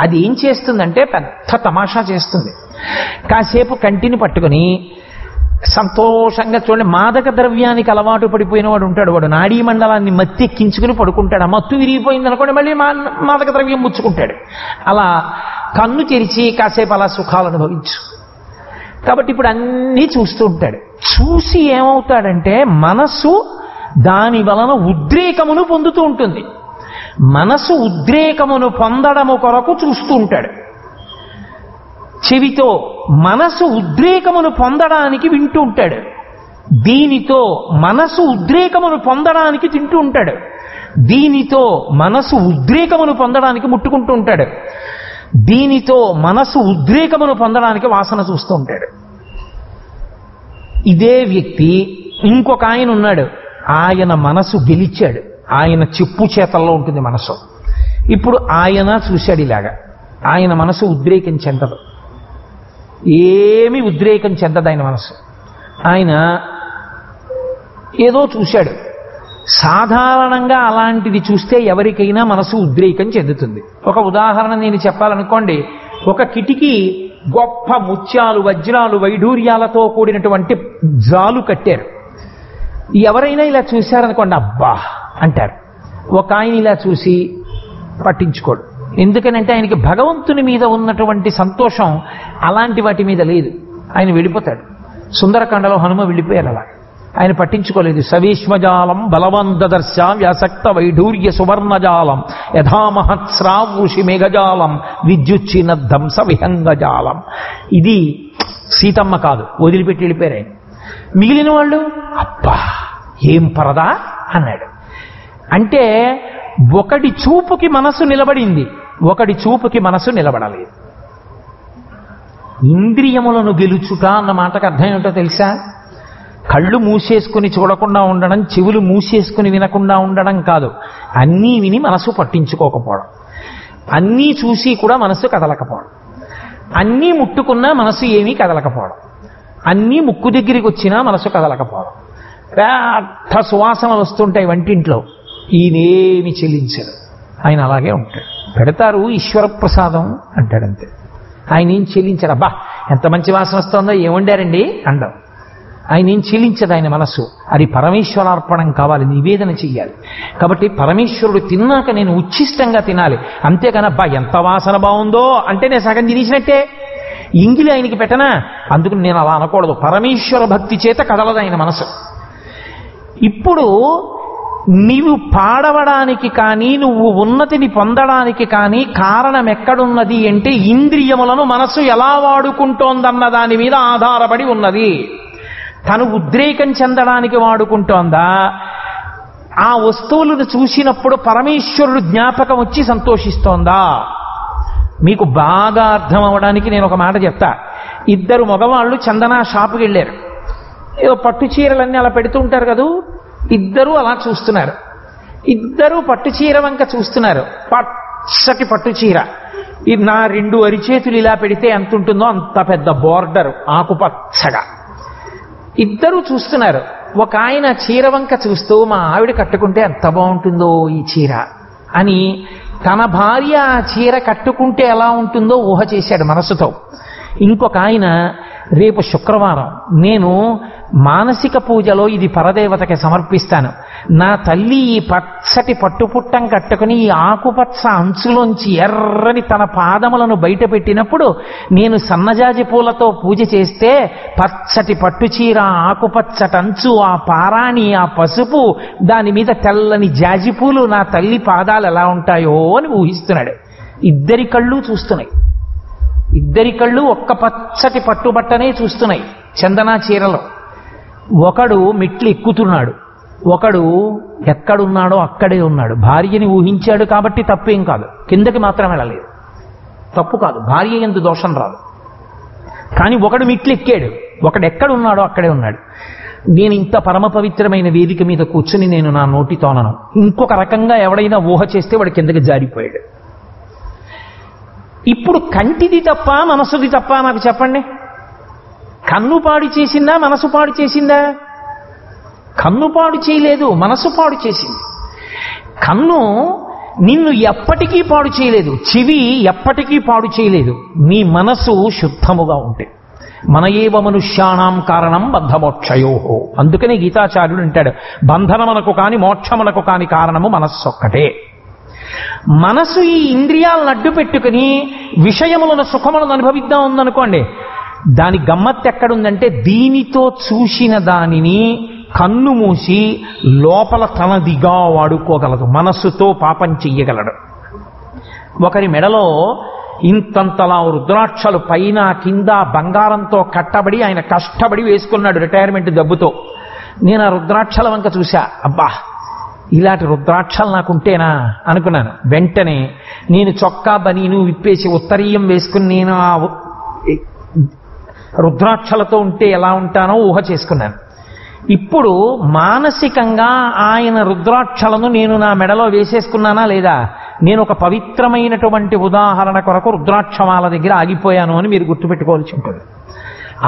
అది ఏం చేస్తుందంటే పెద్ద తమాషా చేస్తుంది. కాసేపు కంటిని పట్టుకుని సంతోషంగా చూడండి, మాదక ద్రవ్యానికి అలవాటు పడిపోయిన వాడు ఉంటాడు, వాడు నాడీ మండలాన్ని మత్తెక్కించుకుని పడుకుంటాడు. ఆ మత్తు విరిగిపోయింది అనుకోండి మళ్ళీ మాదక ద్రవ్యం ముచ్చుకుంటాడు. అలా కన్ను తెరిచి కాసేపు అలా సుఖాలు అనుభవించు. కాబట్టి ఇప్పుడు అన్నీ చూస్తూ ఉంటాడు. చూసి ఏమవుతాడంటే మనసు దాని వలన ఉద్రేకమును పొందుతూ ఉంటుంది. మనసు ఉద్రేకమును పొందడము కొరకు చూస్తూ ఉంటాడు. చెవితో మనసు ఉద్రేకమును పొందడానికి వింటూ ఉంటాడు. దీనితో మనసు ఉద్రేకమును పొందడానికి తింటూ ఉంటాడు. దీనితో మనసు ఉద్రేకమును పొందడానికి ముట్టుకుంటూ ఉంటాడు. దీనితో మనసు ఉద్రేకమును పొందడానికి వాసన చూస్తూ ఉంటాడు. ఇదే వ్యక్తి ఇంకొక ఆయన ఉన్నాడు, ఆయన మనసు గెలిచాడు, ఆయన చెప్పు చేతల్లో ఉంటుంది మనసు. ఇప్పుడు ఆయన చూశాడు ఇలాగా, ఆయన మనసు ఉద్రేకం చెందదు, ఏమీ ఉద్రేకం చెందదు ఆయన మనసు. ఆయన ఏదో చూశాడు. సాధారణంగా అలాంటిది చూస్తే ఎవరికైనా మనసు ఉద్రేకం చెందుతుంది. ఒక ఉదాహరణ నేను చెప్పాలనుకోండి, ఒక కిటికీ గొప్ప ముత్యాలు వజ్రాలు వైఢూర్యాలతో కూడినటువంటి జాలు కట్టారు. ఎవరైనా ఇలా చూశారనుకోండి అబ్బా అంటారు. ఒక ఆయన ఇలా చూసి పట్టించుకోడు. ఎందుకనంటే ఆయనకి భగవంతుని మీద ఉన్నటువంటి సంతోషం అలాంటి వాటి మీద లేదు. ఆయన వెళ్ళిపోతాడు. సుందరకాండలో హనుమ వెళ్ళిపోయారు అలా. ఆయన పట్టించుకోలేదు. సవీష్మజాలం బలవన్ దదర్శ వ్యాసక్త వైఢూర్య సువర్ణజాలం యథామహత్స్రావృషి మేఘజాలం విద్యుచ్చినద్ధంస విహంగజాలం. ఇది సీతమ్మ కాదు, వదిలిపెట్టి వెళ్ళిపోయారు ఆయన. మిగిలిన వాళ్ళు అబ్బా ఏం పరదా అన్నాడు. అంటే ఒకడి చూపుకి మనసు నిలబడింది, ఒకడి చూపుకి మనసు నిలబడలేదు. ఇంద్రియములను గెలుచుట అన్న మాటకు అర్థం ఏమిటో తెలుసా? కళ్ళు మూసేసుకుని చూడకుండా ఉండడం, చెవులు మూసేసుకుని వినకుండా ఉండడం కాదు. అన్నీ విని మనసు పట్టించుకోకపోవడం, అన్నీ చూసి కూడా మనసు కదలకపోవడం, అన్నీ ముట్టుకున్నా మనసు ఏమీ కదలకపోవడం, అన్నీ ముక్కు దగ్గరికి వచ్చినా మనసు కదలకపోవడం. పెద్ద సువాసనలు వస్తుంటాయి వంటింట్లో, ఈయనేమి చెల్లించడు, ఆయన అలాగే ఉంటాడు. పెడతారు ఈశ్వర ప్రసాదం అంటాడంతే, ఆయన ఏం చెల్లించడు. అబ్బా ఎంత మంచి వాసన వస్తుందో ఏమండారండి అండం. ఆయన ఏం చెల్లించదు ఆయన మనస్సు. అది పరమేశ్వరార్పణం కావాలి, నివేదన చెయ్యాలి. కాబట్టి పరమేశ్వరుడు తిన్నాక నేను ఉచ్ఛిష్టంగా తినాలి, అంతేగాని అబ్బా ఎంత వాసన బాగుందో అంటే నేను సగం తినేసినట్టే, ఇంగిలి ఆయనకి పెట్టనా. అందుకని నేను అలా అనకూడదు. పరమేశ్వర భక్తి చేత కదలదు ఆయన మనసు. ఇప్పుడు నీవు పాడవడానికి కానీ నువ్వు ఉన్నతిని పొందడానికి కానీ కారణం ఎక్కడున్నది అంటే ఇంద్రియములను మనసు ఎలా వాడుకుంటోందన్న దాని మీద ఆధారపడి ఉన్నది. తను ఉద్రేకం చెందడానికి వాడుకుంటోందా, ఆ వస్తువులను చూసినప్పుడు పరమేశ్వరుడు జ్ఞాపకం వచ్చి సంతోషిస్తోందా? మీకు బాగా అర్థం అవ్వడానికి నేను ఒక మాట చెప్తా. 2 మగవాళ్ళు చందన షాపుకి వెళ్ళారు. ఏదో పట్టు చీరలన్నీ అలా పెడుతూ ఉంటారు కదూ, 2 అలా చూస్తున్నారు. ఇద్దరూ పట్టుచీర వంక చూస్తున్నారు. పచ్చటి పట్టుచీర, నా 2 అరిచేతులు ఇలా పెడితే ఎంత ఉంటుందో అంత పెద్ద బోర్డర్ ఆకుపచ్చగా. ఇద్దరూ చూస్తున్నారు. ఒక ఆయన చీర వంక చూస్తూ మా ఆవిడ కట్టుకుంటే ఎంత బాగుంటుందో ఈ చీర అని తన భార్య ఆ చీర కట్టుకుంటే ఎలా ఉంటుందో ఊహ చేశాడు మనసుతో. ఇంకొక ఆయన రేపు శుక్రవారం నేను మానసిక పూజలో ఇది పరదేవతకి సమర్పిస్తాను, నా తల్లి ఈ పచ్చటి పట్టుపుట్టం కట్టుకుని ఈ ఆకుపచ్చ అంచులోంచి ఎర్రని తన పాదములను బయట పెట్టినప్పుడు నేను సన్నజాజి పూలతో పూజ చేస్తే పచ్చటి పట్టుచీర, ఆకుపచ్చటి అంచు, ఆ పారాణి, ఆ పసుపు, దాని మీద తెల్లని జాజిపూలు, నా తల్లి పాదాలు ఎలా ఉంటాయో అని ఊహిస్తున్నాడు. ఇద్దరి కళ్ళు చూస్తున్నాయి. ఇద్దరి కళ్ళు ఒక్క పచ్చటి పట్టుబట్టనే చూస్తున్నాయి చందనా చీరలో. ఒకడు మెట్లు ఎక్కుతున్నాడు, ఒకడు ఎక్కడున్నాడో అక్కడే ఉన్నాడు. భార్యని ఊహించాడు కాబట్టి తప్పేం కాదు, కిందకి మాత్రం వెళ్ళలేదు, తప్పు కాదు, భార్య యందు దోషం రాదు. కానీ ఒకడు మెట్లు ఎక్కాడు, ఒకడు ఎక్కడున్నాడో అక్కడే ఉన్నాడు. నేను ఇంత పరమ పవిత్రమైన వేదిక మీద కూర్చుని నేను నా నోటితోనను, ఇంకొక రకంగా ఎవడైనా ఊహ చేస్తే వాడు కిందకి జారిపోయాడు. ఇప్పుడు కంటిది తప్ప మనసుది తప్ప నాకు చెప్పండి. కన్ను పాడు చేసిందా మనసు పాడు చేసిందా? కన్ను పాడు చేయలేదు, మనసు పాడు చేసింది. కన్ను నిన్ను ఎప్పటికీ పాడు చేయలేదు, చెవి ఎప్పటికీ పాడు చేయలేదు, నీ మనసు శుద్ధముగా ఉంటే. మన ఏవ మనుష్యాణం కారణం బంధమోక్షయోహో. అందుకనే గీతాచార్యుడు అంటాడు, బంధనమునకు కాని మోక్షమునకు కాని కారణము మనస్సు ఒక్కటే. మనసు ఈ ఇంద్రియాలను అడ్డు పెట్టుకుని విషయములను సుఖములను అనుభవిద్దాం ఉందనుకోండి, దాని గమ్మత్తు ఎక్కడుందంటే దీనితో చూసిన దానిని కన్ను మూసి లోపల తనదిగా వాడుకోగలదు, మనస్సుతో పాపం చెయ్యగలడు. ఒకరి మెడలో ఇంతంతలా రుద్రాక్షలు పైన కింద బంగారంతో కట్టబడి ఆయన కష్టపడి వేసుకున్నాడు రిటైర్మెంట్ డబ్బుతో. నేను ఆ రుద్రాక్షల వంక చూశా, అబ్బా ఇలాంటి రుద్రాక్షలు నాకుంటేనా అనుకున్నాను. వెంటనే నేను చొక్కా బనీను విప్పేసి ఉత్తరీయం వేసుకుని నేను ఆ రుద్రాక్షలతో ఉంటే ఎలా ఉంటానో ఊహ చేసుకున్నాను. ఇప్పుడు మానసికంగా ఆయన రుద్రాక్షలను నేను నా మెడలో వేసేసుకున్నానా లేదా? నేను ఒక పవిత్రమైనటువంటి ఉదాహరణ కొరకు రుద్రాక్షమాల దగ్గర ఆగిపోయాను అని మీరు గుర్తుపెట్టుకోవాల్సి ఉంటుంది.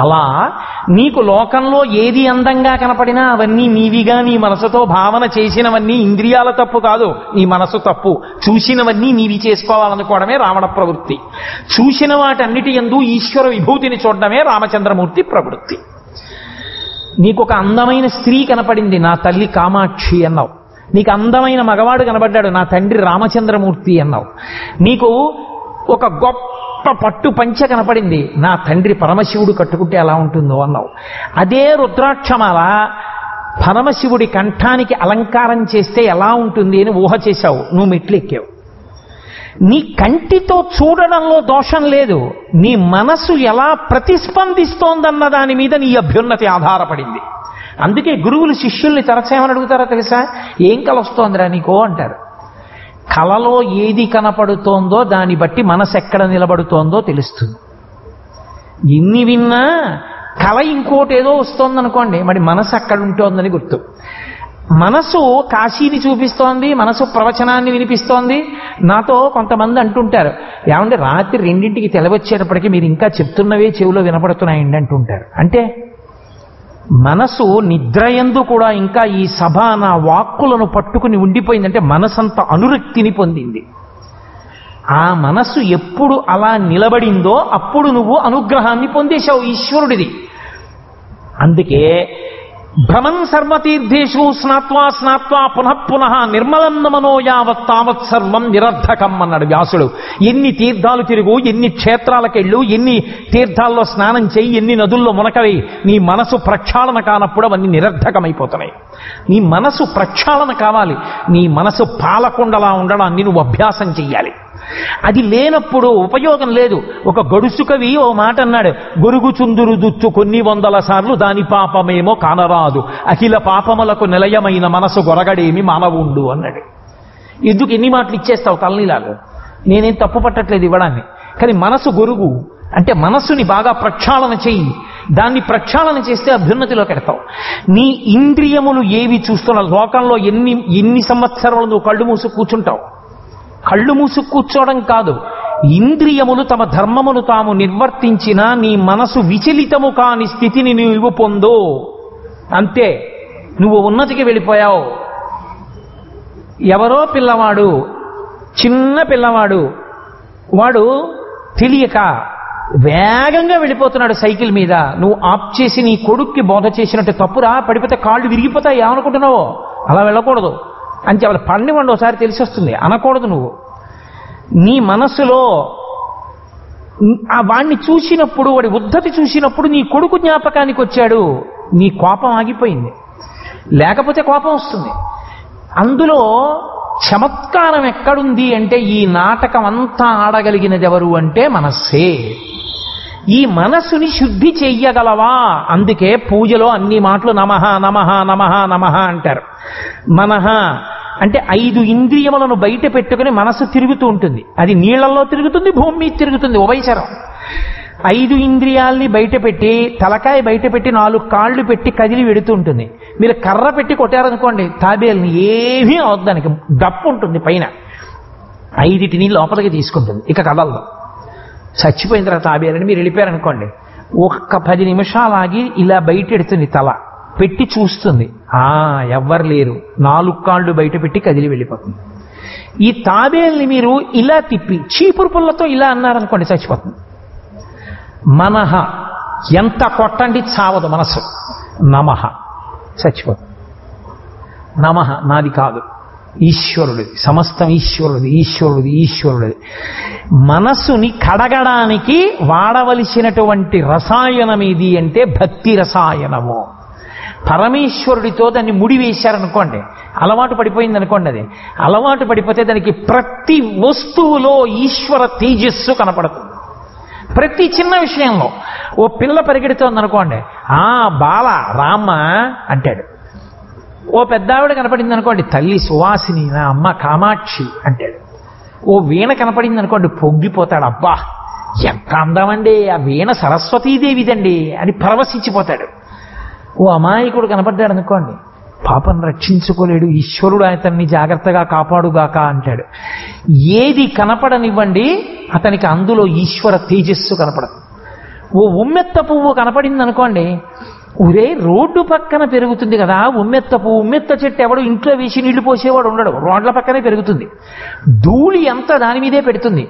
అలా నీకు లోకంలో ఏది అందంగా కనపడినా అవన్నీ నీవిగా నీ మనసుతో భావన చేసినవన్నీ ఇంద్రియాల తప్పు కాదు, నీ మనసు తప్పు. చూసినవన్నీ నీవి చేసుకోవాలనుకోవడమే రావణ ప్రవృత్తి. చూసిన వాటన్నిటి యందు ఈశ్వర విభూతిని చూడడమే రామచంద్రమూర్తి ప్రవృత్తి. నీకు ఒక అందమైన స్త్రీ కనపడింది, నా తల్లి కామాక్షి అన్నావు. నీకు అందమైన మగవాడు కనబడ్డాడు, నా తండ్రి రామచంద్రమూర్తి అన్నావు. నీకు ఒక గొప్ప పట్టు పంచె కనపడింది, నా తండ్రి పరమశివుడు కట్టుకుంటే ఎలా ఉంటుందో అన్నావు. అదే రుద్రాక్షమాల పరమశివుడి కంఠానికి అలంకారం చేస్తే ఎలా ఉంటుంది అని ఊహ చేశావు, నువ్వు మెట్లు ఎక్కావు. నీ కంటితో చూడడంలో దోషం లేదు, నీ మనసు ఎలా ప్రతిస్పందిస్తోందన్న దాని మీద నీ అభ్యున్నతి ఆధారపడింది. అందుకే గురువులు శిష్యుల్ని తరచేమని అడుగుతారో తెలుసా? ఏం కల వస్తోందిరా నీకో అంటారు. కలలో ఏది కనపడుతోందో దాన్ని బట్టి మనసు ఎక్కడ నిలబడుతోందో తెలుస్తుంది. ఎన్ని విన్నా కల ఇంకోటి ఏదో వస్తోందనుకోండి, మరి మనసు అక్కడ ఉంటోందని గుర్తు. మనసు కాశీని చూపిస్తోంది, మనసు ప్రవచనాన్ని వినిపిస్తోంది. నాతో కొంతమంది అంటుంటారు, ఏమంటే రాత్రి 2ంటికి తెలవచ్చేటప్పటికి మీరు ఇంకా చెప్తున్నవే చెవిలో వినపడుతున్నాయండి అంటుంటారు. అంటే మనసు నిద్రయందు కూడా ఇంకా ఈ సభ నా వాక్కులను పట్టుకుని ఉండిపోయిందంటే మనసంత అనురక్తిని పొందింది. ఆ మనసు ఎప్పుడు అలా నిలబడిందో అప్పుడు నువ్వు అనుగ్రహాన్ని పొందేశావు ఈశ్వరుడిది. అందుకే భ్రమన్ సర్వతీర్థేషు స్నాత్వా స్నాత్వా పునః పునః నిర్మలం మనో యావత్ తావత్ సర్వం నిరర్ధకం అన్నాడు వ్యాసుడు. ఎన్ని తీర్థాలు తిరుగు, ఎన్ని క్షేత్రాలకెళ్ళు, ఎన్ని తీర్థాల్లో స్నానం చేయి, ఎన్ని నదుల్లో మునకవి, నీ మనసు ప్రక్షాళన కానప్పుడు అవన్నీ నిరర్ధకమైపోతున్నాయి. నీ మనసు ప్రక్షాళన కావాలి, నీ మనసు పాలకుండలా ఉండడాన్ని నువ్వు అభ్యాసం చెయ్యాలి. అది లేనప్పుడు ఉపయోగం లేదు. ఒక గడుసు కవి ఓ మాట అన్నాడు, గొరుగు చుందురు దుచ్చు కొన్ని 100 సార్లు దాని పాపమేమో కానరాదు, అఖిల పాపములకు నిలయమైన మనసు గొరగడేమి మానవుండు అన్నాడు. ఎందుకు ఎన్ని మాటలు ఇచ్చేస్తావు తలనీలాగా? నేనేం తప్పు పట్టట్లేదు ఇవ్వడాన్ని, కానీ మనసు గొరుగు అంటే మనస్సుని బాగా ప్రక్షాళన చెయ్యి. దాన్ని ప్రక్షాళన చేస్తే అభ్యున్నతిలోకి ఎడతావు. నీ ఇంద్రియములు ఏవి చూస్తున్నావు? లోకంలో ఎన్ని సంవత్సరాలు నువ్వు కళ్ళు మూసు కూర్చుంటావు? కళ్ళు మూసు కూర్చోవడం కాదు, ఇంద్రియములు తమ ధర్మమును తాము నిర్వర్తించిన నీ మనసు విచలితము కాని స్థితిని నీవు పొందు. అంతే, నువ్వు ఉన్నతికి వెళ్ళిపోయావు. ఎవరో పిల్లవాడు, చిన్న పిల్లవాడు, వాడు తెలియక వేగంగా వెళ్ళిపోతున్నాడు సైకిల్ మీద. నువ్వు ఆప్ చేసి నీ కొడుక్కి బోధ చేసినట్టు, తప్పురా, పడిపోతే కాళ్ళు విరిగిపోతాయి ఏమనుకుంటున్నావో, అలా వెళ్ళకూడదు అని చెప్పాలి. పండివండి ఒకసారి తెలిసి వస్తుంది అనకూడదు. నువ్వు నీ మనస్సులో వాణ్ణి చూసినప్పుడు, వాడి ఉద్ధతి చూసినప్పుడు నీ కొడుకు జ్ఞాపకానికి వచ్చాడు, నీ కోపం ఆగిపోయింది. లేకపోతే కోపం వస్తుంది. అందులో చమత్కారం ఎక్కడుంది అంటే, ఈ నాటకం అంతా ఆడగలిగినది ఎవరు అంటే మనస్సే. ఈ మనస్సుని శుద్ధి చెయ్యగలవా? అందుకే పూజలో అన్ని మాటలు నమః నమః నమః నమః అంటారు. మనః అంటే 5 ఇంద్రియములను బయట పెట్టుకుని మనస్సు తిరుగుతూ ఉంటుంది. అది నీళ్లలో తిరుగుతుంది, భూమి మీద తిరుగుతుంది, ఉభయచరం. 5 ఇంద్రియాల్ని బయట పెట్టి, తలకాయ బయట పెట్టి, 4 కాళ్ళు పెట్టి కదిలి వెడుతూ ఉంటుంది. మీరు కర్ర పెట్టి కొట్టారనుకోండి తాబేల్ని, ఏమీ అవద్దు, దానికి దప్పు ఉంటుంది పైన, 5 లోపలికి తీసుకుంటుంది, ఇక కదలదు. చచ్చిపోయిన తర్వాత తాబేలని మీరు వెళ్ళిపోయారనుకోండి, ఒక్క 10 నిమిషాలాగి ఇలా బయట ఎడుతుంది, తల పెట్టి చూస్తుంది, ఎవ్వరు లేరు, 4 కాళ్ళు బయట పెట్టి కదిలి వెళ్ళిపోతుంది. ఈ తాబేల్ని మీరు ఇలా తిప్పి చీపురు పుల్లతో ఇలా అన్నారనుకోండి చచ్చిపోతుంది. మనః ఎంత కొట్టండి చావదు మనసు. నమః చచ్చిపోతుంది. నమః నాది కాదు, ఈశ్వరుడిది, సమస్తం ఈశ్వరుడిది, ఈశ్వరుడిది, ఈశ్వరుడిది. మనస్సుని కడగడానికి వాడవలసినటువంటి రసాయనం ఏది అంటే భక్తి రసాయనము. పరమేశ్వరుడితో దాన్ని ముడివేశారనుకోండి, అలవాటు పడిపోయింది అనుకోండి, అది అలవాటు పడిపోతే దానికి ప్రతి వస్తువులో ఈశ్వర తేజస్సు కనపడుతుంది. ప్రతి చిన్న విషయంలో ఓ పిల్ల పరిగెడుతోంది అనుకోండి, బాల రామ్మ అంటాడు. ఓ పెద్దావిడ కనపడింది అనుకోండి, తల్లి సువాసిని, నా అమ్మ కామాక్షి అంటాడు. ఓ వీణ కనపడింది అనుకోండి, పొంగిపోతాడు, అబ్బా ఎంత అందమండి, ఆ వీణ సరస్వతీదేవిదండి అని పరవశించిపోతాడు. ఓ అమాయకుడు కనపడ్డాడు అనుకోండి, పాపం రక్షించుకోలేడు, ఈశ్వరుడు అతన్ని జాగ్రత్తగా కాపాడుగాక అంటాడు. ఏది కనపడనివ్వండి అతనికి అందులో ఈశ్వర తేజస్సు కనపడదు. ఓ ఉమ్మెత్త పువ్వు కనపడింది అనుకోండి, ఒరే రోడ్డు పక్కన పెరుగుతుంది కదా ఉమ్మెత్త పువ్వు, ఉమ్మెత్త చెట్టు ఎవడు ఇంట్లో వేసి నీళ్లు పోసేవాడు ఉండడు, రోడ్ల పక్కనే పెరుగుతుంది, ధూళి అంతా దాని మీదే పెడుతుంది.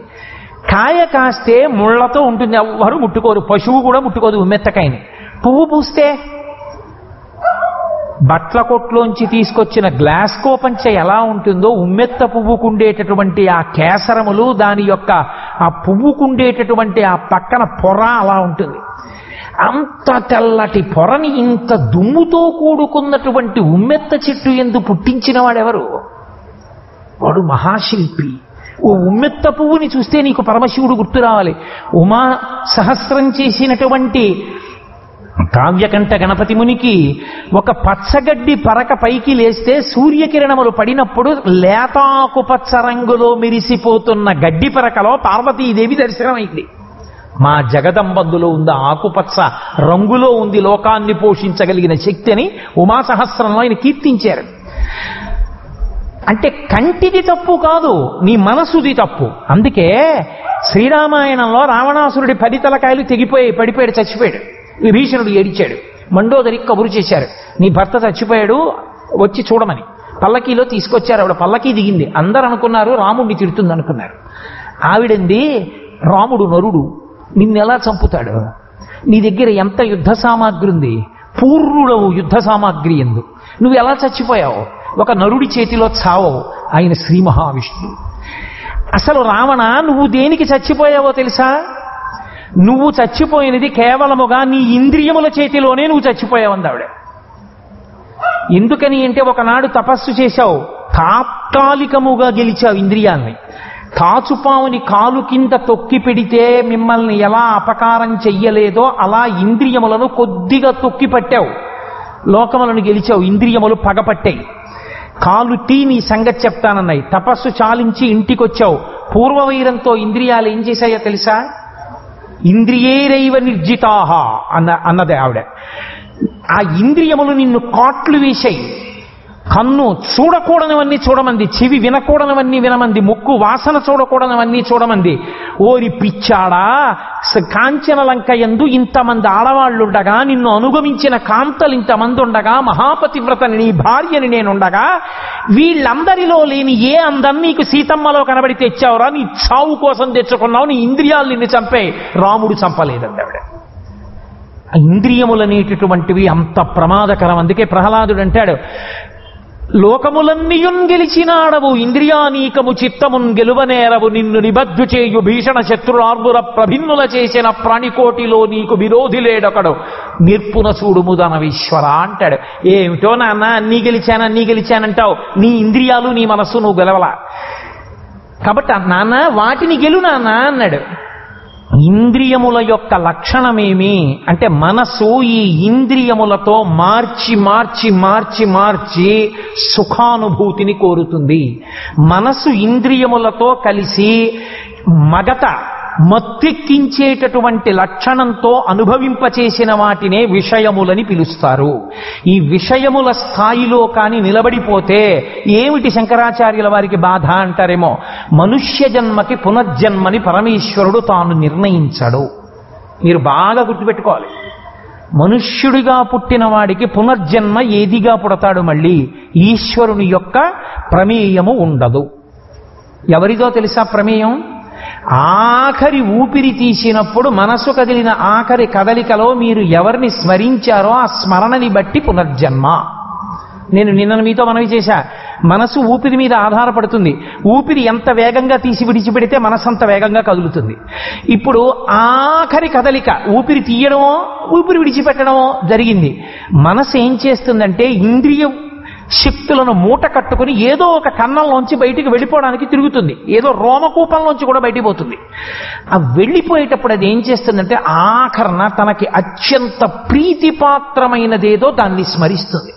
కాయ కాస్తే ముళ్లతో ఉంటుంది, ఎవరు ముట్టుకోరు, పశువు కూడా ముట్టుకోదు ఉమ్మెత్తకాయని. పువ్వు పూస్తే బట్ల కొట్లోంచి తీసుకొచ్చిన గ్లాస్కో పంచ ఎలా ఉంటుందో ఉమ్మెత్త పువ్వుకుండేటటువంటి ఆ కేసరములు, దాని యొక్క ఆ పువ్వుకుండేటటువంటి ఆ పక్కన పొర అలా ఉంటుంది. అంత తెల్లటి పొరని ఇంత దుమ్ముతో కూడుకున్నటువంటి ఉమ్మెత్త చెట్టు ఎందు పుట్టించిన వాడెవరు? వాడు మహాశిల్పి. ఓ ఉమ్మెత్త పువ్వుని చూస్తే నీకు పరమశివుడు గుర్తు రావాలి. ఉమా సహస్రం చేసినటువంటి కావ్యకంఠ గణపతి మునికి ఒక పచ్చగడ్డి పరక పైకి లేస్తే సూర్యకిరణములు పడినప్పుడు లేతాకు పచ్చ రంగులో మెరిసిపోతున్న గడ్డి పరకలో పార్వతీదేవి దర్శనమైంది. మా జగదంబందులో ఉంది ఆకుపచ్చ రంగులో ఉంది లోకాన్ని పోషించగలిగిన శక్తి అని ఉమాసహస్రంలో ఆయన కీర్తించారు. అంటే కంటిది తప్పు కాదు, నీ మనసుది తప్పు. అందుకే శ్రీరామాయణంలో రావణాసురుడి 10 తలకాయలు తెగిపోయి పడిపోయాడు, చచ్చిపోయాడు. విభీషణుడు ఏడిచాడు. మండోదరికి కబురు చేశారు, నీ భర్త చచ్చిపోయాడు వచ్చి చూడమని. పల్లకీలో తీసుకొచ్చారు, ఆవిడ పల్లకీ దిగింది. అందరూ అనుకున్నారు రాముడిని తిడుతుంది అనుకున్నారు. ఆవిడంది, రాముడు నరుడు, నిన్నెలా చంపుతాడు? నీ దగ్గర ఎంత యుద్ధ సామాగ్రి ఉంది, పూర్వుడవు యుద్ధ సామాగ్రి ఎందు, నువ్వు ఎలా చచ్చిపోయావు? ఒక నరుడి చేతిలో చావవు, ఆయన శ్రీ మహావిష్ణువు. అసలు రావణ, నువ్వు దేనికి చచ్చిపోయావో తెలుసా? నువ్వు చచ్చిపోయినది కేవలముగా నీ ఇంద్రియముల చేతిలోనే నువ్వు చచ్చిపోయావంది ఆవిడ. ఎందుకని అంటే, ఒకనాడు తపస్సు చేశావు, తాత్కాలికముగా గెలిచావు ఇంద్రియాల్ని. తాచుపావుని కాలు కింద తొక్కి పెడితే మిమ్మల్ని ఎలా అపకారం చెయ్యలేదో అలా ఇంద్రియములను కొద్దిగా తొక్కి పట్టావు, లోకములను గెలిచావు, ఇంద్రియములు పగపట్టాయి. కాలు తీ నీ సంగతి చెప్తానన్నాయి. తపస్సు చాలించి ఇంటికొచ్చావు, పూర్వవైరంతో ఇంద్రియాలు ఏం చేశాయో తెలుసా? ఇంద్రియైరైవ నిర్జితాహ అన్నది ఆవిడ. ఆ ఇంద్రియములు నిన్ను కాట్లు వేశాయి. కన్ను చూడకూడనివన్నీ చూడమంది, చెవి వినకూడనివన్నీ వినమంది, ముక్కు వాసన చూడకూడనివన్నీ చూడమంది. ఓరి పిచ్చాడా, కాంచన లంక యందు ఇంతమంది ఆడవాళ్లుండగా, నిన్ను అనుగమించిన కాంతలు ఇంతమంది ఉండగా, మహాపతివ్రతని నీ భార్యని నేనుండగా, వీళ్ళందరిలో లేని ఏ అందం నీకు సీతమ్మలో కనబడి తెచ్చావురా? నీ చావు కోసం తెచ్చుకున్నావు, నీ ఇంద్రియాలు నిన్ను చంపే, రాముడు చంపలేదండి ఆవిడ. ఇంద్రియములనేటటువంటివి అంత ప్రమాదకరం. అందుకే ప్రహ్లాదుడు అంటాడు, లోకములన్నీయున్ గెలిచినాడవు, ఇంద్రియానీకము చిత్తమున్ గెలువనేరవు, నిన్ను నిబద్ధు చేయు భీషణ శత్రురార్బుర ప్రభిన్నుల చేసిన ప్రాణికోటిలో నీకు విరోధి లేడొకడు, నిర్పున చూడుముదనవీశ్వర అంటాడు. ఏమిటో నాన్న అన్నీ గెలిచానంటావు, నీ ఇంద్రియాలు నీ మనస్సు నువ్వు గెలవలా, కాబట్టి నాన్న వాటిని గెలు నాన్న అన్నాడు. ఇంద్రియముల యొక్క లక్షణమేమి అంటే, మనసు ఈ ఇంద్రియములతో మార్చి మార్చి మార్చి మార్చి సుఖానుభూతిని కోరుతుంది. మనసు ఇంద్రియములతో కలిసి మగత మత్తెక్కించేటటువంటి లక్షణంతో అనుభవింపచేసిన వాటినే విషయములని పిలుస్తారు. ఈ విషయముల స్థాయిలో కాని నిలబడిపోతే ఏమిటి శంకరాచార్యుల వారికి బాధ అంటారేమో, మనుష్య జన్మకి పునర్జన్మని పరమేశ్వరుడు తాను నిర్ణయించాడు. మీరు బాగా గుర్తుపెట్టుకోవాలి, మనుష్యుడిగా పుట్టిన వాడికి పునర్జన్మ ఏదిగా పుడతాడు? మళ్ళీ ఈశ్వరుని యొక్క ప్రమేయము ఉండదు. ఎవరిదో తెలుసా ప్రమేయం? ఆఖరి ఊపిరి తీసినప్పుడు మనసు కదిలిన ఆఖరి కదలికలో మీరు ఎవరిని స్మరించారో ఆ స్మరణని బట్టి పునర్జన్మ. నేను నిన్న మీతో మనవి చేశా, మనసు ఊపిరి మీద ఆధారపడుతుంది. ఊపిరి ఎంత వేగంగా తీసి విడిచిపెడితే మనసు అంత వేగంగా కదులుతుంది. ఇప్పుడు ఆఖరి కదలిక ఊపిరి తీయడమో ఊపిరి విడిచిపెట్టడమో జరిగింది. మనసు ఏం చేస్తుందంటే ఇంద్రియ శక్తులను మూట కట్టుకుని ఏదో ఒక కన్నంలోంచి బయటికి వెళ్ళిపోవడానికి తిరుగుతుంది, ఏదో రోమకూపంలోంచి కూడా బయటికి పోతుంది. ఆ వెళ్ళిపోయేటప్పుడు అది ఏం చేస్తుందంటే ఆఖరణ తనకి అత్యంత ప్రీతిపాత్రమైనదేదో దాన్ని స్మరిస్తుంది.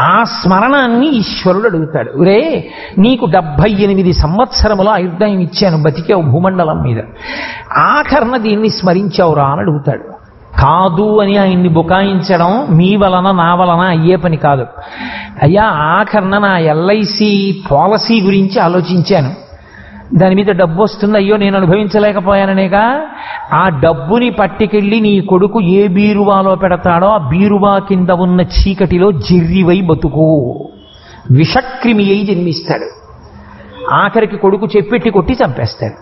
ఆ స్మరణాన్ని ఈశ్వరుడు అడుగుతాడు, ఒరే నీకు 78 సంవత్సరముల ఆయుర్దాయం ఇచ్చాను, బతికావు భూమండలం మీద, ఆఖరణ దీన్ని స్మరించావురా అని అడుగుతాడు. కాదు అని ఆయన్ని బుకాయించడం మీ వలన నా వలన అయ్యే పని కాదు. అయ్యా ఆఖరణ నా LIC పాలసీ గురించి ఆలోచించాను, దాని మీద డబ్బు వస్తుంది, అయ్యో నేను అనుభవించలేకపోయాననేగా, ఆ డబ్బుని పట్టుకెళ్ళి నీ కొడుకు ఏ బీరువాలో పెడతాడో ఆ బీరువా కింద ఉన్న చీకటిలో జిర్రివై బతుకు, విషక్రిమి అయి జన్మిస్తాడు. ఆఖరికి కొడుకు చెప్పెట్టి కొట్టి చంపేస్తాడు.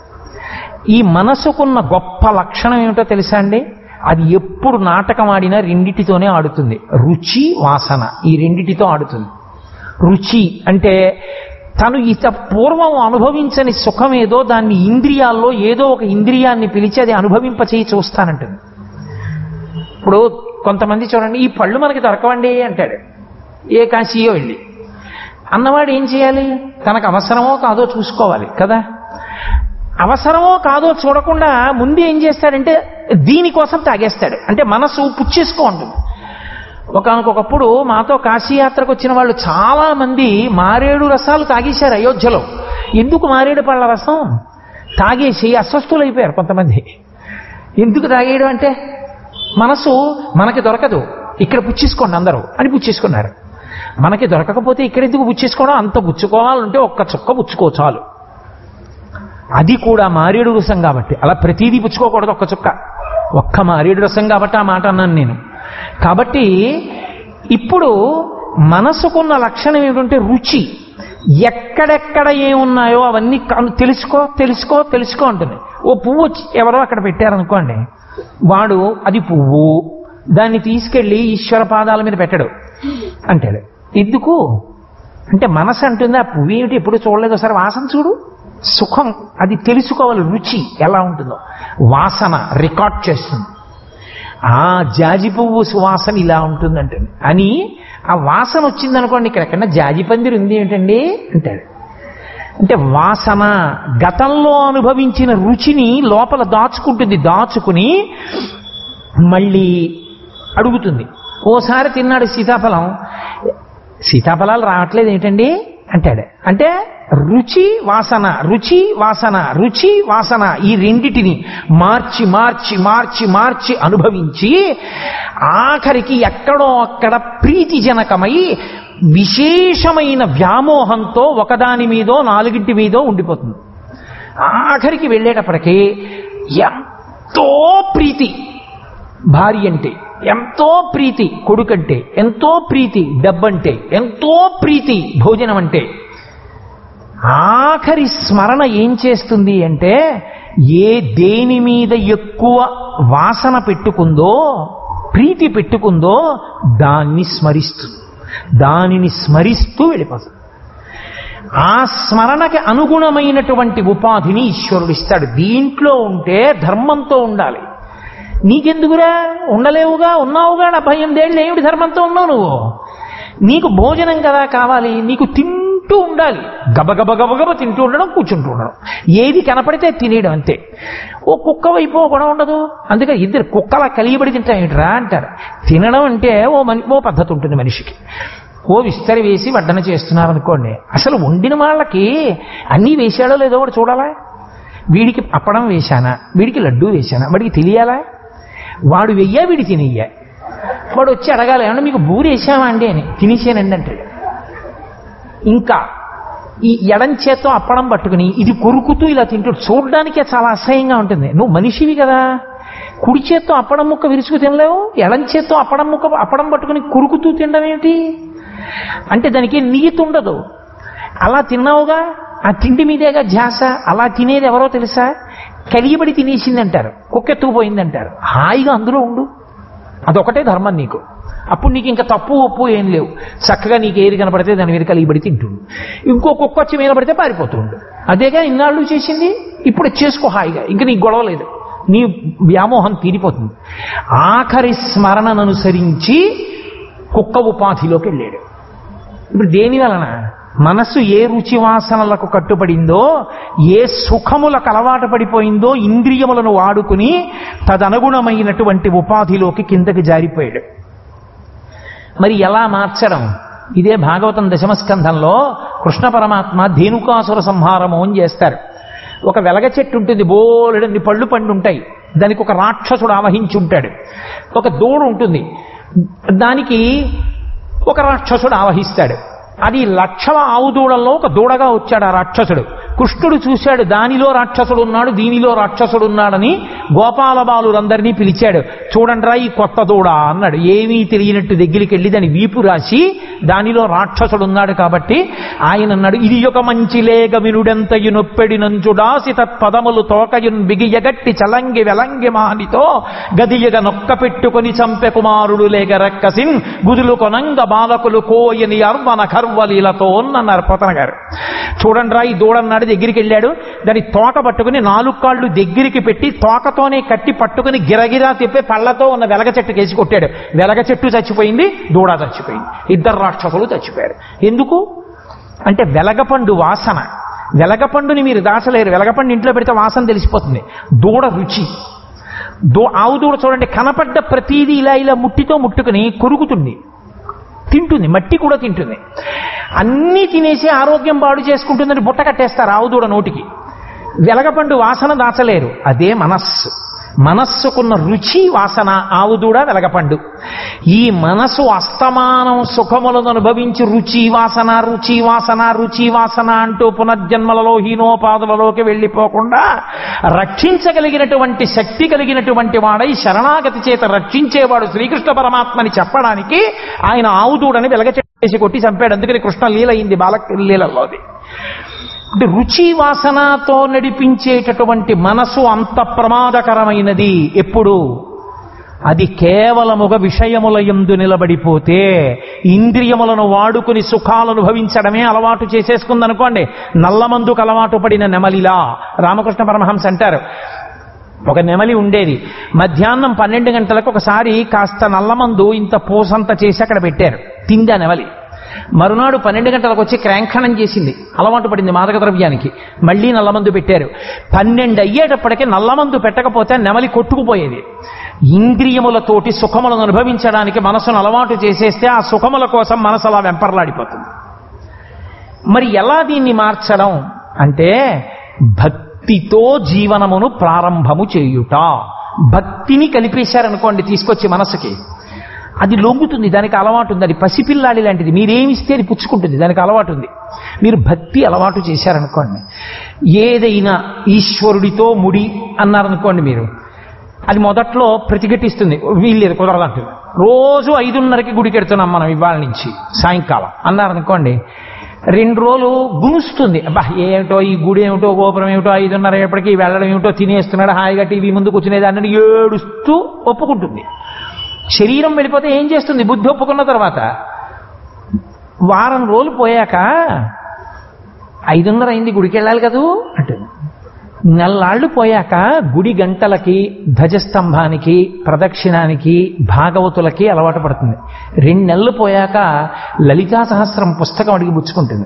ఈ మనసుకున్న గొప్ప లక్షణం ఏమిటో తెలుసా అండి? అది ఎప్పుడు నాటకం ఆడినా రెండిటితోనే ఆడుతుంది. రుచి వాసన, ఈ రెండిటితో ఆడుతుంది. రుచి అంటే తను పూర్వం అనుభవించని సుఖమేదో దాన్ని ఇంద్రియాల్లో ఏదో ఒక ఇంద్రియాన్ని పిలిచి అది అనుభవింపచేయి చూస్తానంటుంది. ఇప్పుడు కొంతమంది చూడండి, ఈ పళ్ళు మనకి దొరకవండి అంటాడు, ఏ కాశీయో వెళ్ళి. అన్నవాడు ఏం చేయాలి? తనకు అవసరమో కాదో చూసుకోవాలి కదా. అవసరమో కాదో చూడకుండా ముందు ఏం చేస్తాడంటే దీనికోసం తాగేస్తాడు. అంటే మనసు పుచ్చేసుకో ఉంటుంది. ఒకనకొకప్పుడు మాతో కాశీయాత్రకు వచ్చిన వాళ్ళు చాలా మంది మారేడు రసాలు తాగేశారు అయోధ్యలో. ఎందుకు మారేడు పళ్ళ రసం తాగేసి అస్వస్థులైపోయారు కొంతమంది. ఎందుకు తాగేయడం అంటే, మనసు మనకి దొరకదు, ఇక్కడ పుచ్చేసుకోండి అందరూ అని పుచ్చేసుకున్నారు. మనకి దొరకకపోతే ఇక్కడ ఎందుకు పుచ్చేసుకోవడం? అంత పుచ్చుకోవాలంటే ఒక్క చుక్క పుచ్చుకో చాలు. అది కూడా మారేడు రసం కాబట్టి. అలా ప్రతిదీ పుచ్చుకోకూడదు, ఒక్క చుక్క, ఒక్క మారేడు రసం కాబట్టి ఆ మాట అన్నాను నేను. కాబట్టి ఇప్పుడు మనసుకున్న లక్షణం ఏమిటంటే రుచి. ఎక్కడెక్కడ ఏమున్నాయో అవన్నీ తెలుసుకో తెలుసుకో తెలుసుకో ఉంటుంది. ఓ పువ్వు ఎవరో అక్కడ పెట్టారనుకోండి, వాడు అది పువ్వు, దాన్ని తీసుకెళ్ళి ఈశ్వర పాదాల మీద పెట్టడు అంటాడు. ఎందుకు అంటే మనసు అంటుంది ఆ పువ్వు ఏమిటి ఎప్పుడు చూడలేదు, ఒకసారి వాసన చూడు, సుఖం అది తెలుసుకోవాలి, రుచి ఎలా ఉంటుందో వాసన రికార్డ్ చేస్తుంది. ఆ జాజి పువ్వు సువాసన ఇలా ఉంటుందంటే అని ఆ వాసన వచ్చిందనుకోండి, ఇక్కడెక్కడన్నా జాజి పందిరి ఉంది ఏంటండి అంటాడు. అంటే వాసన గతంలో అనుభవించిన రుచిని లోపల దాచుకుంటుంది, దాచుకుని మళ్ళీ అడుగుతుంది. ఓసారి తిన్నాడు సీతాఫలం, సీతాఫలాలు రావట్లేదు ఏంటండి అంటాడు. అంటే రుచి వాసన, రుచి వాసన, రుచి వాసన ఈ రెండిటిని మార్చి మార్చి మార్చి మార్చి అనుభవించి ఆఖరికి ఎక్కడో అక్కడ ప్రీతిజనకమై విశేషమైన వ్యామోహంతో ఒకదాని మీదో నాలుగింటి మీదో ఉండిపోతుంది. ఆఖరికి వెళ్ళేటప్పటికీ ఎంతో ప్రీతి భార్య అంటే, ఎంతో ప్రీతి కొడుకంటే, ఎంతో ప్రీతి డబ్బంటే, ఎంతో ప్రీతి భోజనం అంటే. ఆఖరి స్మరణ ఏం చేస్తుంది అంటే, దేని మీద ఎక్కువ వాసన పెట్టుకుందో, ప్రీతి పెట్టుకుందో దానిని స్మరిస్తూ వెళ్ళిపోతుంది. ఆ స్మరణకి అనుగుణమైనటువంటి ఉపాధిని ఈశ్వరుడు ఇస్తాడు. దీంట్లో ఉంటే ధర్మంతో ఉండాలి. నీకెందుకురా, ఉండలేవుగా, ఉన్నావుగా, 78 ఏళ్ళు ఏమిటి ధర్మంతో ఉన్నావు నువ్వు? నీకు భోజనం కదా కావాలి, నీకు తింటూ ఉండాలి. గబగబ గబగబ తింటూ ఉండడం, కూర్చుంటూ ఉండడం, ఏది కనపడితే తినేయడం అంతే. ఓ కుక్క వైపు కూడా ఉండదు. అందుకే ఇద్దరు కుక్కలా కలియబడి తింటాయిట్రా అంటారు. తినడం అంటే ఓ పద్ధతి ఉంటుంది మనిషికి. ఓ విస్తరి వేసి వడ్డన చేస్తున్నారనుకోండి, అసలు వండిన వాళ్ళకి అన్నీ వేసాడో లేదో వాడు చూడాలా? వీడికి అప్పడం వేశానా, వీడికి లడ్డూ వేశానా, వాడికి తెలియాలా? వాడు వెయ్యా, వీడి తినయ్యా. వాడు వచ్చి అడగాలి, ఏమన్నా మీకు బూరి వేసామా అండి అని. తినేసానండి అంటాడు. ఇంకా ఈ ఎడం చేత్తో అప్పడం పట్టుకుని ఇది కొరుకుతూ ఇలా తింటాడు. చూడడానికే చాలా అసహ్యంగా ఉంటుంది. నువ్వు మనిషివి కదా, కుడి చేత్తో అప్పడం ముక్క విరుచుకు తినలేవు, ఎడం చేత్తో అప్పడం పట్టుకుని కొరుకుతూ తినడం ఏమిటి అంటే దానికి నీతి ఉండదు. అలా తిన్నావుగా, ఆ తిండి మీదేగా ధ్యాస. అలా తినేది ఎవరో తెలుసా? కలియబడి తినేసింది అంటారు, కుక్కెత్తుకుపోయింది అంటారు. హాయిగా అందులో ఉండు, అదొకటే ధర్మం నీకు. అప్పుడు నీకు ఇంకా తప్పు ఒప్పు ఏం లేవు. చక్కగా నీకు ఏది కనపడితే దాని మీద కలియబడి తింటుండు. ఇంకో కుక్క వచ్చి మీద పడితే పారిపోతుండు. అదేగా ఇన్నాళ్ళు చేసింది. ఇప్పుడు చేసుకో హాయిగా, ఇంకా నీకు గొడవ లేదు, నీ వ్యామోహం తీరిపోతుంది. ఆఖరి స్మరణను అనుసరించి కుక్క ఉపాధిలోకి వెళ్ళాడు. ఇప్పుడు దేని వలన? మనస్సు ఏ రుచి వాసనలకు కట్టుబడిందో, ఏ సుఖములకు అలవాటు పడిపోయిందో ఇంద్రియములను వాడుకుని తదనుగుణమైనటువంటి ఉపాధిలోకి కిందకి జారిపోయాడు. మరి ఎలా మార్చడం? ఇదే భాగవతం దశమస్కంధంలో కృష్ణ పరమాత్మ ధేనుకాసుర సంహారము అని చేస్తారు. ఒక వెలగ చెట్టు ఉంటుంది, బోలెడన్ని పళ్ళు పండు ఉంటాయి. దానికి ఒక రాక్షసుడు ఆవహించి ఉంటాడు. ఒక దూడ ఉంటుంది, దానికి ఒక రాక్షసుడు ఆవహిస్తాడు. అది 1,00,000 ఆవు దూడల్లో ఒక దూడగా వచ్చాడు ఆ రాక్షసుడు. కృష్ణుడు చూశాడు, దానిలో రాక్షసుడు ఉన్నాడు, దీనిలో రాక్షసుడు ఉన్నాడని గోపాల బాలురందరినీ పిలిచాడు. చూడండిరా ఈ కొత్త దూడ అన్నాడు. ఏమీ తెలియనట్టు దగ్గరికి వెళ్ళి దాని వీపు రాసి దానిలో రాక్షసుడు ఉన్నాడు కాబట్టి ఆయన అన్నాడు, ఇది ఒక మంచి లేగ వినుడెంతయు నొప్పెడి నంచుడాసి తత్పదములు తోకయున్ బిగియగట్టి చలంగి వెలంగి మానితో గదియగ నొక్క పెట్టుకొని చంపె కుమారుడు లేగ రక్కసిన్ గుదులు కొనంగ బాలకులు కోయని అర్వన కర్వలీలతో అన్నారు పోతన గారు. చూడండిరా ఈ దూడన్నాడు. దగ్గరికి వెళ్ళాడు, దాని తోక పట్టుకుని 4 కాళ్ళు దగ్గరికి పెట్టి తోకతోనే కట్టి పట్టుకుని గిరగిరా తిప్పి పళ్ళతో ఉన్న వెలగ చెట్టు కేసి కొట్టాడు. వెలగ చెట్టు చచ్చిపోయింది, దూడ చచ్చిపోయింది. 2 రాక్షసులు చచ్చిపోయారు. ఎందుకు అంటే వెలగపండు వాసన. వెలగపండుని మీరు దాచలేరు. వెలగపండు ఇంట్లో పెడితే వాసన తెలిసిపోతుంది. దూడ రుచి. ఆవు దూడ చూడండి, కనపడ్డ ప్రతీది ఇలా ఇలా ముట్టితో ముట్టుకుని కొరుకుతుంది, తింటుంది, మట్టి కూడా తింటుంది. అన్నీ తినేసి ఆరోగ్యం పాడు చేసుకుంటుందని బుట్ట కట్టేస్తారు ఆవు దూడ నోటికి. వెలగపండు వాసన దాచలేరు. అదే మనస్సు. మనస్సుకున్న రుచి వాసన ఆవు దూడ వెలగపండు. ఈ మనసు అస్తమానం సుఖములను అనుభవించి రుచి వాసన రుచి వాసన రుచి వాసన అంటూ పునర్జన్మలలో హీనోపాదులలోకి వెళ్ళిపోకుండా రక్షించగలిగినటువంటి శక్తి కలిగినటువంటి వాడై శరణాగతి చేత రక్షించేవాడు శ్రీకృష్ణ పరమాత్మని చెప్పడానికి ఆయన ఆవు దూడని వెలగచేసి కొట్టి చంపాడు. అందుకని కృష్ణ లీల అయింది బాలలీలలోది. అంటే రుచి వాసనతో నడిపించేటటువంటి మనసు అంత ప్రమాదకరమైనది. ఎప్పుడు అది కేవలముగా విషయముల యందు నిలబడిపోతే, ఇంద్రియములను వాడుకుని సుఖాలను అనుభవించడమే అలవాటు చేసేసుకుందనుకోండి, నల్లమందుకు అలవాటు పడిన నెమలిలా. రామకృష్ణ పరమహంస అంటారు, ఒక నెమలి ఉండేది. మధ్యాహ్నం 12 గంటలకు ఒకసారి కాస్త నల్లమందు ఇంత పూసంత చేసి అక్కడ పెట్టారు. తింది ఆ నెమలి. మరునాడు 12 గంటలకు వచ్చి క్రాంఖణం చేసింది. అలవాటు పడింది మాదక ద్రవ్యానికి. మళ్ళీ నల్లమందు పెట్టారు. 12 అయ్యేటప్పటికీ నల్లమందు పెట్టకపోతే నెమలి కొట్టుకుపోయేది. ఇంద్రియములతోటి సుఖములను అనుభవించడానికి మనసును అలవాటు చేసేస్తే ఆ సుఖముల కోసం మనసు అలా వెంపర్లాడిపోతుంది. మరి ఎలా దీన్ని మార్చడం అంటే భక్తితో జీవనమును ప్రారంభము చేయుట. భక్తిని కలిపేశారనుకోండి తీసుకొచ్చి మనసుకి, అది లొంగుతుంది, దానికి అలవాటు ఉంది. అది పసిపిల్లాడి లాంటిది, మీరేమిస్తే అది పుచ్చుకుంటుంది, దానికి అలవాటు ఉంది. మీరు భక్తి అలవాటు చేశారనుకోండి, ఏదైనా ఈశ్వరుడితో ముడి అన్నారనుకోండి మీరు, అది మొదట్లో ప్రతిఘటిస్తుంది, వీళ్ళేది కుదరదంటుంది. రోజు 5:30కి గుడికి వెడుతున్నాం మనం ఇవాళ నుంచి సాయంకాలం అన్నారనుకోండి, 2 రోజులు గునుస్తుంది. అబ్బా ఏమిటో ఈ గుడి ఏమిటో గోపురం ఏమిటో 5:30 ఎప్పటికీ వెళ్ళడం ఏమిటో, తినేస్తున్నాడు హాయిగా టీవీ ముందు కూర్చునేదాన్ని ఏడుస్తూ ఒప్పుకుంటుంది. శరీరం వెళ్ళిపోతే ఏం చేస్తుంది? బుద్ధి ఒప్పుకున్న తర్వాత వారం రోజులు పోయాక 5:30 అయింది గుడికి వెళ్ళాలి కదూ అంటే, నెల్లాళ్ళు పోయాక గుడి గంటలకి, ధ్వజస్తంభానికి, ప్రదక్షిణానికి, భాగవతులకి అలవాటు పడుతుంది. 2 నెలలు పోయాక లలితా సహస్రం పుస్తకం అడిగి పుచ్చుకుంటుంది.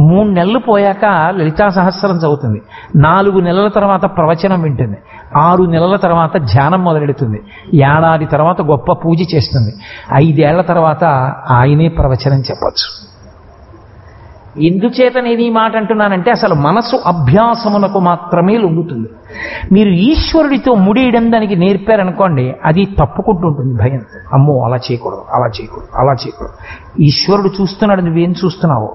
3 నెలలు పోయాక లలితా సహస్రం చదువుతుంది. 4 నెలల తర్వాత ప్రవచనం వింటుంది. 6 నెలల తర్వాత ధ్యానం మొదలెడుతుంది. 1 ఏడాది తర్వాత గొప్ప పూజ చేస్తుంది. 5 ఏళ్ల తర్వాత ఆయనే ప్రవచనం చెప్పచ్చు. ఎందుచేత నేను ఈ మాట అంటున్నానంటే, అసలు మనసు అభ్యాసమునకు మాత్రమే లొంగుతుంది. మీరు ఈశ్వరుడితో ముడియడం దానికి నేర్పారనుకోండి, అది తప్పుకుంటుంటుంది భయంతో. అమ్మో అలా చేయకూడదు, అలా చేయకూడదు, అలా చేయకూడదు. ఈశ్వరుడు చూస్తున్నాడు, నువ్వేం చూస్తున్నావో,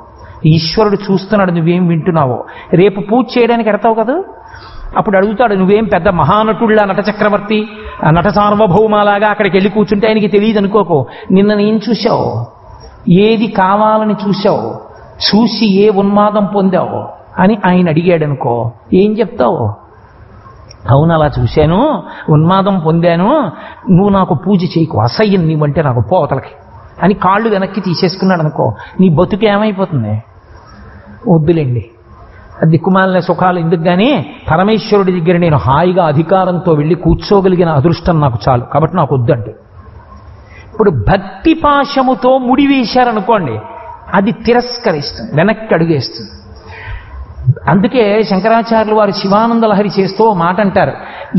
ఈశ్వరుడు చూస్తున్నాడు, నువ్వేం వింటున్నావో. రేపు పూజ చేయడానికి ఎడతావు కదా, అప్పుడు అడుగుతాడు, నువ్వేం పెద్ద మహానటుళ్ళ, నట చక్రవర్తి, నట సార్వభౌమాలాగా అక్కడికి వెళ్ళి కూర్చుంటే ఆయనకి తెలియదు అనుకోకు. నిన్న నేను చూశావు, ఏది కావాలని చూశావు, చూసి ఏ ఉన్మాదం పొందావు అని ఆయన అడిగాడు అనుకో, ఏం చెప్తావు? అవును అలా చూశాను, ఉన్మాదం పొందాను, నువ్వు నాకు పూజ చేయకు, అసహ్యం నీవంటే నాకు పోతలకి అని కాళ్ళు వెనక్కి తీసేసుకున్నాడు అనుకో, నీ బతుకు ఏమైపోతుంది? వద్దులేండి, దిక్కుమాలిన సుఖాలు ఎందుకు, కానీ పరమేశ్వరుడి దగ్గర నేను హాయిగా అధికారంతో వెళ్ళి కూర్చోగలిగిన అదృష్టం నాకు చాలు, కాబట్టి నాకు వద్దండి. ఇప్పుడు భక్తి పాశముతో ముడివేశారనుకోండి, అది తిరస్కరిస్తుంది, వెనక్కి అడుగేస్తుంది. అందుకే శంకరాచార్యులు వారు శివానంద లహరి చేస్తూ మాట అంటారు,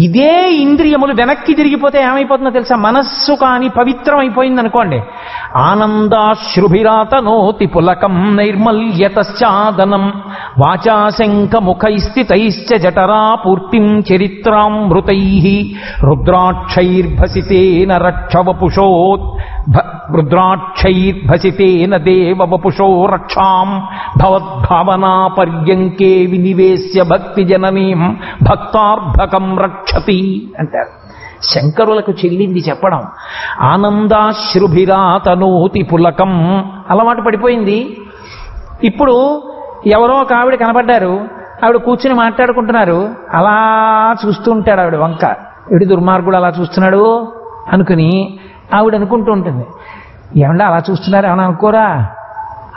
ఇదే ఇంద్రియములు వెనక్కి తిరిగిపోతే ఏమైపోతుందో తెలుసా? మనస్సు కానీ పవిత్రం అయిపోయింది అనుకోండి, ఆనందాశ్రుభిరాతనోతి పులకం నైర్మల్యతశ్చాదనం వాచాశంక ముఖైస్థితైశ్చ జఠరా పూర్తిం చరిత్రామృతైః రుద్రాక్షైర్భసితేన రక్షవపుషోత్ రుద్రాక్షైర్భసితేన దేవవపుషో రక్షాం భవద్భావనా పర్యంకే వినివేశ్య భక్తి జననీం భక్తార్భకం రక్షతి అంటారు. శంకరులకు చెల్లింది చెప్పడం. ఆనందాశ్రుభిరాతనోతి పులకం అలవాటు పడిపోయింది. ఇప్పుడు ఎవరో ఒక ఆవిడ కనపడ్డారు, ఆవిడ కూర్చుని మాట్లాడుకుంటున్నారు, అలా చూస్తూ ఉంటాడు ఆవిడ వంక, ఎడి దుర్మార్గుడు అలా చూస్తున్నాడు అనుకుని ఆవిడ అనుకుంటూ ఉంటుంది, ఏమంటే అలా చూస్తున్నారు ఏమన్నా అనుకోరా,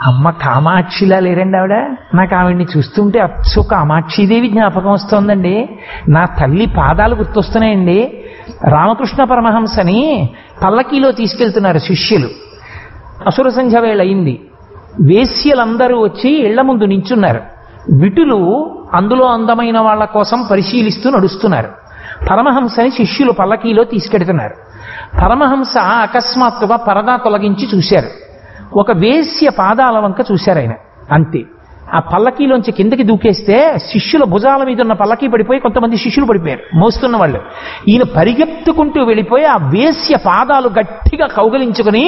అమ్మ కామాక్షిలా లేరండి ఆవిడ, నాకు ఆవిడ్ని చూస్తుంటే అచ్చు కామాక్షిదేవి జ్ఞాపకం వస్తోందండి, నా తల్లి పాదాలు గుర్తొస్తున్నాయండి. రామకృష్ణ పరమహంసని పల్లకీలో తీసుకెళ్తున్నారు శిష్యులు, అసుర సంధ్య వేళ అయింది, వేశ్యలందరూ వచ్చి ఇళ్ల ముందు నించున్నారు, విటులు అందులో అందమైన వాళ్ళ కోసం పరిశీలిస్తూ నడుస్తున్నారు. పరమహంసని శిష్యులు పల్లకీలో తీసుకెడుతున్నారు. పరమహంస అకస్మాత్తుగా పరదా తొలగించి చూశారు, ఒక వేశ్య పాదాల వంక చూశారు ఆయన, అంతే. ఆ పల్లకీలోంచి కిందకి దూకేస్తే శిష్యుల భుజాల మీద ఉన్న పల్లకీ పడిపోయి కొంతమంది శిష్యులు పడిపోయారు, మోస్తున్న వాళ్ళు. ఈయన పరిగెత్తుకుంటూ వెళ్ళిపోయి ఆ వేశ్య పాదాలు గట్టిగా కౌగలించుకుని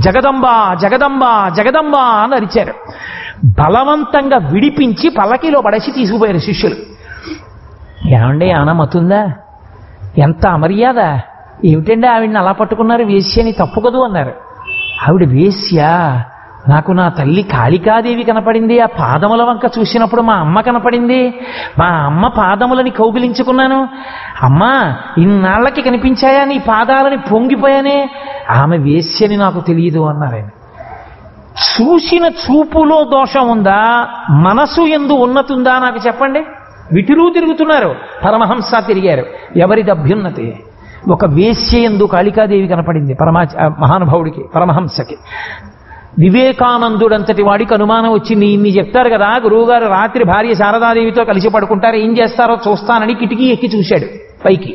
జగదంబ జగదంబ జగదంబ అని అరిచారు. బలవంతంగా విడిపించి పల్లకీలో పడేసి తీసుకుపోయారు శిష్యులు. ఏమండి ఆనమతుందా, ఎంత అమర్యాద, ఏమిటండి ఆవిడని అలా పట్టుకున్నారు, వేశ్యని తప్పు కదూ అన్నారు. ఆవిడ వేశ్య, నాకు నా తల్లి కాళికాదేవి కనపడింది, ఆ పాదముల వంక చూసినప్పుడు మా అమ్మ కనపడింది, మా అమ్మ పాదములని కౌగిలించుకున్నాను, అమ్మా ఇన్నాళ్ళకి కనిపించాయా నీ పాదాలని, పొంగిపోయానే, ఆమె వేశ్యని నాకు తెలియదు అన్నారు ఆయన. చూసిన చూపులో దోషం ఉందా, మనసు యందు ఉన్నతుందా నాకు చెప్పండి. విటులు తిరుగుతున్నారు, పరమహంస తిరిగారు, ఎవరిది అభ్యున్నతి? ఒక వేశ్య యందు కాళికాదేవి కనపడింది మహానుభావుడికి, పరమహంసకి. వివేకానందుడంతటి వాడికి అనుమానం వచ్చింది, ఇన్ని చెప్తారు కదా గురువుగారు, రాత్రి భార్య శారదాదేవితో కలిసి పడుకుంటారు, ఏం చేస్తారో చూస్తానని కిటికీ ఎక్కి చూశాడు పైకి.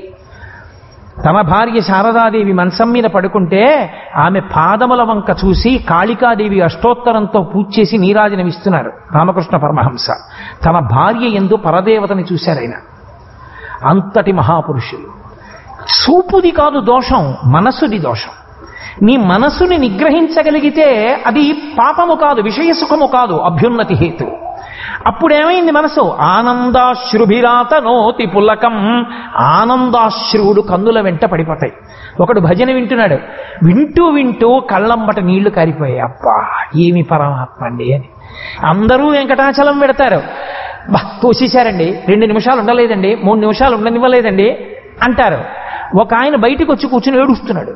తన భార్య శారదాదేవి మంచం మీద పడుకుంటే ఆమె పాదముల వంక చూసి కాళికాదేవి అష్టోత్తరంతో పూజ చేసి నీరాజనమిస్తున్నారు రామకృష్ణ పరమహంస. తన భార్య యందు పరదేవతని చూశారు ఆయన. అంతటి మహాపురుషులు. చూపుది కాదు దోషం, మనసుది దోషం. నీ మనసుని నిగ్రహించగలిగితే అది పాపము కాదు, విషయ సుఖము కాదు, అభ్యున్నతి హేతు. అప్పుడేమైంది మనసు? ఆనందాశ్రుభిరాత నోతి పులకం. ఆనందాశ్రువుడు కన్నుల వెంట పడిపోతాయి. ఒకడు భజన వింటున్నాడు, వింటూ వింటూ కళ్ళంబట నీళ్లు కారిపోయాయి. అబ్బా ఏమి పరమాత్మ అండి అని. అందరూ వెంకటాచలం పెడతారు, తోసేశారండి, 2 నిమిషాలు ఉండలేదండి, 3 నిమిషాలు ఉండనివ్వలేదండి అంటారు. ఒక ఆయన బయటికి వచ్చి కూర్చుని ఏడుస్తున్నాడు.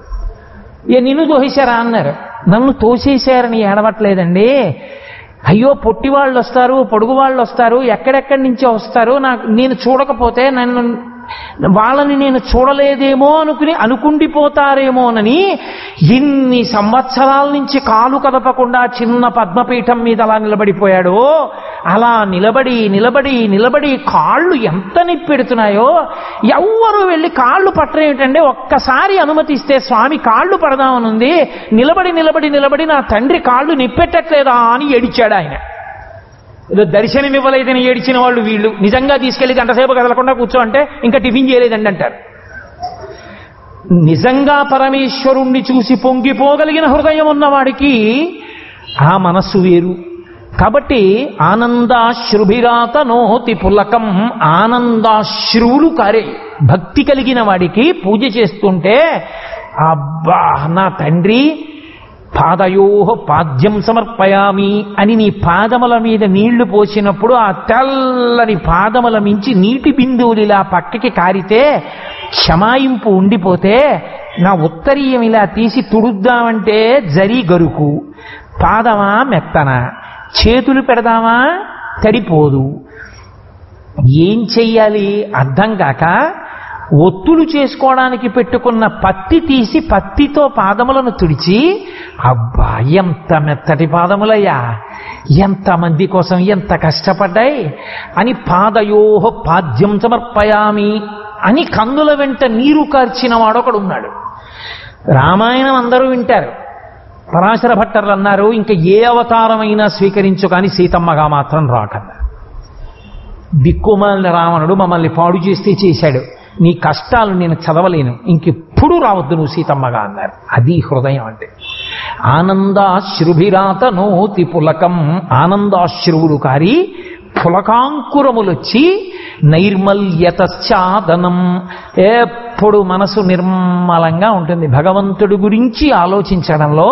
నిన్ను తోసేశారా అన్నారు. నన్ను తోసేశారని ఏడవట్లేదండి, అయ్యో పొట్టి వాళ్ళు వస్తారు, పొడుగు వాళ్ళు వస్తారు, ఎక్కడెక్కడి నుంచో వస్తారు, నేను చూడకపోతే వాళ్ళని నేను చూడలేదేమో అనుకుండిపోతారేమోనని ఎన్ని సంవత్సరాల నుంచి కాలు కదపకుండా చిన్న పద్మపీఠం మీద అలా నిలబడిపోయాడో, అలా నిలబడి నిలబడి నిలబడి కాళ్ళు ఎంత నిప్పెడుతున్నాయో. ఎవ్వరూ వెళ్ళి కాళ్ళు పట్టరేమిటండి, ఒక్కసారి అనుమతిస్తే స్వామి కాళ్ళు పడదామనుంది, నిలబడి నిలబడి నిలబడి నా తండ్రి కాళ్ళు నిప్పెట్టట్లేదా అని ఏడిచాడు ఆయన. ఏదో దర్శనం ఇవ్వలేదని ఏడిచిన వాళ్ళు వీళ్ళు. నిజంగా తీసుకెళ్లి గంటసేపు కదలకుండా కూర్చో అంటే ఇంకా టిఫిన్ చేయలేదండి అంటారు. నిజంగా పరమేశ్వరుణ్ణి చూసి పొంగిపోగలిగిన హృదయం ఉన్నవాడికి ఆ మనస్సు వేరు. కాబట్టి ఆనందాశ్రుభిరాత నోతి పులకం, ఆనందాశ్రువులు కారే. భక్తి కలిగిన వాడికి పూజ చేస్తుంటే అబ్బా నా తండ్రి పాదయో పాద్యం సమర్పయామి అని నీ పాదముల మీద నీళ్లు పోసినప్పుడు ఆ తెల్లని పాదముల మించి నీటి బిందువులు ఇలా పక్కకి కారితే క్షమాయింపు ఉండిపోతే నా ఉత్తరీయం ఇలా తీసి తుడుద్దామంటే జరి గరుకు, పాదమా మెత్తన, చేతులు పెడదామా తడిపోదు. ఏం చెయ్యాలి అర్థం కాక ఒత్తులు చేసుకోవడానికి పెట్టుకున్న పత్తి తీసి పత్తితో పాదములను తుడిచి, అబ్బా ఎంత మెత్తటి పాదములయ్యా, ఎంతమంది కోసం ఎంత కష్టపడ్డాయి అని పాదయోహ పాద్యం సమర్పయామి అని కన్నుల వెంట నీరు కార్చిన వాడొకడు ఉన్నాడు. రామాయణం అందరూ వింటారు. పరాశర భట్టర్లు అన్నారు, ఇంకా ఏ అవతారమైనా స్వీకరించు కానీ సీతమ్మగా మాత్రం రాకన్నారు. దిక్కుమాలిన రావణుడు మమ్మల్ని పాడు చేస్తే చేశాడు, నీ కష్టాలు నేను చదవలేను, ఇంకెప్పుడు రావద్దు నువ్వు సీతమ్మగా అన్నారు. అది హృదయం అంటే. ఆనందాశ్రుభిరాత నోతి పులకం, ఆనందాశ్రువులు కారి పులకాంకురములొచ్చి నైర్మల్యతశ్చాదనం, ఎప్పుడు మనసు నిర్మలంగా ఉంటుంది. భగవంతుడి గురించి ఆలోచించడంలో,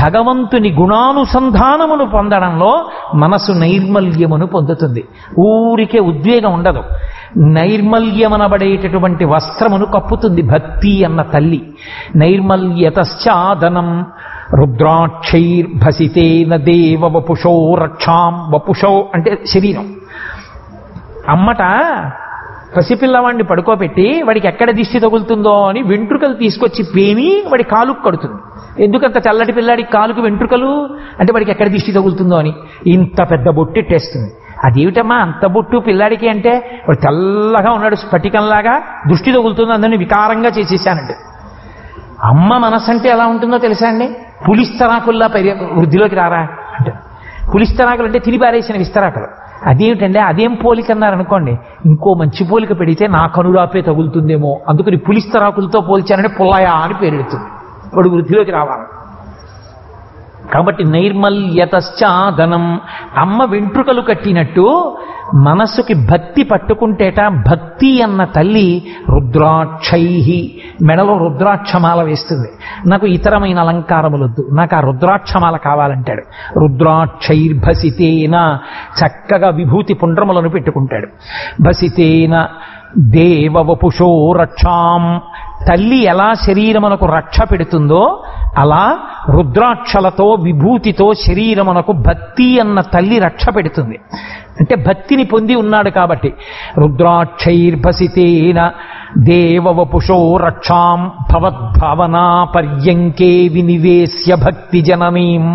భగవంతుని గుణానుసంధానమును పొందడంలో మనసు నైర్మల్యమును పొందుతుంది. ఊరికే ఉద్వేగం ఉండదు. నైర్మల్యమనబడేటటువంటి వస్త్రమును కప్పుతుంది భక్తి అన్న తల్లి. నైర్మల్యతశ్చాదనం రుద్రాక్షైర్భసితేన దేవ వపుషో రక్షాం. వపుషో అంటే శరీరం. అమ్మట పసిపిల్లవాడిని పడుకోబెట్టి వాడికి ఎక్కడ దిష్టి తగులుతుందో అని వెంట్రుకలు తీసుకొచ్చి పేని వాడి కాలుకు కడుతుంది. ఎందుకంత చల్లటి పిల్లాడికి కాలుకు వెంట్రుకలు అంటే వాడికి ఎక్కడ దిష్టి తగులుతుందో అని. ఇంత పెద్ద బొట్టెట్టేస్తుంది. అదేమిటమ్మా అంత బొట్టు పిల్లాడికి అంటే, వాడు తెల్లగా ఉన్నాడు స్ఫటికంలాగా, దృష్టి తగులుతుంది అందరినీ వికారంగా చేసేసానంటే. అమ్మ మనస్సు అంటే ఎలా ఉంటుందో తెలుసా అండి? పులిస్తరాకుల్లా వృద్ధిలోకి రారా అంటే. పులిస్తరాకులు అంటే తిరిపారేసిన విస్తరాకులు. అదేమిటండి అదేం పోలిక అన్నారనుకోండి, ఇంకో మంచి పోలిక పెడితే నా కనురాపే తగులుతుందేమో, అందుకని పులిస్తరాకులతో పోల్చానంటే పుల్లయా అని పేరెడుతుంది. వాడు వృద్ధిలోకి రావాలి. కాబట్టి నైర్మల్యతశ్చాదనం, అమ్మ వెంట్రుకలు కట్టినట్టు మనస్సుకి భక్తి పట్టుకుంటేట భక్తి అన్న తల్లి రుద్రాక్షై, మెడలో రుద్రాక్షమాల వేస్తుంది. నాకు ఇతరమైన అలంకారములొద్దు, నాకు ఆ రుద్రాక్షమాల కావాలంటాడు. రుద్రాక్షైర్భసితేన, చక్కగా విభూతి పుండ్రములను పెట్టుకుంటాడు. భసితేన దేవ వపుషో రక్షాం, తల్లి ఎలా శరీరమునకు రక్ష పెడుతుందో అలా రుద్రాక్షలతో విభూతితో శరీరమునకు భక్తి అన్న తల్లి రక్ష పెడుతుంది. అంటే భక్తిని పొంది ఉన్నాడు కాబట్టి. రుద్రాక్షైర్భసితేన దేవ వపుషో రక్షాం భవద్భావనా పర్యంకే వినివేశ్య భక్తి జననీం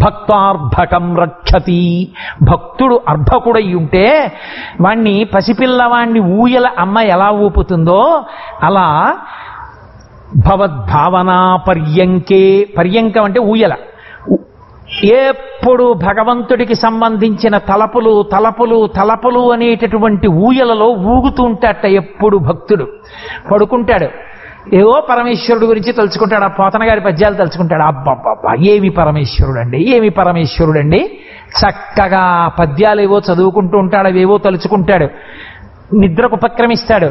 భక్తార్భకం రక్షతి. భక్తుడు అర్భకుడై ఉంటే వాణ్ణి పసిపిల్లవాణ్ణి ఊయల అమ్మ ఎలా ఊపుతుందో అలా భవద్భావనా పర్యంకే, పర్యంకం అంటే ఊయల, ఎప్పుడు భగవంతుడికి సంబంధించిన తలపులు తలపులు తలపులు అనేటటువంటి ఊయలలో ఊగుతూ ఉంటాట. ఎప్పుడు భక్తుడు పడుకుంటాడు, ఏవో పరమేశ్వరుడు గురించి తలుచుకుంటాడు, ఆ పోతన గారి పద్యాలు తలుచుకుంటాడు. అబ్బబ్బబ్బా ఏమి పరమేశ్వరుడండి, ఏమి పరమేశ్వరుడండి. చక్కగా పద్యాలు ఏవో చదువుకుంటూ ఉంటాడు, అవేవో తలుచుకుంటాడు, నిద్రకు ఉపక్రమిస్తాడు.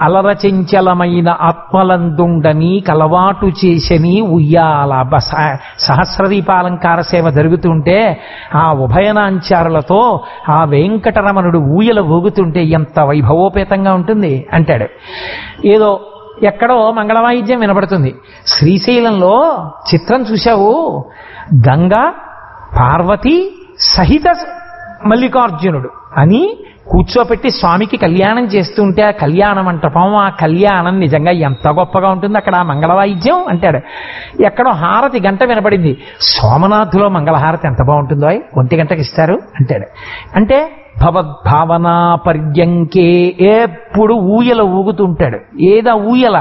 అలర చెంచలమైన ఆత్మలందుండని కలవాటు చేసని ఉయ్యాల. సహస్రదీపాలంకార సేవ జరుగుతుంటే ఆ ఉభయనాంచారులతో ఆ వెంకటరమణుడు ఊయల ఊగుతుంటే ఎంత వైభవోపేతంగా ఉంటుంది అంటాడు. ఏదో ఎక్కడో మంగళవాయిద్యం వినపడుతుంది. శ్రీశైలంలో చిత్రం చూశావు, గంగా పార్వతి సహిత మల్లికార్జునుడు అని కూర్చోపెట్టి స్వామికి కళ్యాణం చేస్తుంటే ఆ కళ్యాణ మంటపం, ఆ కళ్యాణం నిజంగా ఎంత గొప్పగా ఉంటుంది అక్కడ ఆ మంగళవాయిద్యం అంటాడు. ఎక్కడో హారతి గంట వినపడింది, సోమనాథులో మంగళహారతి ఎంత బాగుంటుందో 1 గంటకి ఇస్తారు అంటాడు. అంటే భవద్భావనా పర్యంకే, ఎప్పుడు ఊయల ఊగుతుంటాడు. ఏదా ఊయల?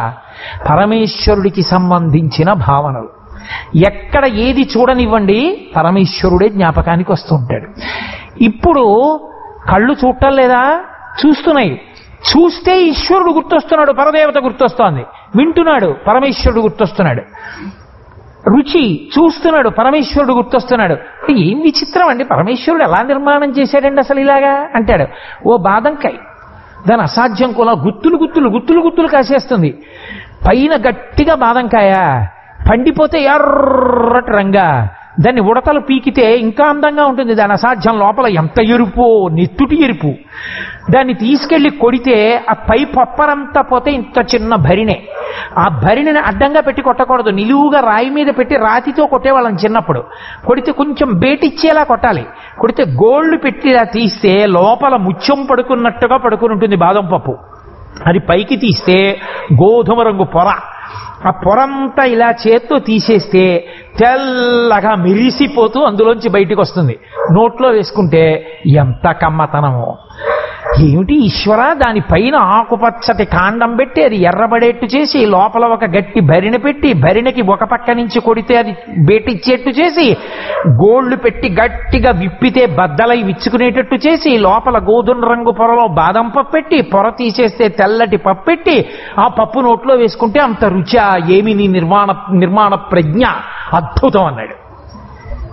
పరమేశ్వరుడికి సంబంధించిన భావనలు. ఎక్కడ ఏది చూడనివ్వండి పరమేశ్వరుడే జ్ఞాపకానికి వస్తూ ఉంటాడు. ఇప్పుడు కళ్ళు చూడటం లేదా? చూస్తున్నాయి. చూస్తే ఈశ్వరుడు గుర్తొస్తున్నాడు, పరదేవత గుర్తొస్తోంది. వింటున్నాడు, పరమేశ్వరుడు గుర్తొస్తున్నాడు. రుచి చూస్తున్నాడు, పరమేశ్వరుడు గుర్తొస్తున్నాడు. ఏం విచిత్రం అండి, పరమేశ్వరుడు ఎలా నిర్మాణం చేశాడండి అసలు ఇలాగా అంటాడు. ఓ బాదంకాయ, దాని అసాధ్యం కూడా గుత్తులు గుత్తులు గుత్తులు గుత్తులు కాసేస్తుంది. పైన గట్టిగా బాదంకాయ, పండిపోతే ఎర్రటి రంగా, దాన్ని ఉడతలు పీకితే ఇంకా అందంగా ఉంటుంది. దాని అసాధ్యం, లోపల ఎంత ఎరుపో, నెత్తుటి ఎరుపు. దాన్ని తీసుకెళ్లి కొడితే ఆ పై పప్పరంతా పోతే ఇంత చిన్న భరిణే. ఆ భరిణిని అడ్డంగా పెట్టి కొట్టకూడదు, నిలువుగా రాయి మీద పెట్టి రాతితో కొట్టేవాళ్ళం చిన్నప్పుడు. కొడితే కొంచెం బేటిచ్చేలా కొట్టాలి. కొడితే గోళ్లు పెట్టి తీస్తే లోపల ముత్యం పడుకున్నట్టుగా పడుకుని ఉంటుంది బాదం పప్పు. అది పైకి తీస్తే గోధుమ రంగు పొర. ఆ పొరంతా ఇలా చేత్తో తీసేస్తే తెల్లగా మెరిసిపోతూ అందులోంచి బయటికి వస్తుంది. నోట్లో వేసుకుంటే ఎంత కమ్మతనమో. ఏమిటి ఈశ్వర, దానిపైన ఆకుపచ్చటి కాండం పెట్టి అది ఎర్రబడేట్టు చేసి లోపల ఒక గట్టి భరిణ పెట్టి భరిణకి ఒక పక్క నుంచి కొడితే అది బేటిచ్చేట్టు చేసి గోళ్లు పెట్టి గట్టిగా విప్పితే బద్దలై విచ్చుకునేటట్టు చేసి లోపల గోధుమ రంగు పొరలో బాదం పప్పు పెట్టి పొర తీసేస్తే తెల్లటి పప్పు పెట్టి ఆ పప్పు నోట్లో వేసుకుంటే అంత రుచి. ఏమి నీ నిర్మాణ ప్రజ్ఞ, అద్భుతం అన్నాడు.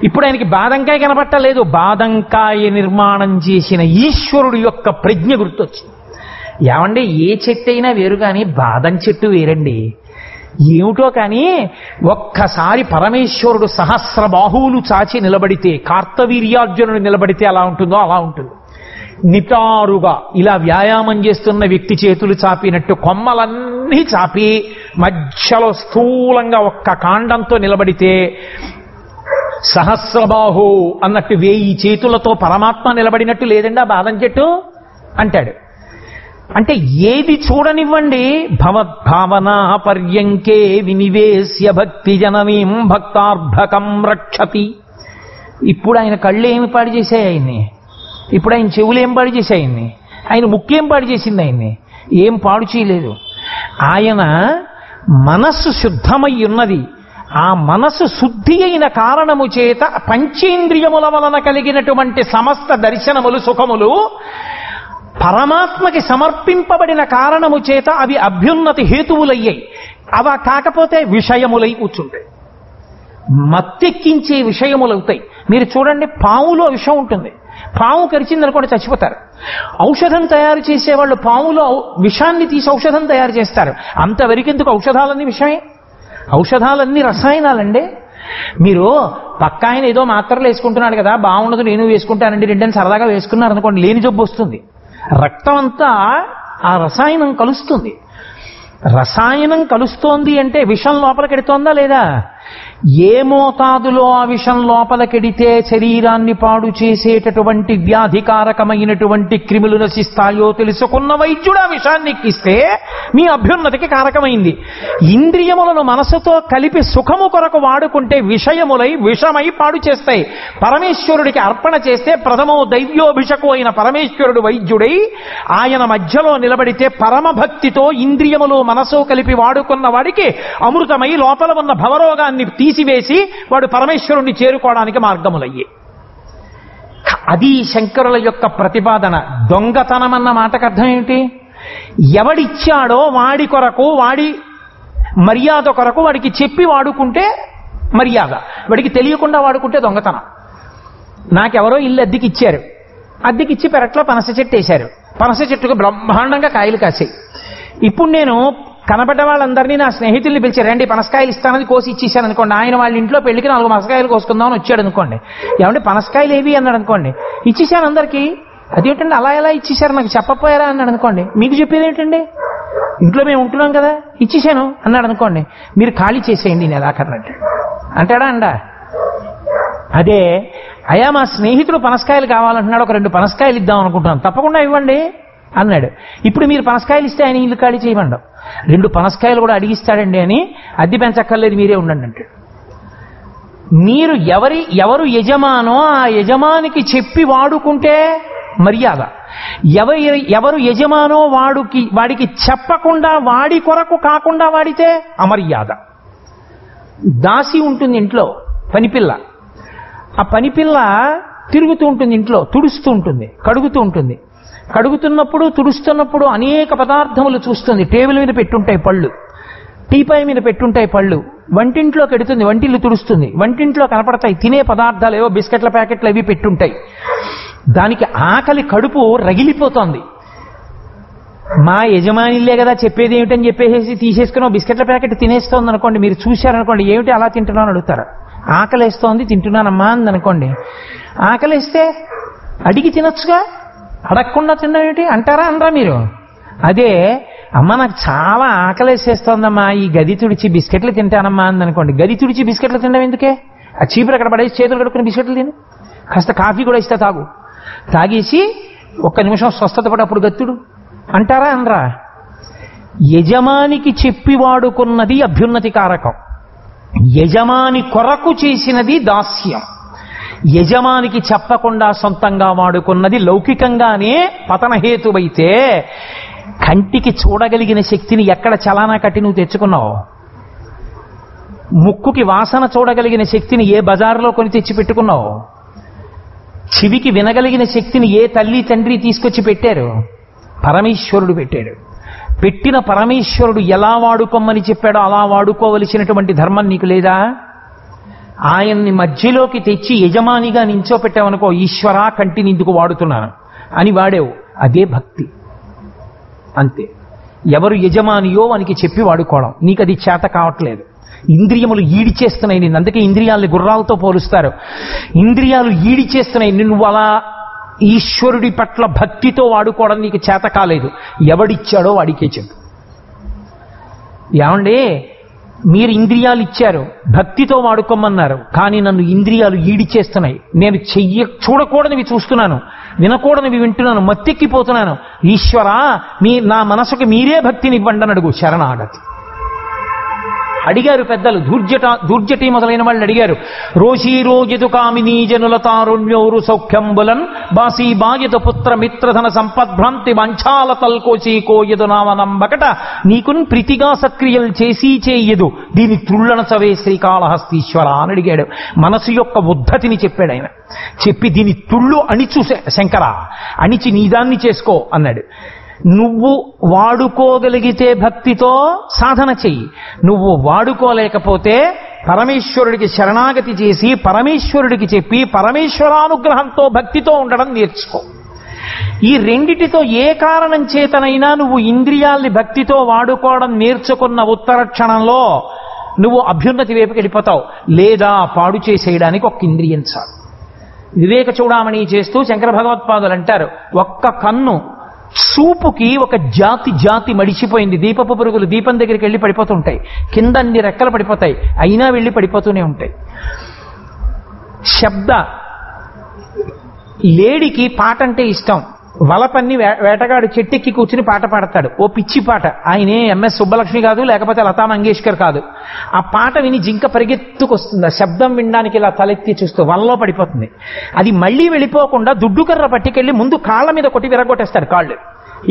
ఇప్పుడు ఆయనకి బాదంకాయ కనపట్టలేదు, బాదంకాయ నిర్మాణం చేసిన ఈశ్వరుడు యొక్క ప్రజ్ఞ గుర్తొచ్చింది. ఏమంటే ఏ చెట్టు అయినా వేరు కానీ బాదం చెట్టు వేరండి. ఏమిటో కానీ ఒక్కసారి పరమేశ్వరుడు సహస్ర బాహువులు చాచి నిలబడితే, కార్తవీర్యార్జునుడు నిలబడితే ఎలా ఉంటుందో అలా ఉంటుంది. నిటారుగా ఇలా వ్యాయామం చేస్తున్న వ్యక్తి చేతులు చాపినట్టు కొమ్మలన్నీ చాపి మధ్యలో స్థూలంగా ఒక్క కాండంతో నిలబడితే సహస్రబాహు అన్నట్టు 1000 చేతులతో పరమాత్మ నిలబడినట్టు లేదండి ఆ బాదం చెట్టు అంటాడు. అంటే ఏది చూడనివ్వండి భవద్భావనా పర్యంకే వినివేశ్య భక్తి జననీం భక్తార్భకం రక్షతి. ఇప్పుడు ఆయన కళ్ళు ఏమి పాడు చేశాయి ఆయన్ని, ఇప్పుడు ఆయన చెవులు ఏం పాడు చేశాయి ఆయన్ని, ఆయన ముక్కేం పాడు చేసింది ఆయన్ని, ఏం పాడు చేయలేదు. ఆయన మనస్సు శుద్ధమై ఉన్నది. ఆ మనసు శుద్ధి అయిన కారణము చేత పంచేంద్రియముల వలన కలిగినటువంటి సమస్త దర్శనములు సుఖములు పరమాత్మకి సమర్పింపబడిన కారణము చేత అవి అభ్యున్నతి హేతువులయ్యాయి. అవ కాకపోతే విషయములై కూర్చుంటాయి, మత్తెక్కించే విషయములవుతాయి. మీరు చూడండి, పాములో విషం ఉంటుంది, పాము కరిచిందనుకోండి చచ్చిపోతారు. ఔషధం తయారు చేసేవాళ్ళు పాములో విషాన్ని తీసి ఔషధం తయారు చేస్తారు. అంతవరకెందుకు ఔషధాలన్నీ విషమే, ఔషధాలన్నీ రసాయనాలండి. మీరు పక్క ఆయన ఏదో మాత్రలు వేసుకుంటున్నాడు కదా, బాగుండదు నేను వేసుకుంటానండి రెండని సరదాగా వేసుకున్నారు అనుకోండి, లేని జబ్బు వస్తుంది. రక్తం అంతా ఆ రసాయనం కలుస్తుంది. రసాయనం కలుస్తోంది అంటే విషం లోపలికి ఎడుతోందా లేదా? ఏ మోతాదులో ఆ విషం లోపలికెడితే శరీరాన్ని పాడు చేసేటటువంటి వ్యాధికారకమైనటువంటి క్రిములు నశిస్తాయో తెలుసుకున్న వైద్యుడు ఆ విషాన్ని ఎక్కిస్తే మీ అభ్యున్నతికి కారకమైంది. ఇంద్రియములను మనసుతో కలిపి సుఖము కొరకు వాడుకుంటే విషయములై విషమై పాడు చేస్తాయి. పరమేశ్వరుడికి అర్పణ చేస్తే ప్రథమో దైవ్యోభిషకు అయిన పరమేశ్వరుడు వైద్యుడై ఆయన మధ్యలో నిలబడితే పరమభక్తితో ఇంద్రియములు మనసు కలిపి వాడుకున్న వాడికి అమృతమై లోపల ఉన్న భవరోగాన్ని తీసివేసి వాడు పరమేశ్వరుణ్ణి చేరుకోవడానికి మార్గములయ్యే. అది శంకరుల యొక్క ప్రతిపాదన. దొంగతనం అన్న మాటకు అర్థం ఏమిటి? ఎవడిచ్చాడో వాడి కొరకు, వాడి మర్యాద కొరకు వాడికి చెప్పి వాడుకుంటే మర్యాద, వాడికి తెలియకుండా వాడుకుంటే దొంగతనం. నాకెవరో ఇల్లు అద్దెకి ఇచ్చారు, అద్దెకిచ్చి పెరట్లో పనస చెట్టు వేశారు, పనస చెట్టుకు బ్రహ్మాండంగా కాయలు కాసాయి. ఇప్పుడు నేను కనబడ్డ వాళ్ళందరినీ నా స్నేహితుల్ని పిలిచి రండి పనసకాయలు ఇస్తానని కోసి ఇచ్చేసాను అనుకోండి. ఆయన వాళ్ళ ఇంట్లో పెళ్లికి 4 పనసకాయలు కోసుకుందామని వచ్చాడు అనుకోండి. ఏమంటే పనసకాయలు ఏవి అన్నాడు అనుకోండి. ఇచ్చేసాను అందరికీ. అదేంటండి అలా ఎలా ఇచ్చేసారు, నాకు చెప్పపోయారా అన్నాడు అనుకోండి. మీకు చెప్పేది ఏంటండి, ఇంట్లో మేము ఉంటున్నాం కదా, ఇచ్చేసాను అన్నాడు అనుకోండి. మీరు ఖాళీ చేసేయండి నెలాఖరినట్టు అంటాడా అండా? అదే అయ్యా మా స్నేహితుడు పనసకాయలు కావాలంటున్నాడు, ఒక 2 పనసకాయలు ఇద్దాం అనుకుంటున్నాను, తప్పకుండా ఇవ్వండి అన్నాడు. ఇప్పుడు మీరు పనసకాయలు ఇస్తే ఆయన ఇల్లు ఖాళీ చేయమండం. 2 పనసకాయలు కూడా అడిగిస్తాడండి అని అద్దె పెంచక్కర్లేదు మీరే ఉండండి అంటాడు. మీరు ఎవరు యజమానో ఆ యజమానికి చెప్పి వాడుకుంటే మర్యాద. ఎవరు యజమానో వాడికి చెప్పకుండా వాడి కొరకు కాకుండా వాడితే అమర్యాద. దాసి ఉంటుంది ఇంట్లో, పనిపిల్ల. ఆ పనిపిల్ల తిరుగుతూ ఉంటుంది ఇంట్లో, తుడుస్తూ ఉంటుంది, కడుగుతూ ఉంటుంది. కడుగుతున్నప్పుడు తుడుస్తున్నప్పుడు అనేక పదార్థములు చూస్తుంది. టేబుల్ మీద పెట్టుంటాయి పళ్ళు, టీపాయ్ మీద పెట్టుంటాయి పళ్ళు, వంటింట్లో పెడుతుంది, వంటిల్లు తుడుస్తుంది, వంటింట్లో కనపడతాయి తినే పదార్థాలు, ఏవో బిస్కెట్ల ప్యాకెట్లు అవి పెట్టుంటాయి. దానికి ఆకలి, కడుపు రగిలిపోతోంది. మా యజమానిలే కదా చెప్పేది ఏమిటని చెప్పేసి తీసేసుకుని బిస్కెట్ల ప్యాకెట్ తినేస్తోంది అనుకోండి. మీరు చూశారనుకోండి, ఏమిటి అలా తింటున్నాను అడుగుతారు. ఆకలేస్తోంది తింటున్నానమ్మా అని అనుకోండి. ఆకలేస్తే అడిగి తినొచ్చుగా, అడగకుండా తినడం అంటారా అనరా మీరు? అదే అమ్మ నాకు చాలా ఆకలేసేస్తోందమ్మా, ఈ గది తుడిచి బిస్కెట్లు తింటానమ్మా అందనుకోండి. గది తుడిచి బిస్కెట్లు తినడం ఎందుకే? ఆ చీపురు అక్కడ పడేసి చేతులు కడుక్కుని బిస్కెట్లు తిను, కాస్త కాఫీ కూడా ఇస్తే తాగు, తాగేసి 1 నిమిషం స్వస్థత పడప్పుడు గత్తుడు అంటారా అనరా? యజమానికి చెప్పి వాడుకున్నది అభ్యున్నతి కారకం, యజమాని కొరకు చేసినది దాస్యం. యజమానికి చెప్పకుండా సొంతంగా వాడుకున్నది లౌకికంగానే పతనహేతువైతే కంటికి చూడగలిగిన శక్తిని ఎక్కడ చలానా కట్టి నువ్వు తెచ్చుకున్నావు? ముక్కుకి వాసన చూడగలిగిన శక్తిని ఏ బజారులో కొని తెచ్చి పెట్టుకున్నావు? చెవికి వినగలిగిన శక్తిని ఏ తల్లి తండ్రి తీసుకొచ్చి పెట్టారు? పరమేశ్వరుడు పెట్టాడు. పెట్టిన పరమేశ్వరుడు ఎలా వాడుకోమని చెప్పాడో అలా వాడుకోవలసినటువంటి ధర్మం నీకు లేదా? ఆయన్ని మధ్యలోకి తెచ్చి యజమానిగా నించోపెట్టావనుకో, ఈశ్వరా కంటిని ఇందుకు వాడుతున్నాను అని వాడేవు, అదే భక్తి. అంతే. ఎవరు యజమానియో వానికి చెప్పి వాడుకోవడం. నీకు అది చేత కావట్లేదు. ఇంద్రియములు ఈడిచేస్తున్నాయి నిన్ను. అందుకే ఇంద్రియాలని గుర్రాలతో పోలుస్తారు. ఇంద్రియాలు ఈడిచేస్తున్నాయి నిన్ను. అలా ఈశ్వరుడి పట్ల భక్తితో వాడుకోవడం నీకు చేత కాలేదు. ఎవడిచ్చాడో వాడికే చెప్పు. ఏమండి, మీరు ఇంద్రియాలు ఇచ్చారు, భక్తితో వాడుకోమన్నారు, కానీ నన్ను ఇంద్రియాలు ఈడిచేస్తున్నాయి, నేను చూడకూడనివి చూస్తున్నాను, వినకూడనివి వింటున్నాను, మత్తెక్కిపోతున్నాను. ఈశ్వరా నా మనసుకు మీరే భక్తిని ఇవ్వండి అని అడుగు. శరణాగతి. అడిగారు పెద్దలు, దూర్జటి మొదలైన వాళ్ళు అడిగారు. రోషీ రోజు కామినీ జనుల తారుణ్యోరు సౌఖ్యంబులన్ బాసీ బాయత పుత్ర మిత్రధన సంపద్భ్రాంతి వంచాల తల్కోచి కోయదు నామనంబకట నీకున్ ప్రీతిగా సక్రియలు చేసి చేయదు దీని త్రుళ్ళన చవే శ్రీకాళహస్తీశ్వర అని అడిగాడు. మనసు యొక్క ఉద్ధతిని చెప్పాడు ఆయన. చెప్పి దీని తుళ్ళు అణిచు శంకర, అణిచి నీదాన్ని చేసుకో అన్నాడు. నువ్వు వాడుకోగలిగితే భక్తితో సాధన చెయ్యి. నువ్వు వాడుకోలేకపోతే పరమేశ్వరుడికి శరణాగతి చేసి పరమేశ్వరుడికి చెప్పి పరమేశ్వరానుగ్రహంతో భక్తితో ఉండడం నేర్చుకో. ఈ రెండిటితో ఏ కారణం చేతనైనా నువ్వు ఇంద్రియాల్ని భక్తితో వాడుకోవడం నేర్చుకున్న ఉత్తర క్షణంలో నువ్వు అభ్యున్నతి వైపుకి వెళ్ళిపోతావు. లేదా పాడు చేసేయడానికి ఒక్క ఇంద్రియం చాలు. వివేక చూడామణి చేస్తూ శంకర భగవత్పాదులు అంటారు, ఒక్క కన్ను చూపుకి ఒక జాతి మడిచిపోయింది. దీపపు పురుగులు దీపం దగ్గరికి వెళ్ళి పడిపోతుంటాయి, కింద అన్ని రెక్కలు పడిపోతాయి, అయినా వెళ్ళి పడిపోతూనే ఉంటాయి. శబ్ద లేడికి పాట అంటే ఇష్టం. వలపన్ని వేటగాడు చెట్టెక్కి కూర్చుని పాట పాడతాడు, ఓ పిచ్చి పాట. ఆయనే ఎంఎస్ సుబ్బలక్ష్మి కాదు, లేకపోతే లతా మంగేష్కర్ కాదు. ఆ పాట విని జింక పరిగెత్తుకొస్తుంది. ఆ శబ్దం వినడానికి ఇలా తలెత్తి చూస్తూ వలలో పడిపోతుంది. అది మళ్ళీ వెళ్ళిపోకుండా దుడ్డుకర్ర పట్టుకెళ్ళి ముందు కాళ్ళ మీద కొట్టి విరగొట్టేస్తాడు కాళ్ళు.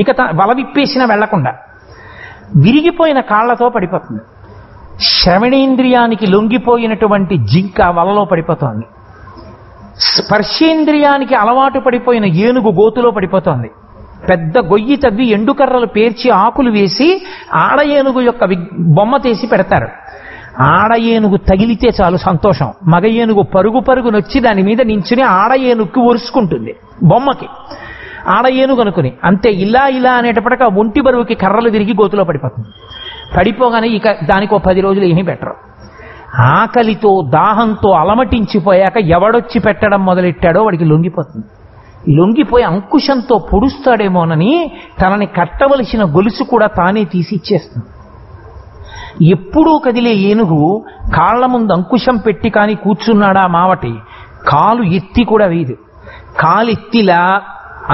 ఇక వల విప్పేసినా వెళ్లకుండా విరిగిపోయిన కాళ్లతో పడిపోతుంది. శ్రవణేంద్రియానికి లొంగిపోయినటువంటి జింక వలలో పడిపోతోంది. స్పర్శేంద్రియానికి అలవాటు పడిపోయిన ఏనుగు గోతులో పడిపోతోంది. పెద్ద గొయ్యి తవ్వి ఎండుకర్రలు పేర్చి ఆకులు వేసి ఆడ ఏనుగు యొక్క బొమ్మ తీసి పెడతారు. ఆడ ఏనుగు తగిలితే చాలు సంతోషం. మగ ఏనుగు పరుగునొచ్చి దాని మీద నించుని ఆడ ఏనుగుకి ఒరుసుకుంటుంది బొమ్మకి. ఆడ ఏనుగు అనుకుని అంతే ఇలా అనేటప్పటికీ ఆ ఒంటి బరువుకి కర్రలు విరిగి గోతులో పడిపోతుంది. పడిపోగానే ఇక దానికి 10 రోజులు ఏమీ పెట్టరు. ఆకలితో దాహంతో అలమటించిపోయాక ఎవడొచ్చి పెట్టడం మొదలెట్టాడో వాడికి లొంగిపోతుంది. లొంగిపోయి అంకుశంతో పొడుస్తాడేమోనని తనని కట్టవలసిన గొలుసు కూడా తానే తీసి ఇచ్చేస్తుంది. ఎప్పుడూ కదిలే ఏనుగు కాళ్ల ముందు అంకుశం పెట్టి కానీ కూర్చున్నాడా మావటి, కాలు ఎత్తి కూడా వేయదు. కాలు ఎత్తిలా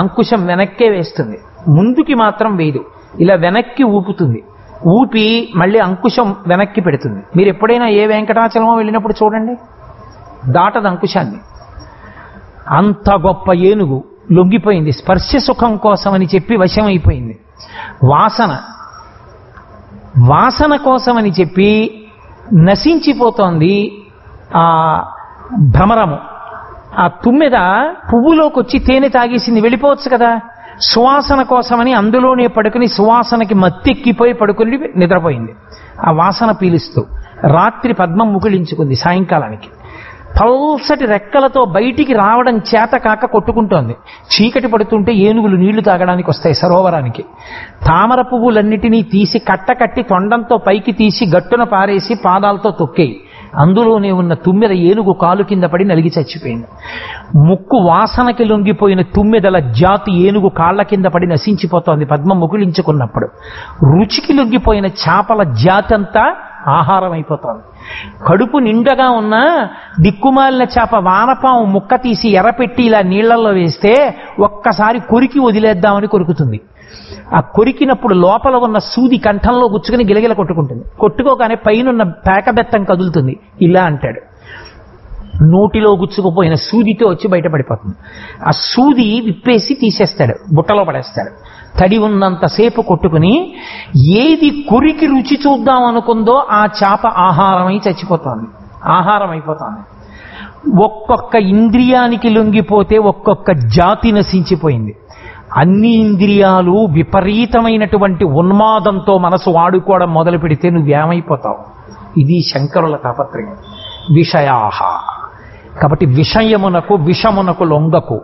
అంకుశం వెనక్కే వేస్తుంది, ముందుకి మాత్రం వేయదు. ఇలా వెనక్కి ఊపుతుంది, ఊపి మళ్ళీ అంకుశం వెనక్కి పెడుతుంది. మీరు ఎప్పుడైనా ఏ వెంకటాచలమో వెళ్ళినప్పుడు చూడండి, దాటదు అంకుశాన్ని. అంత గొప్ప ఏనుగు లొంగిపోయింది. స్పర్శ సుఖం కోసం అని చెప్పి వశమైపోయింది. వాసన కోసమని చెప్పి నశించిపోతోంది ఆ భ్రమరము. ఆ తుమ్మెద పువ్వులోకి వచ్చి తేనె తాగేసింది, వెళ్ళిపోవచ్చు కదా. సువాసన కోసమని అందులోనే పడుకుని సువాసనకి మత్తెక్కిపోయి పడుకుని నిద్రపోయింది. ఆ వాసన పీలుస్తూ రాత్రి పద్మం ముకుళించుకుంది. సాయంకాలానికి పల్సటి రెక్కలతో బయటికి రావడం చేత కాక కొట్టుకుంటోంది. చీకటి పడుతుంటే ఏనుగులు నీళ్లు తాగడానికి వస్తాయి సరోవరానికి. తామర పువ్వులన్నిటినీ తీసి కట్టకట్టి తొండంతో పైకి తీసి గట్టున పారేసి పాదాలతో తొక్కేయి. అందులోనే ఉన్న తుమ్మెద ఏనుగు కాలు కింద పడి నలిగి చచ్చిపోయింది. ముక్కు వాసనకి లొంగిపోయిన తుమ్మెదల జాతి ఏనుగు కాళ్ల కింద పడి నశించిపోతోంది పద్మం ముకుళించుకున్నప్పుడు. రుచికి లొంగిపోయిన చేపల జాతి అంతా ఆహారం అయిపోతోంది. కడుపు నిండగా ఉన్న దిక్కుమాలిన చేప వానపాము ముక్క తీసి ఎర్రపెట్టి ఇలా నీళ్లలో వేస్తే ఒక్కసారి కొరికి వదిలేద్దామని కొరుకుతుంది. ఆ కొరికినప్పుడు లోపల ఉన్న సూది కంఠంలో గుచ్చుకుని గిలగిల కొట్టుకుంటుంది. కొట్టుకోగానే పైనున్న పేకబెత్తం కదులుతుంది. ఇలా అంటాడు, నోటిలో గుచ్చుకుపోయిన సూదితో వచ్చి బయటపడిపోతుంది. ఆ సూది విప్పేసి తీసేస్తాడు, బుట్టలో పడేస్తాడు. తడి ఉన్నంతసేపు కొట్టుకుని ఏది కొరికి రుచి చూద్దాం అనుకుందో ఆ చేప ఆహారమై చచ్చిపోతోంది, ఆహారం అయిపోతోంది. ఒక్కొక్క ఇంద్రియానికి లొంగిపోతే ఒక్కొక్క జాతి నశించిపోయింది. అన్ని ఇంద్రియాలు విపరీతమైనటువంటి ఉన్మాదంతో మనసు వాడుకోవడం మొదలు పెడితే నువ్వేమైపోతావు. ఇది శంకరుల తాపత్రయం. విషయాహ కాబట్టి విషమునకు లొంగకు.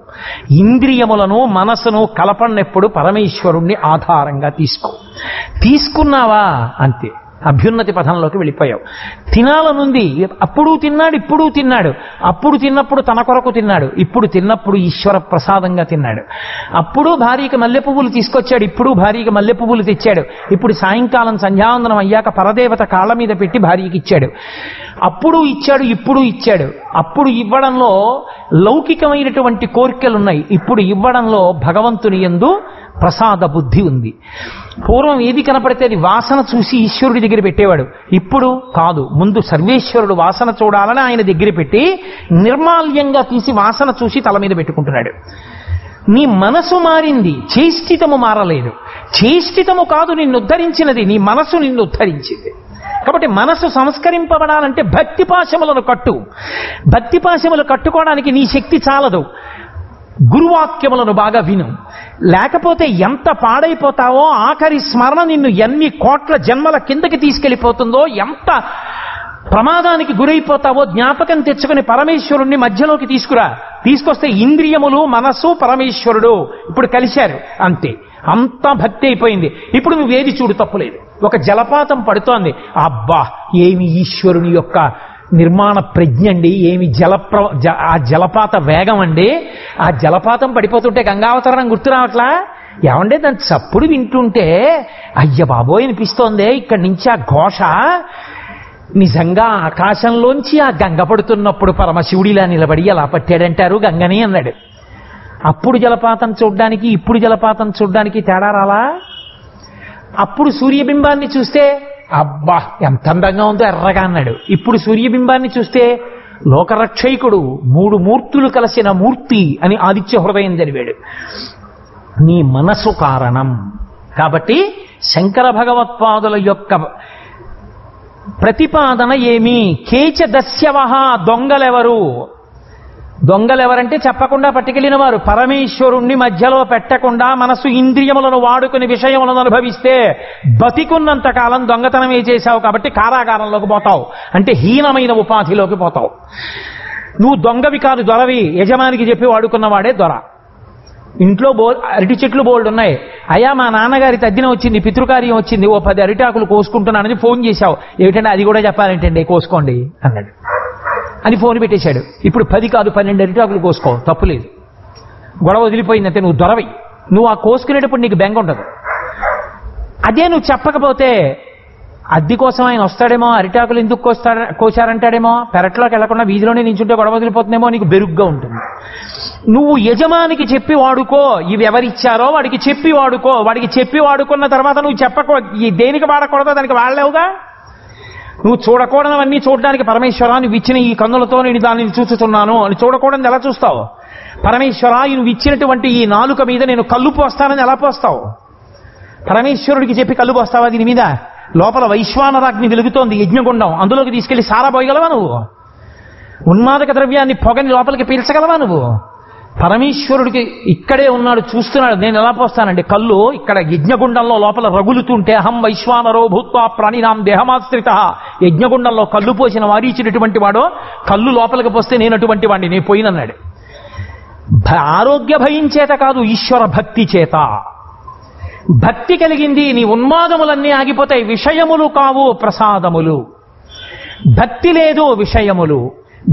ఇంద్రియములను మనసును కలపన్నెప్పుడు పరమేశ్వరుణ్ణి ఆధారంగా తీసుకున్నావా అంతే, అభ్యున్నతి పథంలోకి వెళ్ళిపోయావు. తినాలనుంది, అప్పుడు తిన్నాడు, ఇప్పుడు తిన్నాడు. అప్పుడు తిన్నప్పుడు తన కొరకు తిన్నాడు, ఇప్పుడు తిన్నప్పుడు ఈశ్వర ప్రసాదంగా తిన్నాడు. అప్పుడు భార్యకి మల్లె పువ్వులు తీసుకొచ్చాడు, ఇప్పుడు భార్యకి మల్లె పువ్వులు తెచ్చాడు. ఇప్పుడు సాయంకాలం సంధ్యావందనం అయ్యాక పరదేవత కాళ్ళ మీద పెట్టి భార్యకి ఇచ్చాడు. అప్పుడు ఇచ్చాడు, ఇప్పుడు ఇచ్చాడు. అప్పుడు ఇవ్వడంలో లౌకికమైనటువంటి కోరికలున్నాయి, ఇప్పుడు ఇవ్వడంలో భగవంతుని యందు ప్రసాద బుద్ధి ఉంది. పూర్వం ఏది కనపడితే అది వాసన చూసి ఈశ్వరుడి దగ్గర పెట్టేవాడు, ఇప్పుడు కాదు. ముందు సర్వేశ్వరుడు వాసన చూడాలని ఆయన దగ్గర పెట్టి నిర్మాల్యంగా తీసి వాసన చూసి తల మీద పెట్టుకుంటున్నాడు. నీ మనసు మారింది, చేష్టితము మారలేదు. చేష్టితము కాదు నిన్ను ఉద్ధరించినది, నీ మనసు నిన్ను ఉద్ధరించింది. కాబట్టి మనసు సంస్కరింపబడాలంటే భక్తి పాశములను కట్టు. భక్తి పాశములు కట్టుకోవడానికి నీ శక్తి చాలదు, గురువాక్యములను బాగా విను. లేకపోతే ఎంత పాడైపోతావో, ఆఖరి స్మరణ నిన్ను ఎన్ని కోట్ల జన్మల కిందకి తీసుకెళ్లిపోతుందో, ఎంత ప్రమాదానికి గురైపోతావో జ్ఞాపకం తెచ్చుకుని పరమేశ్వరుణ్ణి మధ్యలోకి తీసుకొస్తే ఇంద్రియములు మనస్సు పరమేశ్వరుడు ఇప్పుడు కలిశారు, అంతే. అంతా భక్తి అయిపోయింది. ఇప్పుడు నువ్వేది చూడు తప్పులేదు. ఒక జలపాతం పడుతోంది, అబ్బా ఏమి ఈశ్వరుని యొక్క నిర్మాణ ప్రజ్ఞ అండి, ఏమి ఆ జలపాత వేగం అండి. ఆ జలపాతం పడిపోతుంటే గంగావతరణం గుర్తు రావట్లా? ఏమంటే దాని చప్పుడు వింటుంటే అయ్య బాబోయ్ అనిపిస్తోందే, ఇక్కడి నుంచి ఆ ఘోష నిజంగా ఆకాశంలోంచి ఆ గంగ పడుతున్నప్పుడు పరమశివుడిలా నిలబడి ఎలా పట్టాడంటారు గంగని అన్నాడు. అప్పుడు జలపాతం చూడ్డానికి ఇప్పుడు జలపాతం చూడ్డానికి తేడా రాలా? అప్పుడు సూర్యబింబాన్ని చూస్తే అబ్బా ఎంత అందంగా ఉందో ఎర్రగా అన్నాడు. ఇప్పుడు సూర్యబింబాన్ని చూస్తే లోకరక్షకుడు 3 మూర్తులు కలిసిన మూర్తి అని ఆదిత్య హృదయం జరివాడు. నీ మనసు కారణం. కాబట్టి శంకర భగవత్పాదుల యొక్క ప్రతిపాదన ఏమి? కేచ దస్యవహ, దొంగలెవరు? దొంగలెవరంటే చెప్పకుండా పట్టుకెళ్ళిన వారు. పరమేశ్వరుణ్ణి మధ్యలో పెట్టకుండా మనసు ఇంద్రియములను వాడుకుని విషయములను అనుభవిస్తే బతికున్నంత కాలం దొంగతనమే చేశావు కాబట్టి కారాగారంలోకి పోతావు, అంటే హీనమైన ఉపాధిలోకి పోతావు. నువ్వు దొంగవి కాదు, దొరవి. యజమానికి చెప్పి వాడుకున్నవాడే దొర. ఇంట్లో అరటి చెట్లు బోల్డ్ ఉన్నాయి. అయ్యా మా నాన్నగారి తద్దినం వచ్చింది, పితృకార్యం వచ్చింది, ఓ 10 అరిటాకులు కోసుకుంటున్నానని ఫోన్ చేశావు. ఏమిటంటే అది కూడా చెప్పాలంటే కోసుకోండి అన్నాడు అని ఫోన్ పెట్టేశాడు. ఇప్పుడు 10 కాదు 12 అరిటాకులు కోసుకో, తప్పులేదు, గొడవ వదిలిపోయిందంటే నువ్వు దొరవి. నువ్వు ఆ కోసుకునేటప్పుడు నీకు బెంగ ఉండదు. అదే నువ్వు చెప్పకపోతే అద్దె కోసం ఆయన వస్తాడేమో, అరిటాకులు ఎందుకు కోసారంటాడేమో, పెరట్లోకి వెళ్లకుండా వీధిలోనే నించుంటే గొడవ వదిలిపోతుందేమో, నీకు బెరుగ్గా ఉంటుంది. నువ్వు యజమానికి చెప్పి వాడుకో, ఇవి ఎవరిచ్చారో వాడికి చెప్పి వాడుకో. వాడికి చెప్పి వాడుకున్న తర్వాత నువ్వు చెప్పకో, దేనికి వాడకూడదో దానికి వాడలేవుగా. నువ్వు చూడకూడదవన్నీ చూడడానికి పరమేశ్వర నువ్వు ఇచ్చిన ఈ కన్నులతో నేను దానిని చూస్తున్నాను అని చూడకూడదు ఎలా చూస్తావు? పరమేశ్వర నువ్వు ఇచ్చినటువంటి ఈ నాలుక మీద నేను కళ్ళు పోస్తానని ఎలా పోస్తావు? పరమేశ్వరుడికి చెప్పి కళ్ళు పోస్తావా? దీని మీద లోపల వైశ్వానరాగ్ని వెలుగుతోంది, యజ్ఞగుండం, అందులోకి తీసుకెళ్లి సారా పోయగలవా నువ్వు? ఉన్మాదక ద్రవ్యాన్ని పొగని లోపలికి పీల్చగలవా నువ్వు? పరమేశ్వరుడికి ఇక్కడే ఉన్నాడు, చూస్తున్నాడు. నేను ఎలా పోస్తానండి? కళ్ళు ఇక్కడ యజ్ఞగుండంలో లోపల రగులుతుంటే అహం వైశ్వానరో భూత్వా ప్రాణినాం దేహమాశ్రిత, యజ్ఞగుండంలో కళ్ళు పోసిన వారీచినటువంటి వాడో కళ్ళు లోపలికి పోస్తే నేను అటువంటి వాడిని, నేను పోయినన్నాడు. ఆరోగ్య భయం చేత కాదు, ఈశ్వర భక్తి చేత. భక్తి కలిగింది, నీ ఉన్మాదములన్నీ ఆగిపోతాయి. విషయములు కావు ప్రసాదములు. భక్తి లేదు విషయములు,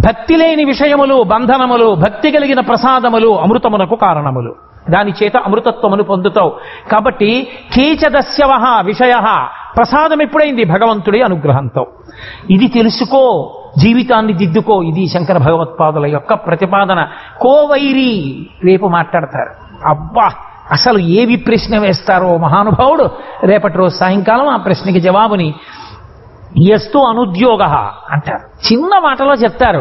భక్తి లేని విషయములు బంధనములు, భక్తి కలిగిన ప్రసాదములు అమృతమునకు కారణములు. దాని చేత అమృతత్వమును పొందుతావు. కాబట్టి కేచదస్యవహ విషయ, ప్రసాదం ఎప్పుడైంది? భగవంతుడి అనుగ్రహంతో. ఇది తెలుసుకో, జీవితాన్ని దిద్దుకో. ఇది శంకర భగవత్పాదుల యొక్క ప్రతిపాదన. కోవైరి రేపు మాట్లాడతారు. అబ్బా అసలు ఏవి ప్రశ్న వేస్తారో మహానుభావుడు. రేపటి రోజు సాయంకాలం ఆ ప్రశ్నకి జవాబుని ఎస్తు అనుద్యోగ అంటారు. చిన్న మాటలో చెప్తారు.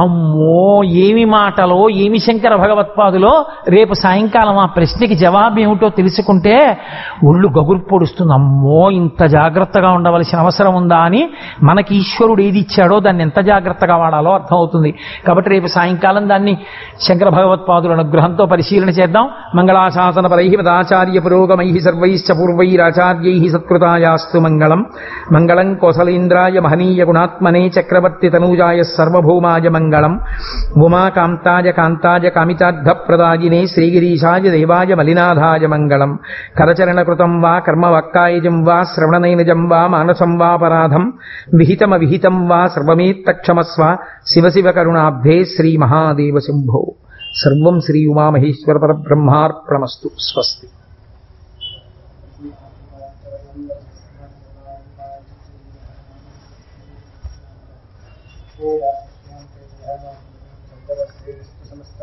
అమ్మో ఏమి మాటలో, ఏమి శంకర భగవత్పాదులో. రేపు సాయంకాలం ఆ ప్రశ్నకి జవాబు ఏమిటో తెలుసుకుంటే ఒళ్ళు గగురు పొడుస్తుంది. అమ్మో ఇంత జాగ్రత్తగా ఉండవలసిన అవసరం ఉందా అని. మనకి ఈశ్వరుడు ఏది ఇచ్చాడో దాన్ని ఎంత జాగ్రత్తగా వాడాలో అర్థమవుతుంది. కాబట్టి రేపు సాయంకాలం దాన్ని శంకర భగవత్పాదుల అనుగ్రహంతో పరిశీలన చేద్దాం. మంగళాశాసన పరై మదాచార్య పురోగమై సర్వైశ్చ పూర్వైరాచార్యై సత్కృతాయాస్తు మంగళం. మంగళం కోసలేంద్రాయ మహనీయ గుణాత్మనే చక్రవర్తి తనూజాయ సర్వభౌమాయ మంగళం. ఉమాకాంతాయ కాంతాయ కామితార్థప్రదాయినే శ్రీగిరీశాయ దేవాయ మలినాథాయ మంగళం. కరచరణకృతం వా కర్మవాక్కాయజం వా శ్రవణనైనజం వా మానసం వాపరాధం విహితమవిహితం వా సర్వమేత్తక్షమస్వ శివ శివ కరుణాబ్ధే శ్రీ మహాదేవ శంభో. సర్వం శ్రీ ఉమామహేశ్వర పరబ్రహ్మార్పణమస్తు. స్వస్తి. సమస్త